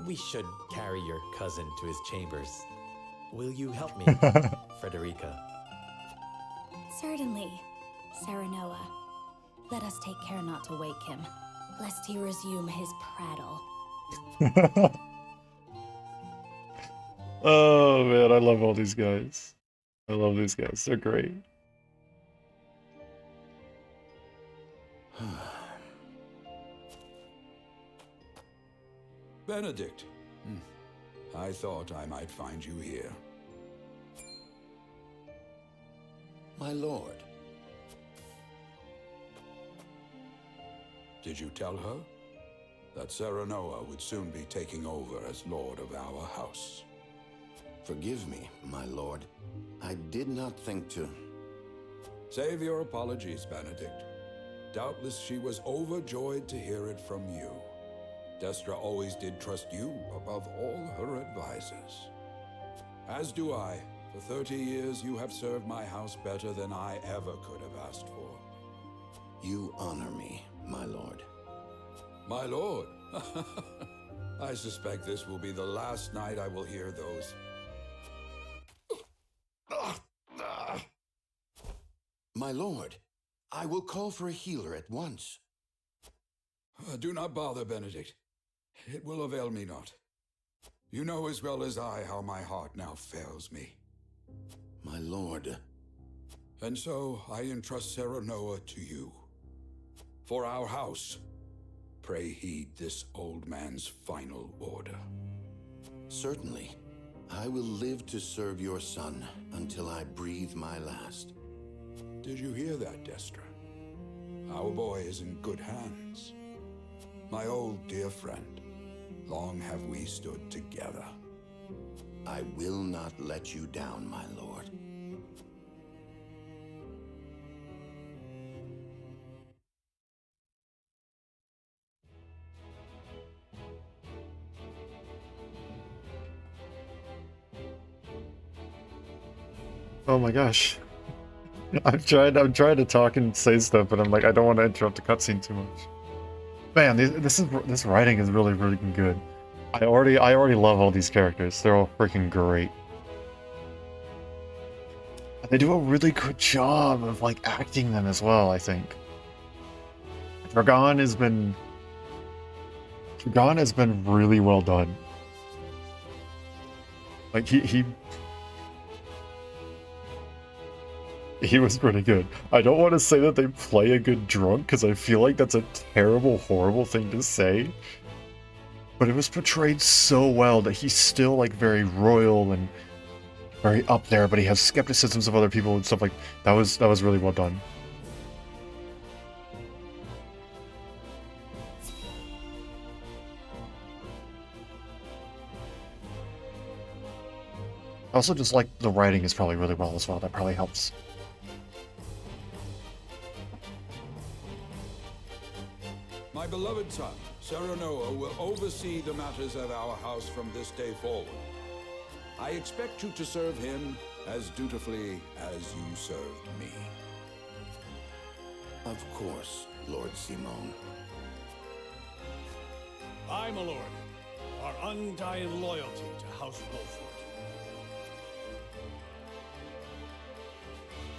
We should carry your cousin to his chambers. Will you help me, Frederica? Certainly, Serenoa. Let us take care not to wake him, lest he resume his prattle. Oh man, I love all these guys. I love these guys. They're great. Benedict. I thought I might find you here. My lord. Did you tell her that Serenoa would soon be taking over as lord of our house? Forgive me, my lord. I did not think to... Save your apologies, Benedict. Doubtless she was overjoyed to hear it from you. Destra always did trust you above all her advisors. As do I. For 30 years, you have served my house better than I ever could have asked for. You honor me, my lord. My lord? I suspect this will be the last night I will hear those. My lord, I will call for a healer at once. Do not bother, Benedict. It will avail me not. You know as well as I how my heart now fails me. My lord. And so I entrust Serenoa to you. For our house, pray heed this old man's final order. Certainly. I will live to serve your son until I breathe my last. Did you hear that, Destra? Our boy is in good hands. My old dear friend, long have we stood together. I will not let you down, my lord. Oh my gosh. I'm trying to talk and say stuff, but I'm like, I don't want to interrupt the cutscene too much. Man, this writing is really good. I already love all these characters. They're all freaking great. And they do a really good job of like acting them as well, I think. Dragan has been really well done. Like he was pretty good. I don't want to say that they play a good drunk, because I feel like that's a terrible, horrible thing to say. But it was portrayed so well that he's still like very royal and very up there, but he has skepticisms of other people and stuff like that. Was really well done. I also just like the writing is probably really well as well. That probably helps. My beloved son, Serenoa, will oversee the matters of our house from this day forward. I expect you to serve him as dutifully as you served me. Of course, Lord Simone. Aye, my lord. Our undying loyalty to House Wolfort.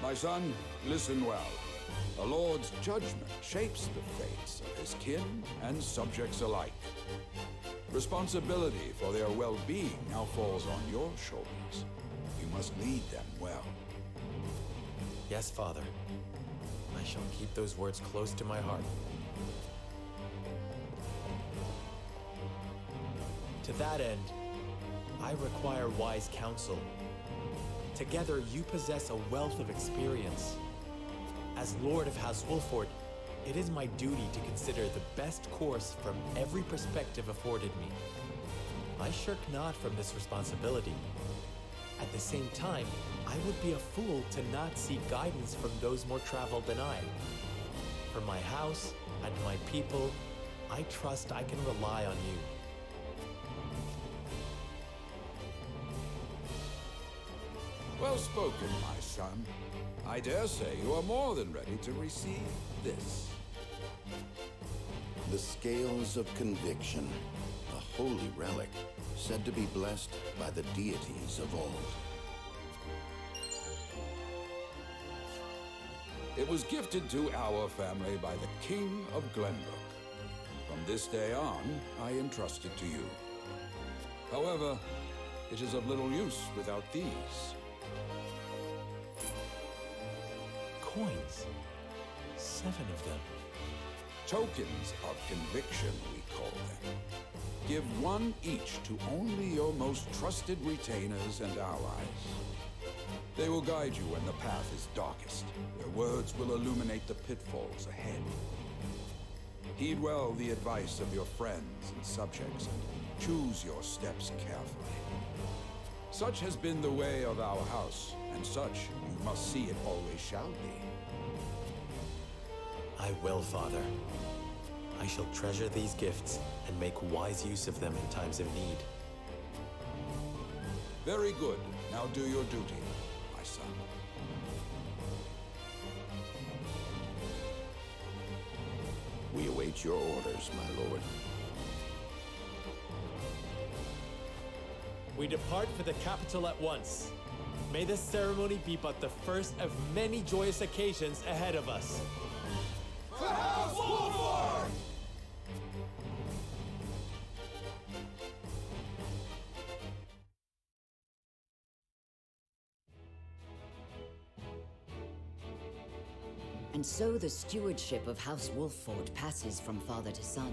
My son, listen well. A lord's judgment shapes the fates of his kin and subjects alike. Responsibility for their well-being now falls on your shoulders. You must lead them well. Yes, Father. I shall keep those words close to my heart. To that end, I require wise counsel. Together, you possess a wealth of experience. As Lord of House Wolfort, it is my duty to consider the best course from every perspective afforded me. I shirk not from this responsibility. At the same time, I would be a fool to not seek guidance from those more traveled than I. For my house and my people, I trust I can rely on you. Well spoken, my son. I dare say you are more than ready to receive this. The Scales of Conviction, a holy relic, said to be blessed by the deities of old. It was gifted to our family by the King of Glenbrook. From this day on, I entrust it to you. However, it is of little use without these. Coins. 7 of them. Tokens of conviction, we call them. Give one each to only your most trusted retainers and allies. They will guide you when the path is darkest. Their words will illuminate the pitfalls ahead. Heed well the advice of your friends and subjects, and choose your steps carefully. Such has been the way of our house, and such you must see it always shall be. I will, Father. I shall treasure these gifts and make wise use of them in times of need. Very good. Now do your duty, my son. We await your orders, my lord. We depart for the capital at once. May this ceremony be but the first of many joyous occasions ahead of us. For House Wolfort! And so the stewardship of House Wolfort passes from father to son.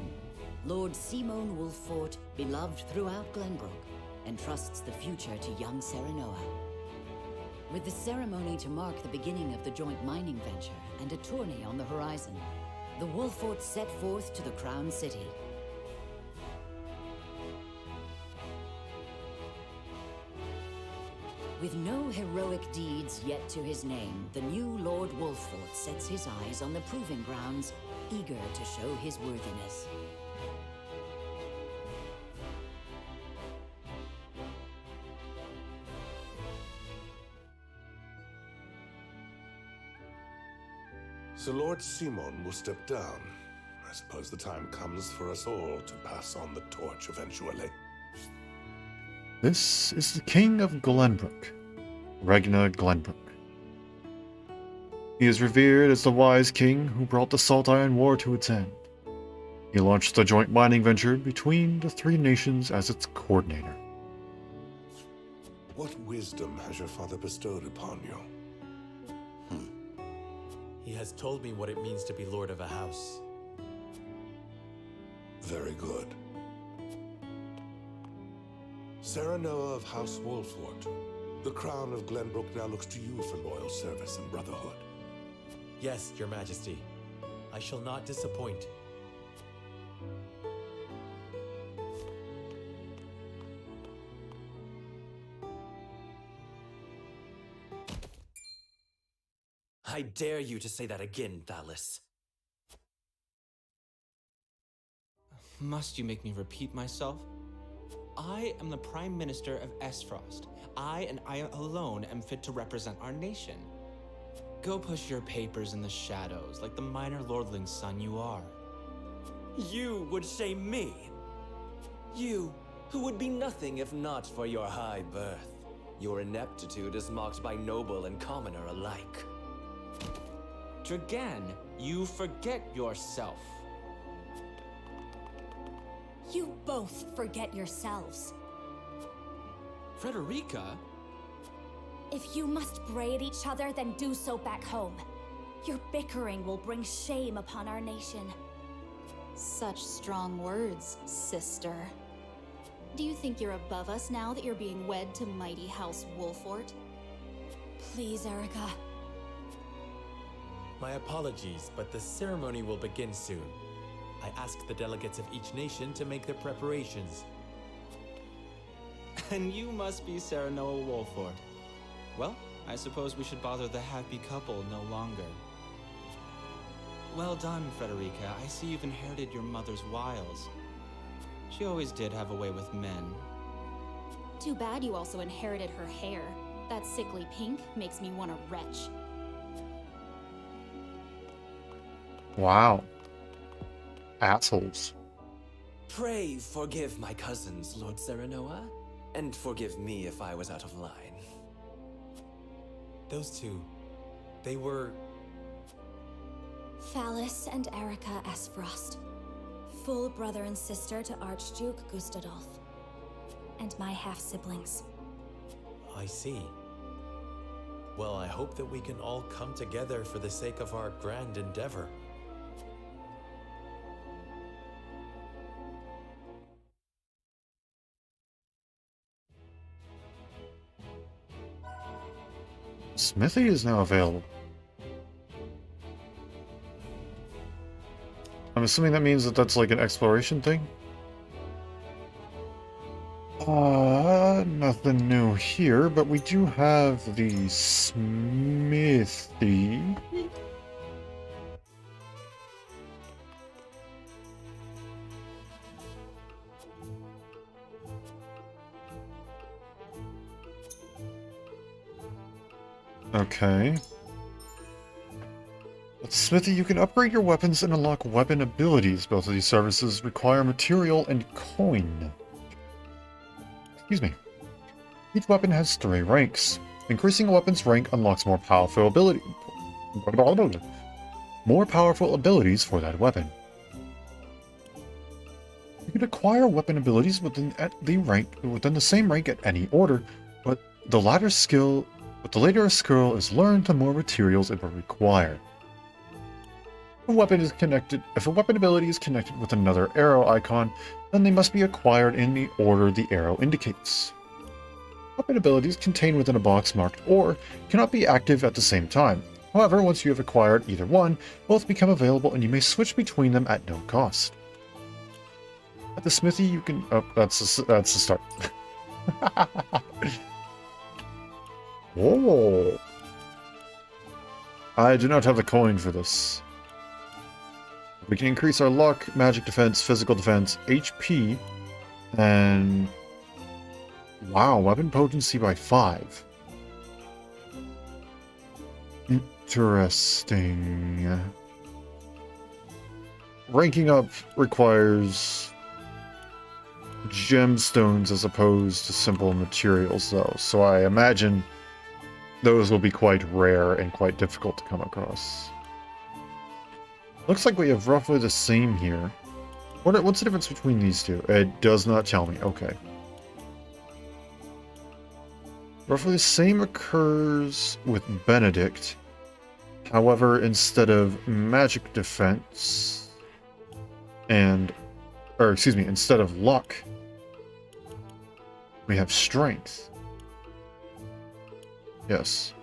Lord Simon Wolfort, beloved throughout Glenbrook, entrusts the future to young Serenoa. With the ceremony to mark the beginning of the joint mining venture and a tourney on the horizon, the Wolforts set forth to the Crown City. With no heroic deeds yet to his name, the new Lord Wolfort sets his eyes on the proving grounds, eager to show his worthiness. So Lord Simon will step down. I suppose the time comes for us all to pass on the torch eventually. This is the King of Glenbrook, Regna Glenbrook. He is revered as the wise king who brought the Salt Iron War to its end. He launched the joint mining venture between the 3 nations as its coordinator. What wisdom has your father bestowed upon you? He has told me what it means to be lord of a house. Very good. Serenoa of House Wolfort, the crown of Glenbrook now looks to you for loyal service and brotherhood. Yes, Your Majesty. I shall not disappoint. I dare you to say that again, Thalis. Must you make me repeat myself? I am the Prime Minister of Esfrost. I and I alone am fit to represent our nation. Go push your papers in the shadows like the minor lordling's son you are. You would shame me. You, who would be nothing if not for your high birth. Your ineptitude is mocked by noble and commoner alike. Dragan, you forget yourself. You both forget yourselves. Frederica? If you must bray at each other, then do so back home. Your bickering will bring shame upon our nation. Such strong words, sister. Do you think you're above us now that you're being wed to mighty House Wolfort? Please, Erica. My apologies, but the ceremony will begin soon. I asked the delegates of each nation to make their preparations. And you must be Serenoa Wolfort. Well, I suppose we should bother the happy couple no longer. Well done, Frederica. I see you've inherited your mother's wiles. She always did have a way with men. Too bad you also inherited her hair. That sickly pink makes me want to retch. Wow. Assholes. Pray forgive my cousins, Lord Serenoa, and forgive me if I was out of line. Those two, they were... Phallus and Erica Esfrost. Full brother and sister to Archduke Gustadolf. And my half-siblings. I see. Well, I hope that we can all come together for the sake of our grand endeavor. Smithy is now available. I'm assuming that means that that's like an exploration thing? Nothing new here, but we do have the Smithy. Okay. With Smithy, you can upgrade your weapons and unlock weapon abilities. Both of these services require material and coin. Excuse me. Each weapon has 3 ranks. Increasing a weapon's rank unlocks more powerful abilities for that weapon. You can acquire weapon abilities within the same rank at any order, but the later skill is learned, the more materials it will require. If a weapon ability is connected with another arrow icon, then they must be acquired in the order the arrow indicates. Weapon abilities contained within a box marked OR cannot be active at the same time. However, once you have acquired either one, both become available and you may switch between them at no cost. At the Smithy, you can... Oh, that's the start. Whoa! I do not have the coin for this. We can increase our luck, magic defense, physical defense, HP, and... Wow, weapon potency by 5. Interesting. Ranking up requires gemstones as opposed to simple materials, though, so I imagine those will be quite rare and quite difficult to come across. Looks like we have roughly the same here. What's the difference between these two? It does not tell me. Okay. Roughly the same occurs with Benedict. However, instead of magic defense instead of luck, we have strength. Yes.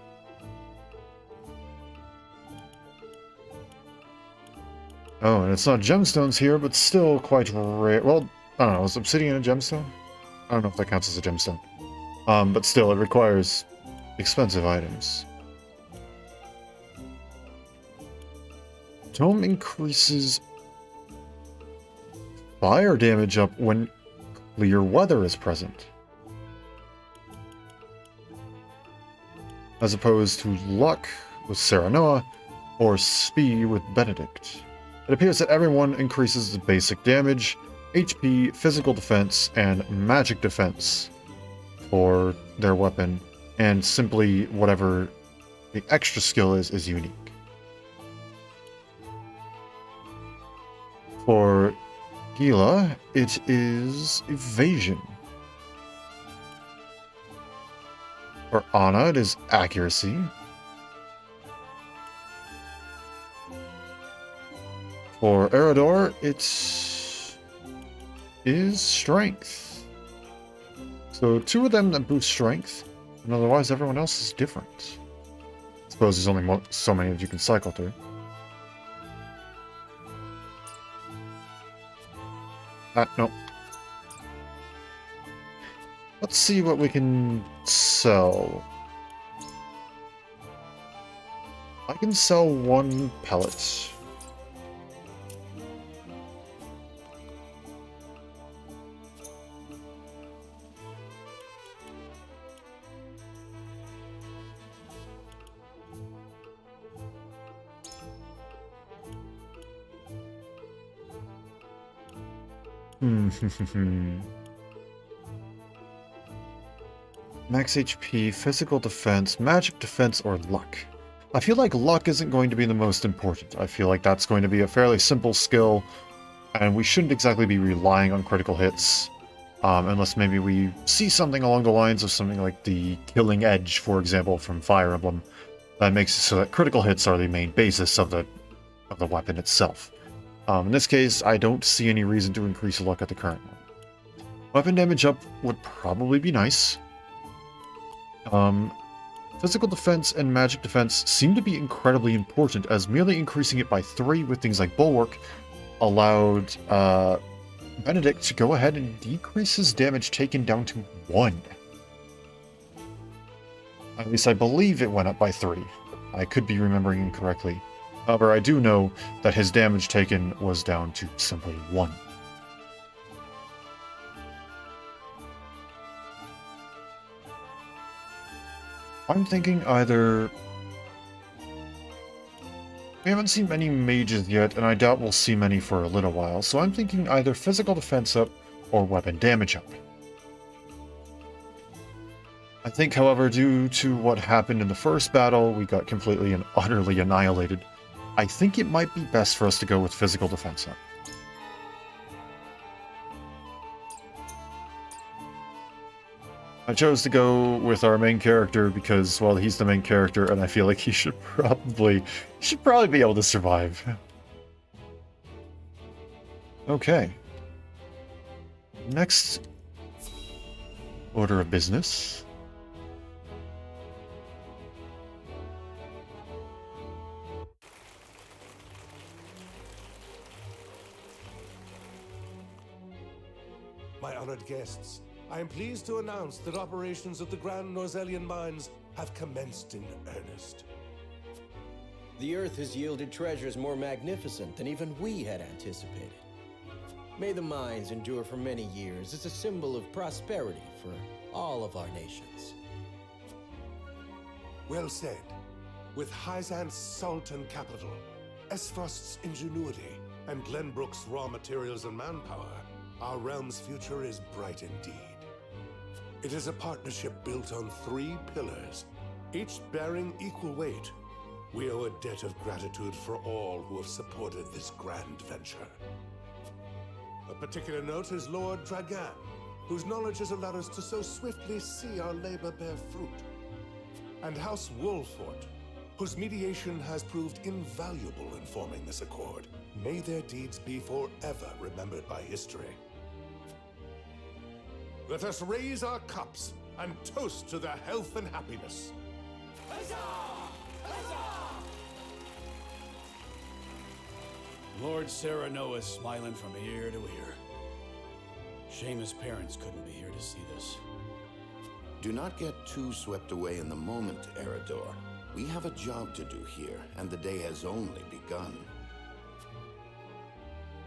Oh, and it's not gemstones here, but still quite rare. Well, I don't know, is obsidian a gemstone? I don't know if that counts as a gemstone. But still, it requires expensive items. Tome increases fire damage up when clear weather is present, as opposed to luck with Serenoa or speed with Benedict. It appears that everyone increases the basic damage, HP, physical defense, and magic defense for their weapon, and simply whatever the extra skill is unique. For Gila, it is evasion. For Anna, it is accuracy. For Eridor, it is strength. So 2 of them that boost strength, and otherwise everyone else is different. I suppose there's only so many that you can cycle through. No. Let's see what we can sell. I can sell 1 pellet. Max HP, physical defense, magic defense, or luck. I feel like luck isn't going to be the most important. I feel like that's going to be a fairly simple skill, and we shouldn't exactly be relying on critical hits, unless maybe we see something along the lines of something like the Killing Edge, for example, from Fire Emblem, that makes it so that critical hits are the main basis of the weapon itself. In this case, I don't see any reason to increase luck at the current moment. Weapon damage up would probably be nice. Physical defense and magic defense seem to be incredibly important, as merely increasing it by 3 with things like Bulwark allowed Benedict to go ahead and decrease his damage taken down to 1. At least I believe it went up by 3. I could be remembering incorrectly. However, I do know that his damage taken was down to simply 1. I'm thinking either... We haven't seen many mages yet, and I doubt we'll see many for a little while, so I'm thinking either physical defense up or weapon damage up. I think, however, due to what happened in the first battle, we got completely and utterly annihilated. I think it might be best for us to go with physical defense up. I chose to go with our main character because, well, he's the main character, and I feel like he should probably be able to survive. Okay. Next order of business. My honored guests, I am pleased to announce that operations at the Grand Norzelian mines have commenced in earnest. The Earth has yielded treasures more magnificent than even we had anticipated. May the mines endure for many years as a symbol of prosperity for all of our nations. Well said. With Hyzan's salt and capital, Esfrost's ingenuity, and Glenbrook's raw materials and manpower, our realm's future is bright indeed. It is a partnership built on 3 pillars, each bearing equal weight. We owe a debt of gratitude for all who have supported this grand venture. A particular note is Lord Dragan, whose knowledge has allowed us to so swiftly see our labor bear fruit. And House Wolfort, whose mediation has proved invaluable in forming this accord. May their deeds be forever remembered by history. Let us raise our cups and toast to their health and happiness. Huzzah! Huzzah! Lord Serenoa is smiling from ear to ear. Shame his parents couldn't be here to see this. Do not get too swept away in the moment, Eridor. We have a job to do here, and the day has only begun.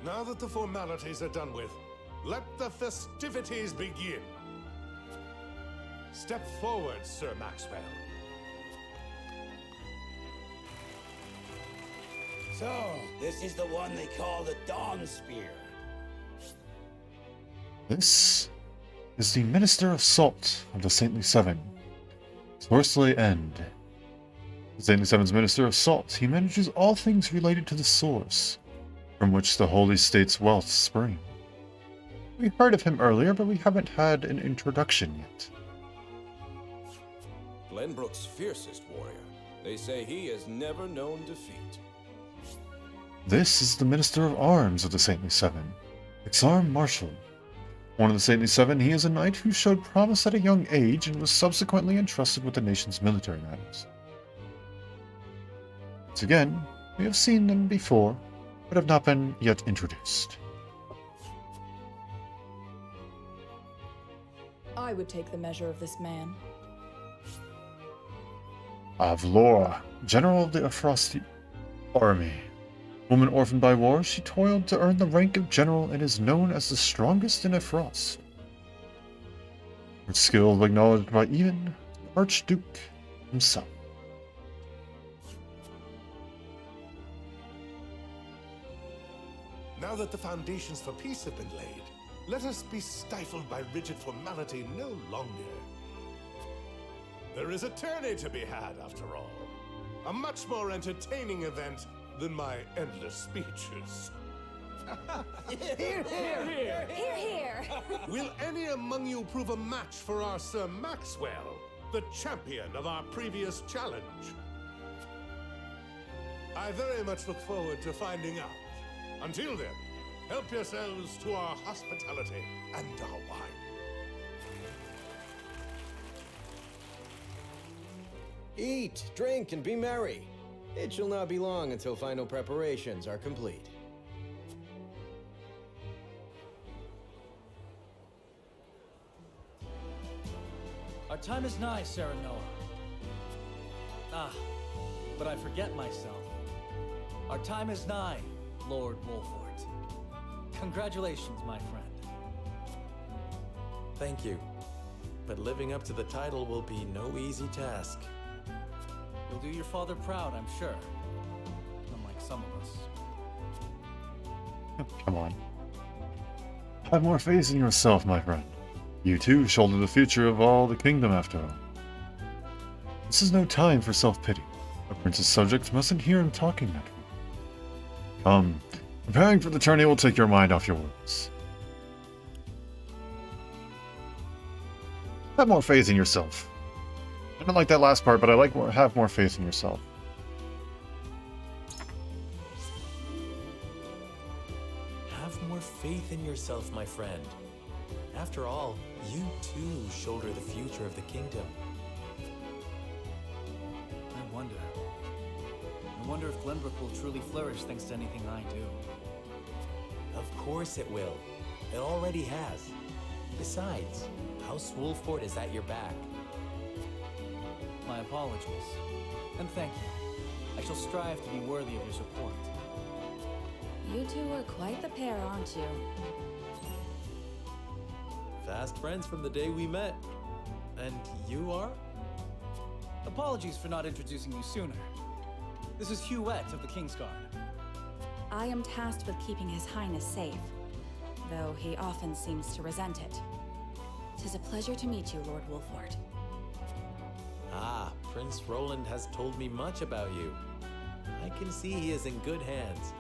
Now that the formalities are done with, let the festivities begin. Step forward, Sir Maxwell. So, this is the one they call the Dawn Spear. This is the Minister of Salt of the Saintly Seven, Sorcery End. The Saintly Seven's Minister of Salt, he manages all things related to the Source. from which the holy state's wealth spring. We heard of him earlier, but we haven't had an introduction yet. Glenbrook's fiercest warrior. They say he has never known defeat. This is the Minister of Arms of the Saintly Seven, Exarm Marshal. One of the Saintly Seven, he is a knight who showed promise at a young age and was subsequently entrusted with the nation's military matters. Once again, we have seen them before, but have not been yet introduced. I would take the measure of this man. Avalora, General of the Efrosti Army. Woman orphaned by war, she toiled to earn the rank of general and is known as the strongest in Efrost. Her skill acknowledged by even the Archduke himself. Now that the foundations for peace have been laid, let us be stifled by rigid formality no longer. There is a tourney to be had, after all. A much more entertaining event than my endless speeches. Here, here, here, here, here. Will any among you prove a match for our Sir Maxwell, the champion of our previous challenge? I very much look forward to finding out. Until then, help yourselves to our hospitality and our wine. Eat, drink, and be merry. It shall not be long until final preparations are complete. Our time is nigh, Serenoa. Ah, but I forget myself. Our time is nigh, Lord Wolfort. Congratulations, my friend. Thank you. But living up to the title will be no easy task. You'll do your father proud, I'm sure. Unlike some of us. Come on. Have more faith in yourself, my friend. You too shoulder the future of all the kingdom after all. This is no time for self-pity. A prince's subjects mustn't hear him talking that way. Come, preparing for the tourney will take your mind off your worries. Have more faith in yourself. I don't like that last part, but I like have more faith in yourself. Have more faith in yourself, my friend. After all, you too shoulder the future of the kingdom. I wonder if Glenbrook will truly flourish thanks to anything I do. Of course it will. It already has. Besides, House Wolfort is at your back. My apologies. And thank you. I shall strive to be worthy of your support. You two are quite the pair, aren't you? Fast friends from the day we met. And you are? Apologies for not introducing you sooner. This is Hugh of the Kingsguard. I am tasked with keeping His Highness safe, though he often seems to resent it. 'Tis a pleasure to meet you, Lord Wolfort. Ah, Prince Roland has told me much about you. I can see he is in good hands.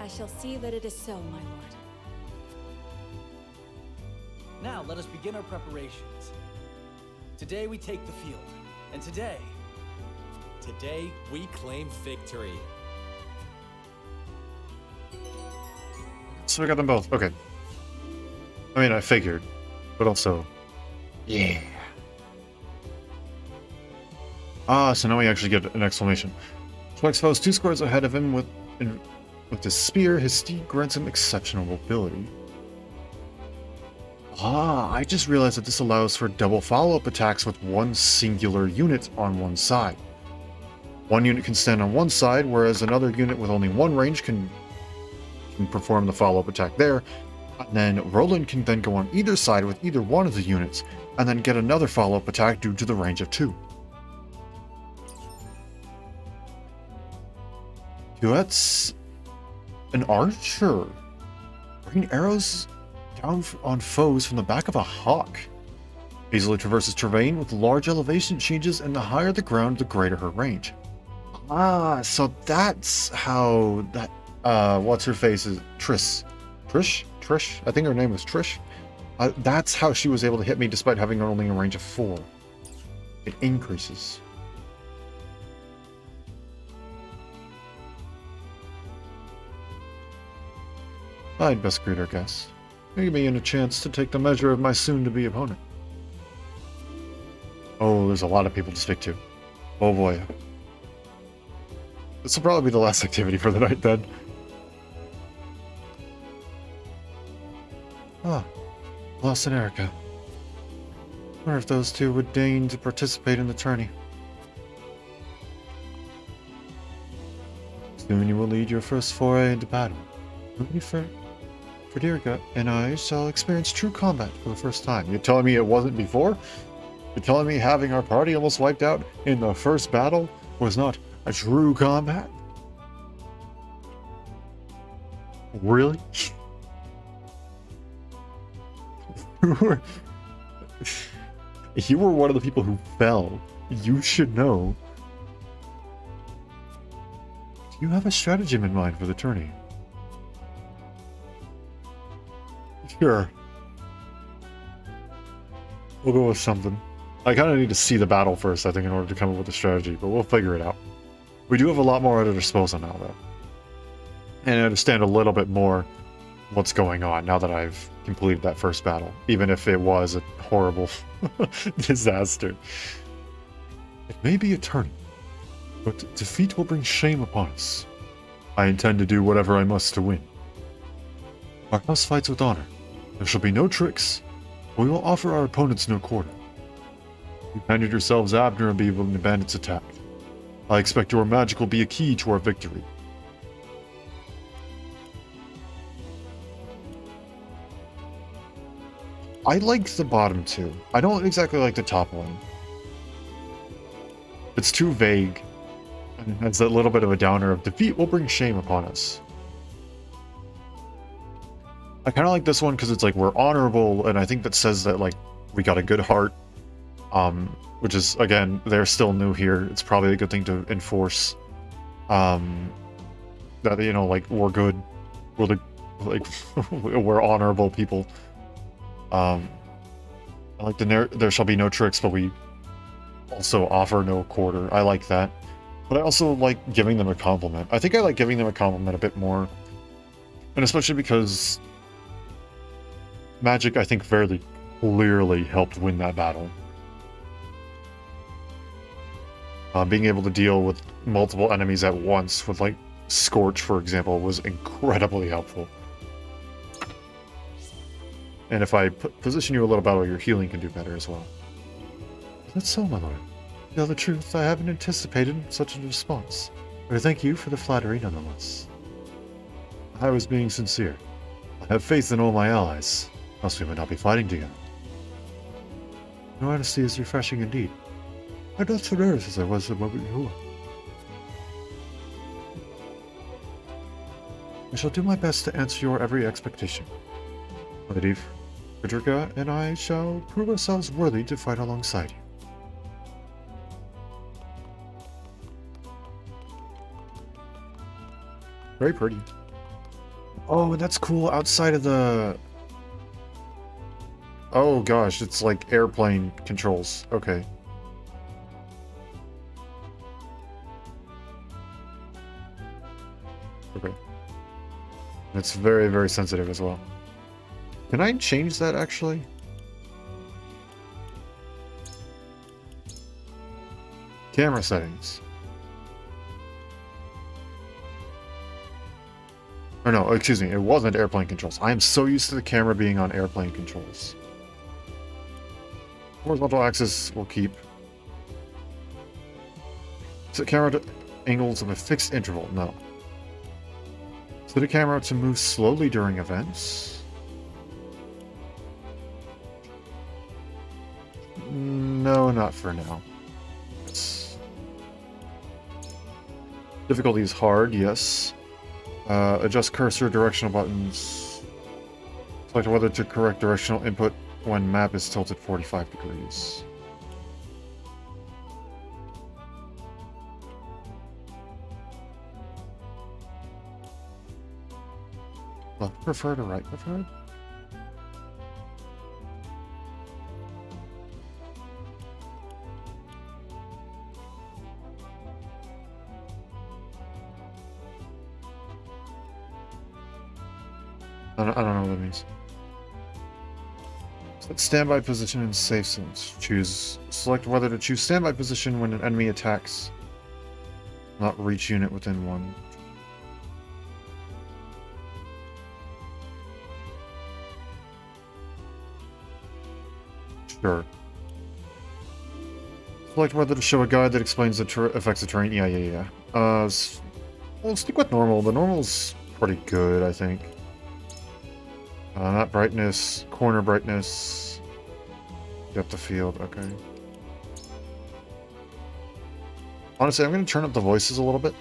I shall see that it is so, my lord. Now let us begin our preparations. Today we take the field, and today we claim victory. So we got them both. Okay. I mean, I figured, but also, yeah. Ah, so now we actually get an exclamation. Flex foes 2 squares ahead of him with his spear. His steed grants him exceptional mobility. Ah, I just realized that this allows for double follow-up attacks with one singular unit on one side. One unit can stand on one side, whereas another unit with only one range can perform the follow-up attack there. And then Roland can then go on either side with either one of the units, and then get another follow-up attack due to the range of 2. Wetz, an archer, bringing arrows down on foes from the back of a hawk. Easily traverses terrain with large elevation changes, and the higher the ground, the greater her range. Ah, so that's how that what's her face is Trish. Trish? I think her name was Trish. That's how she was able to hit me despite having only a range of 4. It increases. I'd best greet our guests. Give me a chance to take the measure of my soon-to-be opponent. Oh, there's a lot of people to speak to. Oh boy. This will probably be the last activity for the night then. Ah, Lost and Erica. Wonder if those two would deign to participate in the tourney. Soon you will lead your first foray into battle. Frederica and I shall experience true combat for the first time. You're telling me it wasn't before? You're telling me having our party almost wiped out in the first battle was not a true combat? Really? You were one of the people who fell. You should know. Do you have a stratagem in mind for the tourney? Sure. We'll go with something. I kind of need to see the battle first, I think, in order to come up with a strategy, but we'll figure it out. We do have a lot more at our disposal now, though. And I understand a little bit more what's going on now that I've completed that first battle, even if it was a horrible disaster. It may be a tourney, but defeat will bring shame upon us. I intend to do whatever I must to win. Our house fights with honor. There shall be no tricks. We will offer our opponents no quarter. You handed yourselves admirably when the bandits attacked. I expect your magic will be a key to our victory. I like the bottom two. I don't exactly like the top one. It's too vague. And it has that little bit of a downer of defeat will bring shame upon us. I kind of like this one because it's like we're honorable, and I think that says that like we got a good heart. Which is, again, they're still new here. It's probably a good thing to enforce. That, you know, like we're good. We're the, like we're honorable people. I like the there shall be no tricks, but we also offer no quarter. I like that. But I also like giving them a compliment. I think I like giving them a compliment a bit more. And especially because magic, I think, fairly clearly helped win that battle. Being able to deal with multiple enemies at once with, like, Scorch, for example, was incredibly helpful. And if I position you a little better, your healing can do better as well. That's so, my lord. To tell the truth, I haven't anticipated such a response. But I thank you for the flattery nonetheless. I was being sincere. I have faith in all my allies, else we would not be fighting together. Your honesty is refreshing indeed. I'm not so nervous as I was a moment before. I shall do my best to answer your every expectation. Lady Frederica and I shall prove ourselves worthy to fight alongside you. Very pretty. Oh, and that's cool outside of the... Oh gosh, it's like airplane controls. Okay. Okay. It's very, very sensitive as well. Can I change that actually? Camera settings. Or no, excuse me, it wasn't airplane controls. I am so used to the camera being on airplane controls. Horizontal axis will keep. Set camera to angles of a fixed interval. No. Set the camera to move slowly during events. No, not for now. Difficulty is hard, yes. Adjust cursor directional buttons. Select whether to correct directional input when map is tilted 45 degrees. Left preferred or right preferred? I don't know what that means. Select standby position in safe zones. Select whether to choose standby position when an enemy attacks. Not reach unit within one. Sure. Select whether to show a guide that explains the effects of terrain. Yeah. We'll stick with normal. The normal's pretty good, I think. Not brightness, corner brightness, depth of field, okay. Honestly, I'm going to turn up the voices a little bit.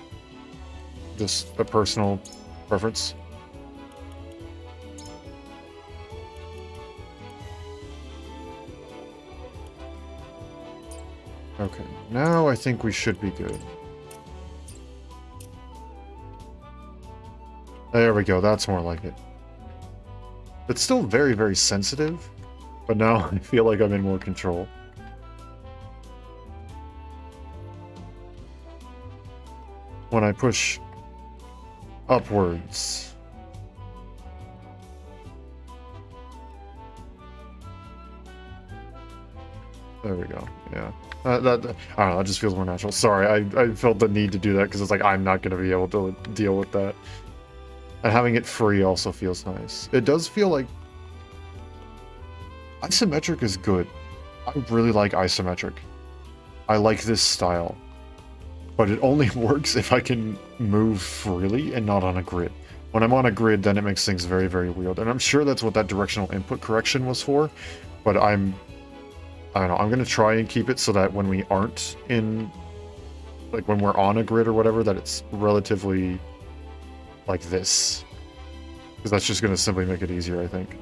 Just a personal preference. Okay, now I think we should be good. There we go, that's more like it. It's still very, very sensitive, but now I feel like I'm in more control. When I push upwards. There we go, yeah. I don't know, it just feels more natural. Sorry, I felt the need to do that because it's like I'm not going to be able to deal with that. And having it free also feels nice. It does feel like... Isometric is good. I really like isometric. I like this style. But it only works if I can move freely and not on a grid. When I'm on a grid, then it makes things very, very weird. And I'm sure that's what that directional input correction was for. But I don't know, I'm going to try and keep it so that when we aren't in... Like, when we're on a grid or whatever, that it's relatively... like this, because that's just going to simply make it easier, I think.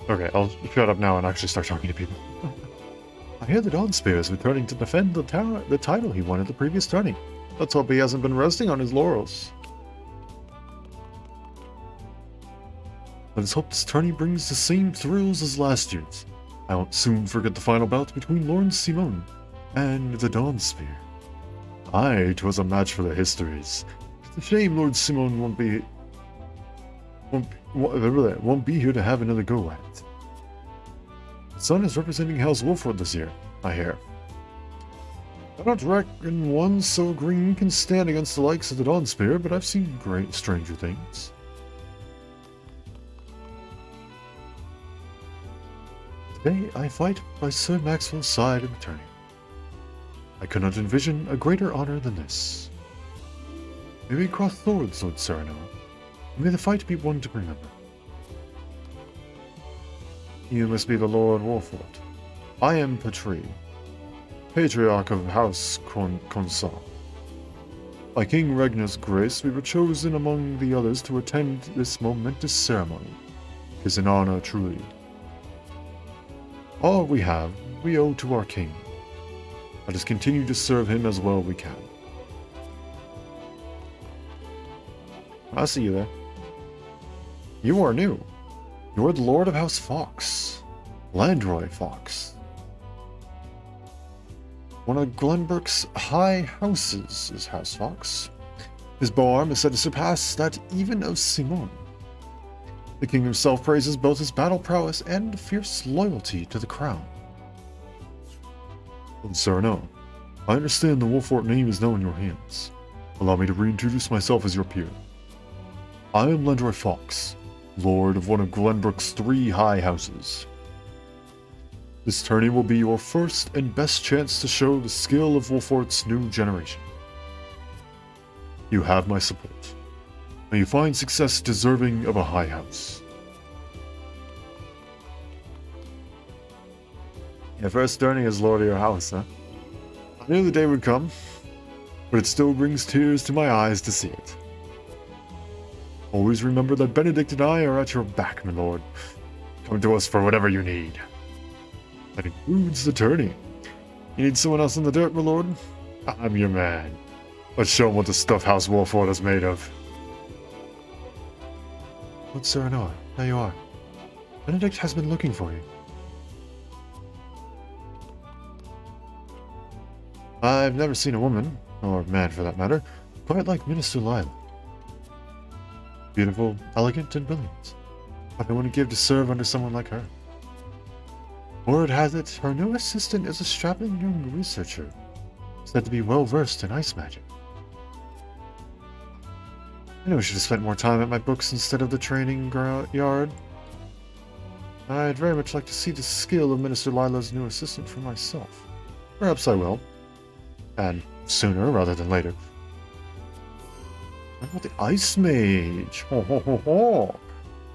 Okay, I'll shut up now and actually start talking to people. I hear that Dawnspear is returning to defend the title he won at the previous tourney. Let's hope he hasn't been resting on his laurels. Let us hope this tourney brings the same thrills as last year's. I won't soon forget the final bout between Lord Simone and the Dawnspear. Aye, 'twas a match for the histories. It's a shame Lord Simone won't be here to have another go at it. The son is representing House Wolfort this year, I hear. I don't reckon one so green can stand against the likes of the Dawnspear, but I've seen great stranger things. Today I fight by Sir Maxwell's side in the tourney. I could not envision a greater honor than this. May we cross swords, Lord Sereno. May the fight be one to remember. You must be the Lord Wolfort. I am Patri, Patriarch of House Consort. By King Regnar's grace, we were chosen among the others to attend this momentous ceremony. 'Tis an honor, truly. All we have, we owe to our king. Let us continue to serve him as well we can. I see you there. You are new. You are the Lord of House Fox. Landroy Fox. One of Glenbrook's high houses is House Fox. His bow-arm is said to surpass that even of Simone. The king himself praises both his battle prowess and fierce loyalty to the crown. Sir, no. I understand the Wolfort name is now in your hands. Allow me to reintroduce myself as your peer. I am Landroy Fox, Lord of one of Glenbrook's 3 high houses. This tourney will be your first and best chance to show the skill of Wolfort's new generation. You have my support. May you find success deserving of a high house. Your first tourney as Lord of your house, huh? I knew the day would come, but it still brings tears to my eyes to see it. Always remember that Benedict and I are at your back, my lord. Come to us for whatever you need. That includes the tourney. You need someone else in the dirt, my lord? I'm your man. Let's show him what the stuff House Wolfort is made of. Lord Serenor, there you are. Benedict has been looking for you. I've never seen a woman, or man for that matter, quite like Minister Lila. Beautiful, elegant, and brilliant. What I wouldn't give to serve under someone like her. Word has it, her new assistant is a strapping young researcher, said to be well versed in ice magic. I know I should have spent more time at my books instead of the training yard. I'd very much like to see the skill of Minister Lila's new assistant for myself. Perhaps I will. And sooner rather than later. What about the Ice Mage? Ho ho ho ho!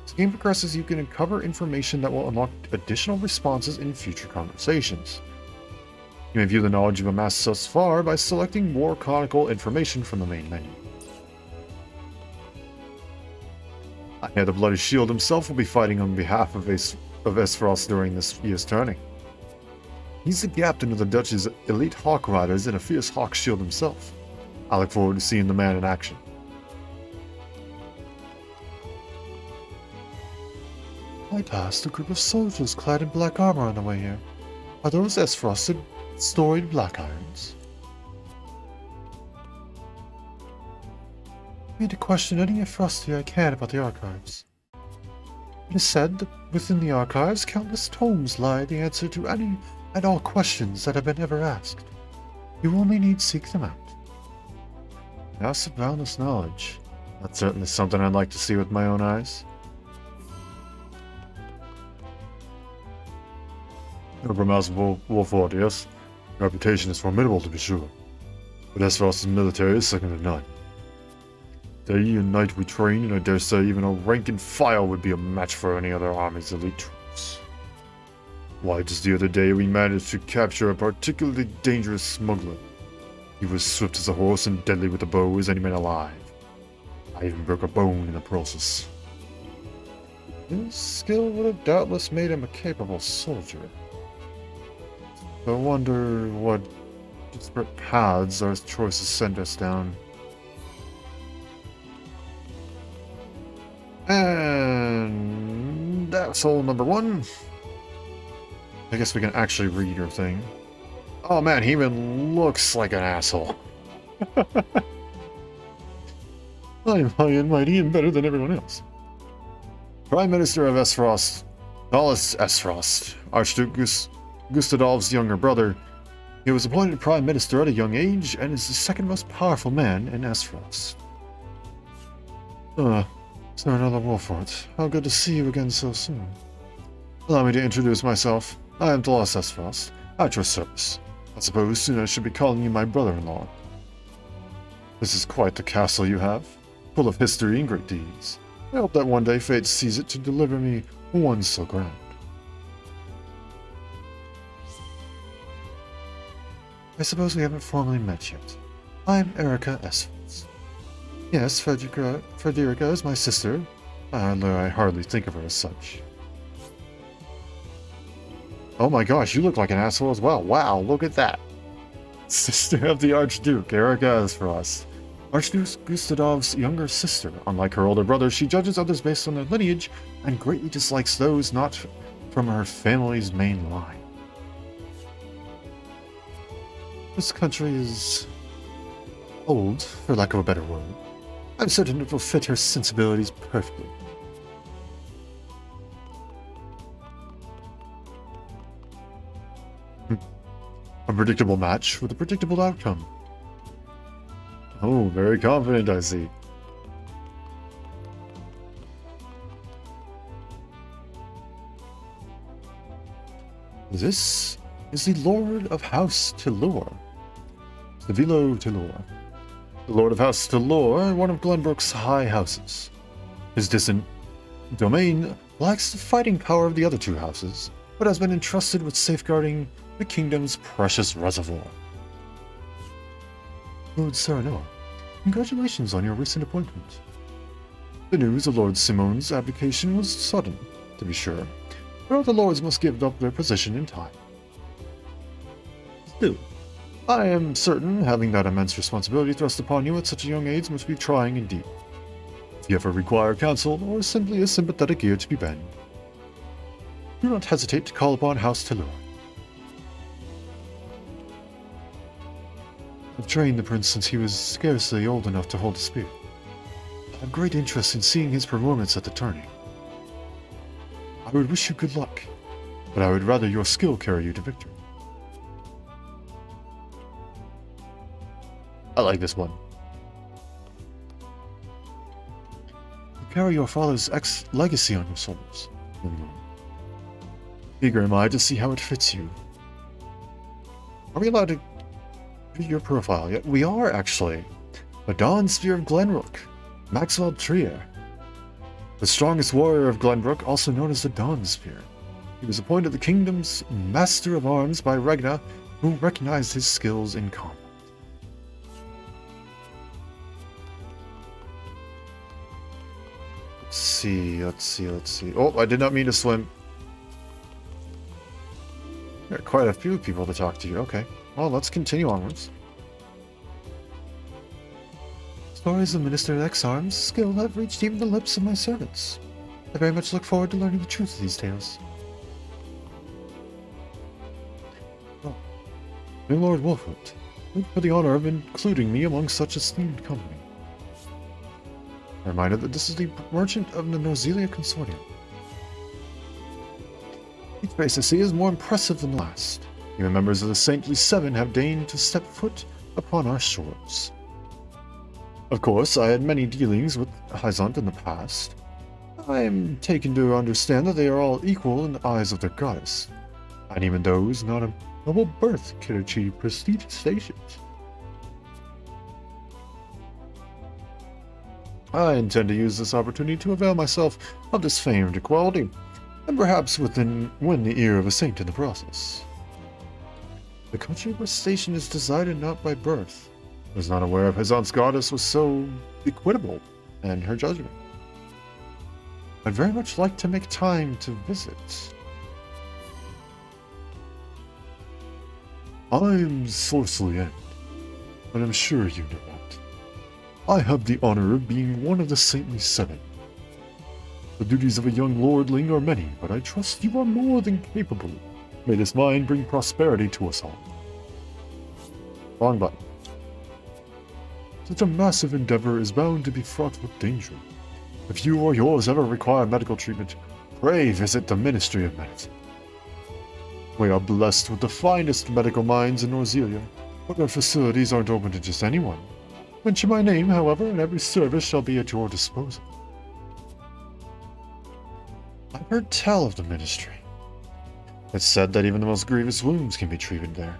As the game progresses, you can uncover information that will unlock additional responses in future conversations. You may view the knowledge you've amassed thus far by selecting War Chronicle information from the main menu. I hear the Bloody Shield himself will be fighting on behalf of Esfrost during this year's tourney. He's the captain of the Dutch's elite Hawk Riders and a fierce Hawk Shield himself. I look forward to seeing the man in action. I passed a group of soldiers clad in black armor on the way here. Are those Esfrosted storied black irons? I need to question any Esfrosti I can about the archives. It is said that within the archives, countless tomes lie the answer to any and all questions that have been ever asked. You only need seek them out. Massive boundless knowledge. That's certainly something I'd like to see with my own eyes. Master Wolfort, yes. Your reputation is formidable, to be sure. But Esfrost's military is second to none. Day and night we train, and I dare say even a rank and file would be a match for any other army's elite troops. Why, just the other day we managed to capture a particularly dangerous smuggler. He was swift as a horse and deadly with a bow as any man alive. I even broke a bone in the process. His skill would have doubtless made him a capable soldier. I wonder what disparate paths our choices sent us down. And that's all number one. I guess we can actually read your thing. Oh man, he even looks like an asshole. I'm high and mighty and better than everyone else. Prime Minister of Esfrost, Nollis Esfrost, Archduke Gustadolf's younger brother. He was appointed Prime Minister at a young age and is the second most powerful man in Esfrost. Sir another Wolfort, how good to see you again so soon. Allow me to introduce myself. I am Dolores Esfrost, at your service. I suppose soon I should be calling you my brother-in-law. This is quite the castle you have, full of history and great deeds. I hope that one day fate sees it to deliver me one so grand. I suppose we haven't formally met yet. I am Erica Esfrost. Yes, Frederica is my sister, although I hardly think of her as such. Oh my gosh, you look like an asshole as well. Wow, look at that. Sister of the Archduke, Erica Esfrost. Archduke Gustadolf's younger sister. Unlike her older brother, she judges others based on their lineage and greatly dislikes those not from her family's main line. This country is old, for lack of a better word. I'm certain it will fit her sensibilities perfectly. A predictable match with a predictable outcome. Oh, very confident, I see. This is the Lord of House Tillor. Savilo Tillor. The Lord of House Tillor, one of Glenbrook's high houses. His distant domain lacks the fighting power of the other two houses, but has been entrusted with safeguarding the kingdom's precious reservoir. Lord Serenor, congratulations on your recent appointment. The news of Lord Simone's abdication was sudden, to be sure, but all the lords must give up their position in time. Still, I am certain having that immense responsibility thrust upon you at such a young age must be trying indeed. If you ever require counsel, or simply a sympathetic ear to be bent, do not hesitate to call upon House Tellur. I've trained the prince since he was scarcely old enough to hold a spear. I have great interest in seeing his performance at the tourney. I would wish you good luck, but I would rather your skill carry you to victory. I like this one. You carry your father's legacy on your shoulders. Eager am I to see how it fits you. Are we allowed to view your profile yet? We are, actually. The Dawn Spear of Glenbrook, Maxwell Trier. The strongest warrior of Glenbrook, also known as the Dawn Spear. He was appointed the kingdom's Master of Arms by Regna, who recognized his skills in combat. Let's see. Oh, I did not mean to swim. There are quite a few people to talk to you. Okay. Well, let's continue onwards. Stories of Minister X-Arm's skill have reached even the lips of my servants. I very much look forward to learning the truth of these tales. Oh. My Lord Wolfort, thank you for the honor of including me among such esteemed company. I'm reminded that this is the merchant of the Norzelia Consortium. Each face I see is more impressive than the last. Even members of the Saintly Seven have deigned to step foot upon our shores. Of course, I had many dealings with Hyzant in the past. I am taken to understand that they are all equal in the eyes of their goddess, and even those not of noble birth can achieve prestigious stations. I intend to use this opportunity to avail myself of this famed equality, and perhaps win the ear of a saint in the process. The country where station is decided not by birth. I was not aware of Hyzant's goddess was so equitable in her judgment. I'd very much like to make time to visit. I'm Sorcery End, and I'm sure you know that. I have the honor of being one of the Saintly Seven. The duties of a young lordling are many, but I trust you are more than capable. May this mine bring prosperity to us all. Wrong button. Such a massive endeavor is bound to be fraught with danger. If you or yours ever require medical treatment, pray visit the Ministry of Medicine. We are blessed with the finest medical minds in Norzelia, but our facilities aren't open to just anyone. Mention my name, however, and every service shall be at your disposal. I've heard tell of the Ministry. It's said that even the most grievous wounds can be treated there.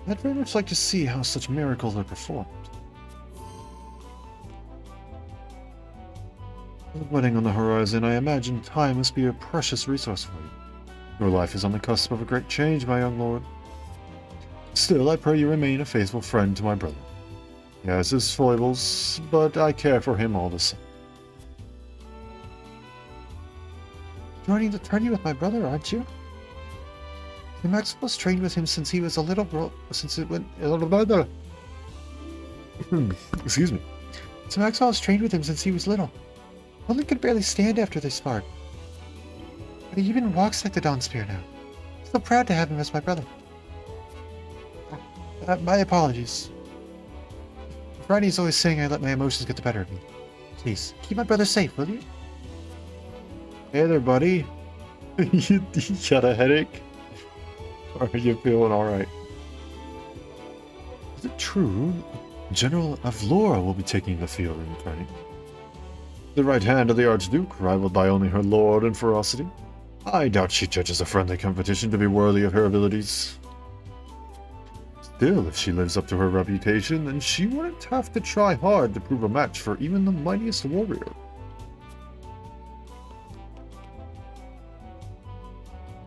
I'd very much like to see how such miracles are performed. With the wedding on the horizon, I imagine time must be a precious resource for you. Your life is on the cusp of a great change, my young lord. Still, I pray you remain a faithful friend to my brother. He has his foibles, but I care for him all the same. Joining the tourney with my brother, aren't you? The Maxwell's trained with him since he was a little Excuse me. So Maxwell's trained with him since he was little. Only could barely stand after they sparred. But he even walks like the Dawn Spear now. So proud to have him as my brother. My apologies. Ronnie's always saying I let my emotions get the better of me. Please, keep my brother safe, will you? Hey there, buddy. You got a headache? Or are you feeling alright? Is it true General Avalora will be taking the field in the tourney? The right hand of the Archduke, rivaled by only her lord in ferocity? I doubt she judges a friendly competition to be worthy of her abilities. Still, if she lives up to her reputation, then she wouldn't have to try hard to prove a match for even the mightiest warrior.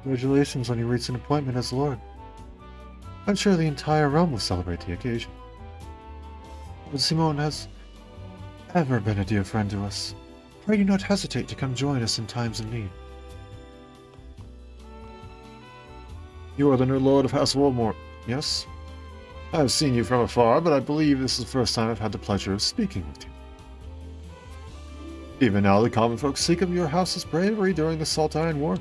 Congratulations on your recent appointment as Lord. I'm sure the entire realm will celebrate the occasion. But Simone has ever been a dear friend to us. Pray do not hesitate to come join us in times of need. You are the new Lord of House Wolfort, yes? I have seen you from afar, but I believe this is the first time I've had the pleasure of speaking with you. Even now, the common folk speak of your house's bravery during the Saltine War.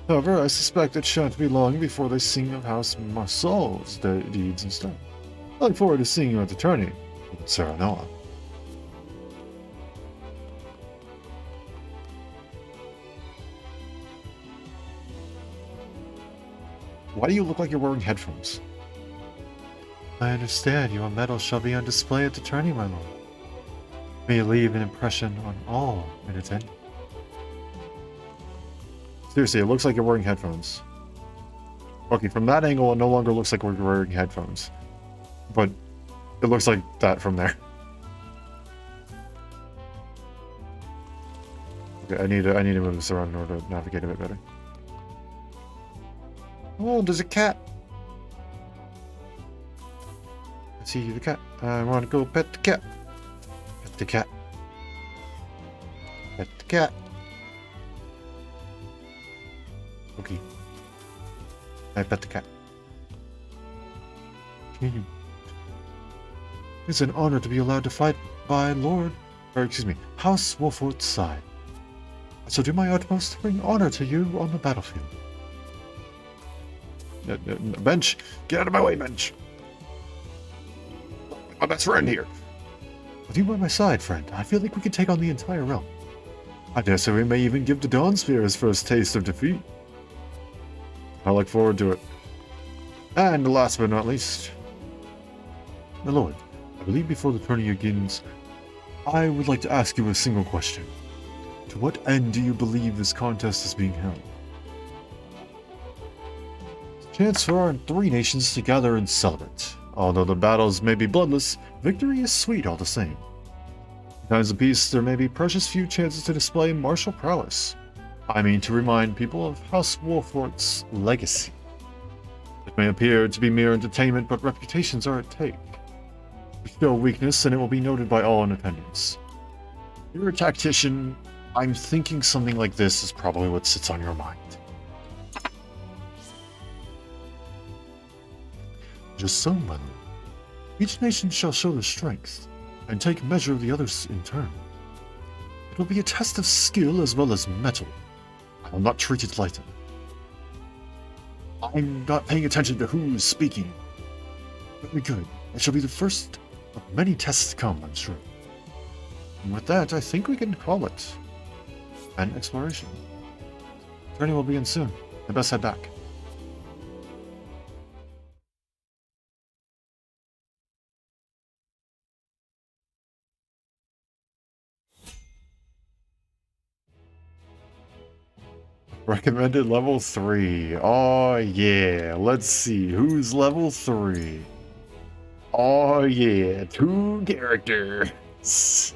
However, I suspect it shan't be long before they sing of House Marsol's deeds instead. I look forward to seeing you at the tourney with Serenoa. Why do you look like you're wearing headphones? I understand your medal shall be on display at the tourney, my lord. May you leave an impression on all in attendance. Seriously, it looks like you're wearing headphones. Okay, from that angle, it no longer looks like we're wearing headphones. But it looks like that from there. Okay, I need to move this around in order to navigate a bit better. Oh, there's a cat. I see the cat. I want to go pet the cat. Pet the cat. Pet the cat. Okay. I pet the cat. It's an honor to be allowed to fight by House Wolfort's side. I shall do my utmost to bring honor to you on the battlefield. Bench! Get out of my way, Bench! My best friend here. With you by my side, friend, I feel like we could take on the entire realm. I dare say we may even give the Dawnspear his first taste of defeat. I look forward to it. And last but not least, my lord, I believe before the tourney begins, I would like to ask you a single question. To what end do you believe this contest is being held? Chance for our three nations to gather and celebrate. Although the battles may be bloodless, victory is sweet all the same. In times of peace, there may be precious few chances to display martial prowess. I mean to remind people of House Wolfort's legacy. It may appear to be mere entertainment, but reputations are at stake. Show weakness, and it will be noted by all in attendance. You're a tactician. I'm thinking something like this is probably what sits on your mind. Just so, my lord. Each nation shall show their strength, and take measure of the others in turn. It will be a test of skill as well as mettle. I will not treat it lightly. I'm not paying attention to who's speaking. Very good. It shall be the first of many tests to come, I'm sure. And with that, I think we can call it an exploration. Tourney will begin soon. I best head back. Recommended level 3. Oh yeah, let's see, who's level 3? Oh yeah, 2 characters.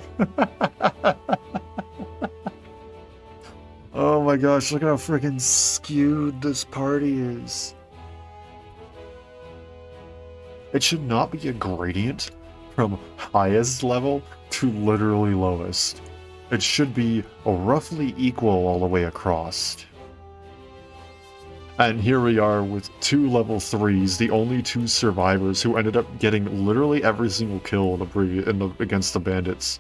Oh my gosh, look at how freaking skewed this party is. It should not be a gradient from highest level to literally lowest. It should be roughly equal all the way across. And here we are with 2 level 3s, the only 2 survivors who ended up getting literally every single kill against the bandits.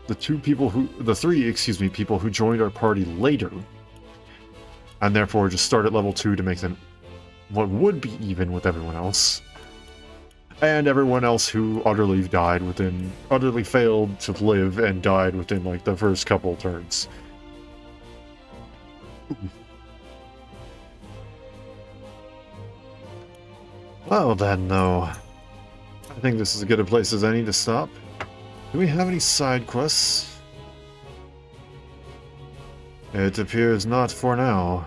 The 3 people who joined our party later, and therefore just start at level 2 to make them what would be even with everyone else. And everyone else who utterly failed to live and died within like the first couple turns. Well then, though, I think this is as good a place as any to stop. Do we have any side quests? It appears not for now.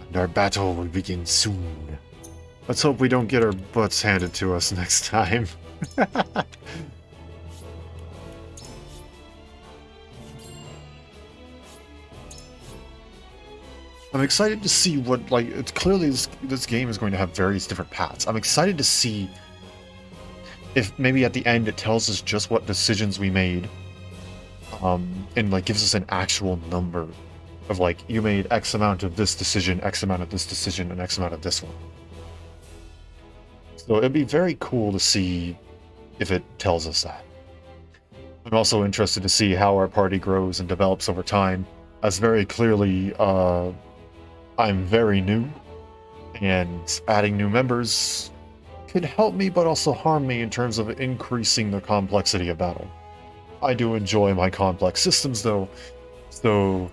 And our battle will begin soon. Let's hope we don't get our butts handed to us next time. I'm excited to see what, like, it's clearly this game is going to have various different paths. I'm excited to see if maybe at the end it tells us just what decisions we made, and like gives us an actual number of like, you made X amount of this decision, X amount of this decision, and X amount of this one. So it'd be very cool to see if it tells us that. I'm also interested to see how our party grows and develops over time, as very clearly I'm very new, and adding new members could help me but also harm me in terms of increasing the complexity of battle. I do enjoy my complex systems though, so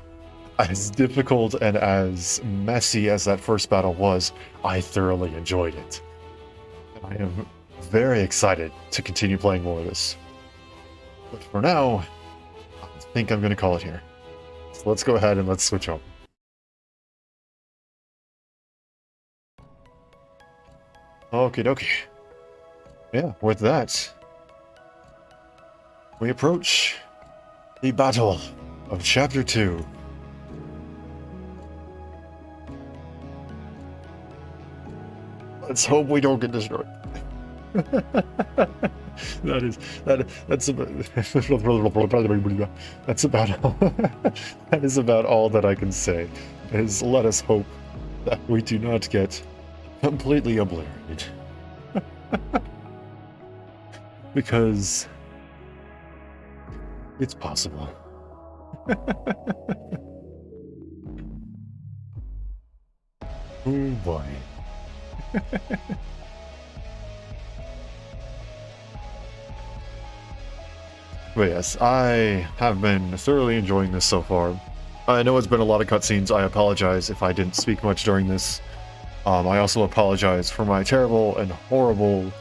as difficult and as messy as that first battle was, I thoroughly enjoyed it. I am very excited to continue playing more of this. But for now, I think I'm going to call it here. So let's go ahead and let's switch over. Okie dokie. Yeah, with that, we approach the battle of Chapter 2. Let's hope we don't get destroyed. That's about all that I can say. Is let us hope that we do not get completely obliterated. Because it's possible. Oh boy. But yes, I have been thoroughly enjoying this so far. I know it's been a lot of cutscenes. I apologize if I didn't speak much during this. I also apologize for my terrible and horrible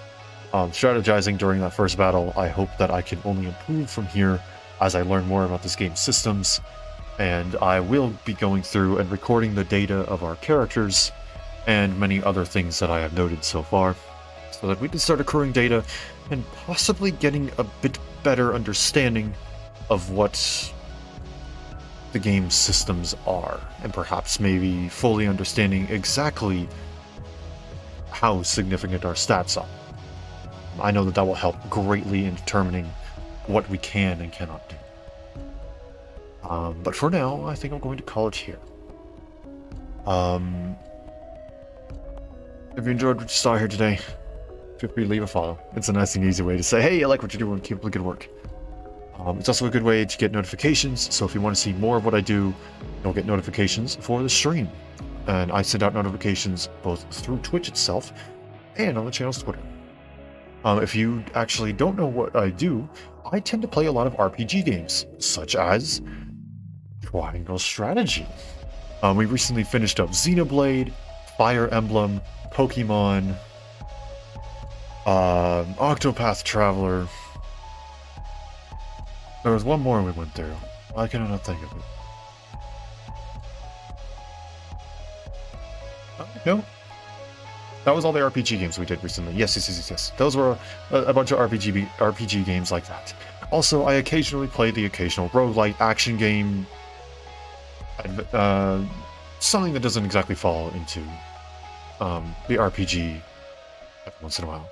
strategizing during that first battle. I hope that I can only improve from here as I learn more about this game's systems. And I will be going through and recording the data of our characters and many other things that I have noted so far, so that we can start accruing data and possibly getting a bit better understanding of what the game's systems are, and perhaps maybe fully understanding exactly how significant our stats are. I know that that will help greatly in determining what we can and cannot do. But for now, I think I'm going to call it here. If you enjoyed what you saw here today, feel free to leave a follow. It's a nice and easy way to say, hey, I like what you're doing, keep up the good work. It's also a good way to get notifications, so if you want to see more of what I do, you'll get notifications for the stream. And I send out notifications both through Twitch itself and on the channel's Twitter. If you actually don't know what I do, I tend to play a lot of RPG games, such as Triangle Strategy. We recently finished up Xenoblade, Fire Emblem, Pokemon, Octopath Traveler. There was one more we went through. Why can I not think of it? No. That was all the RPG games we did recently. Yes. Those were a bunch of RPG games like that. Also, I occasionally play the occasional roguelite action game. Something that doesn't exactly fall into the RPG every once in a while.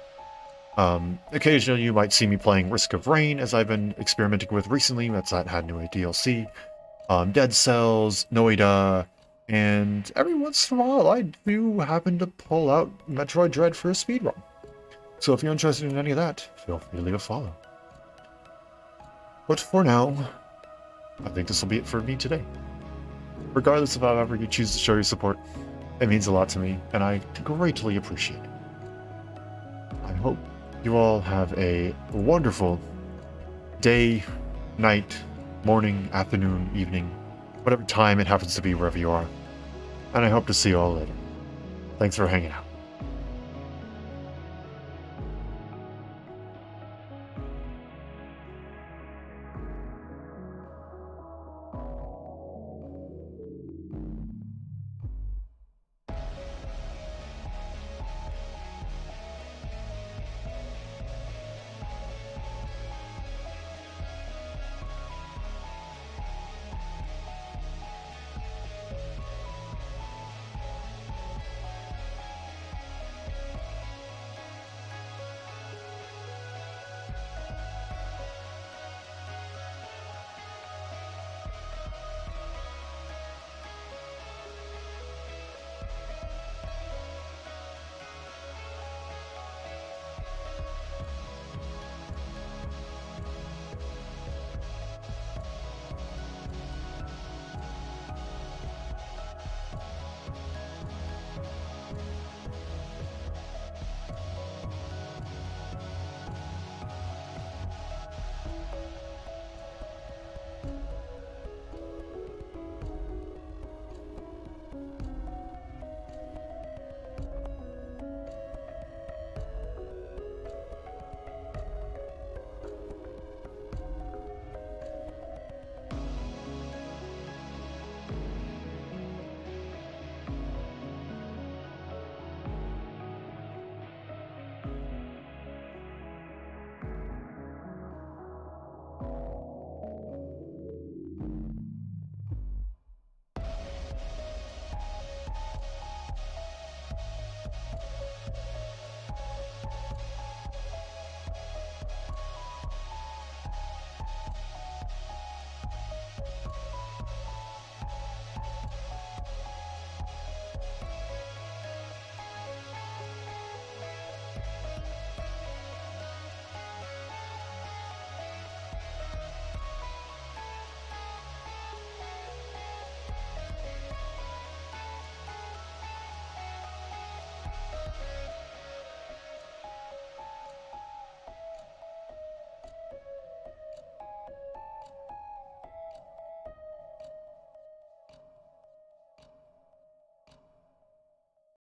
Occasionally you might see me playing Risk of Rain, as I've been experimenting with recently. That had new DLC. Dead Cells, Noida, and every once in a while I do happen to pull out Metroid Dread for a speedrun. So if you're interested in any of that, feel free to leave a follow. But for now, I think this will be it for me today. Regardless of however you choose to show your support, it means a lot to me, and I greatly appreciate it. I hope you all have a wonderful day, night, morning, afternoon, evening, whatever time it happens to be wherever you are. And I hope to see you all later. Thanks for hanging out.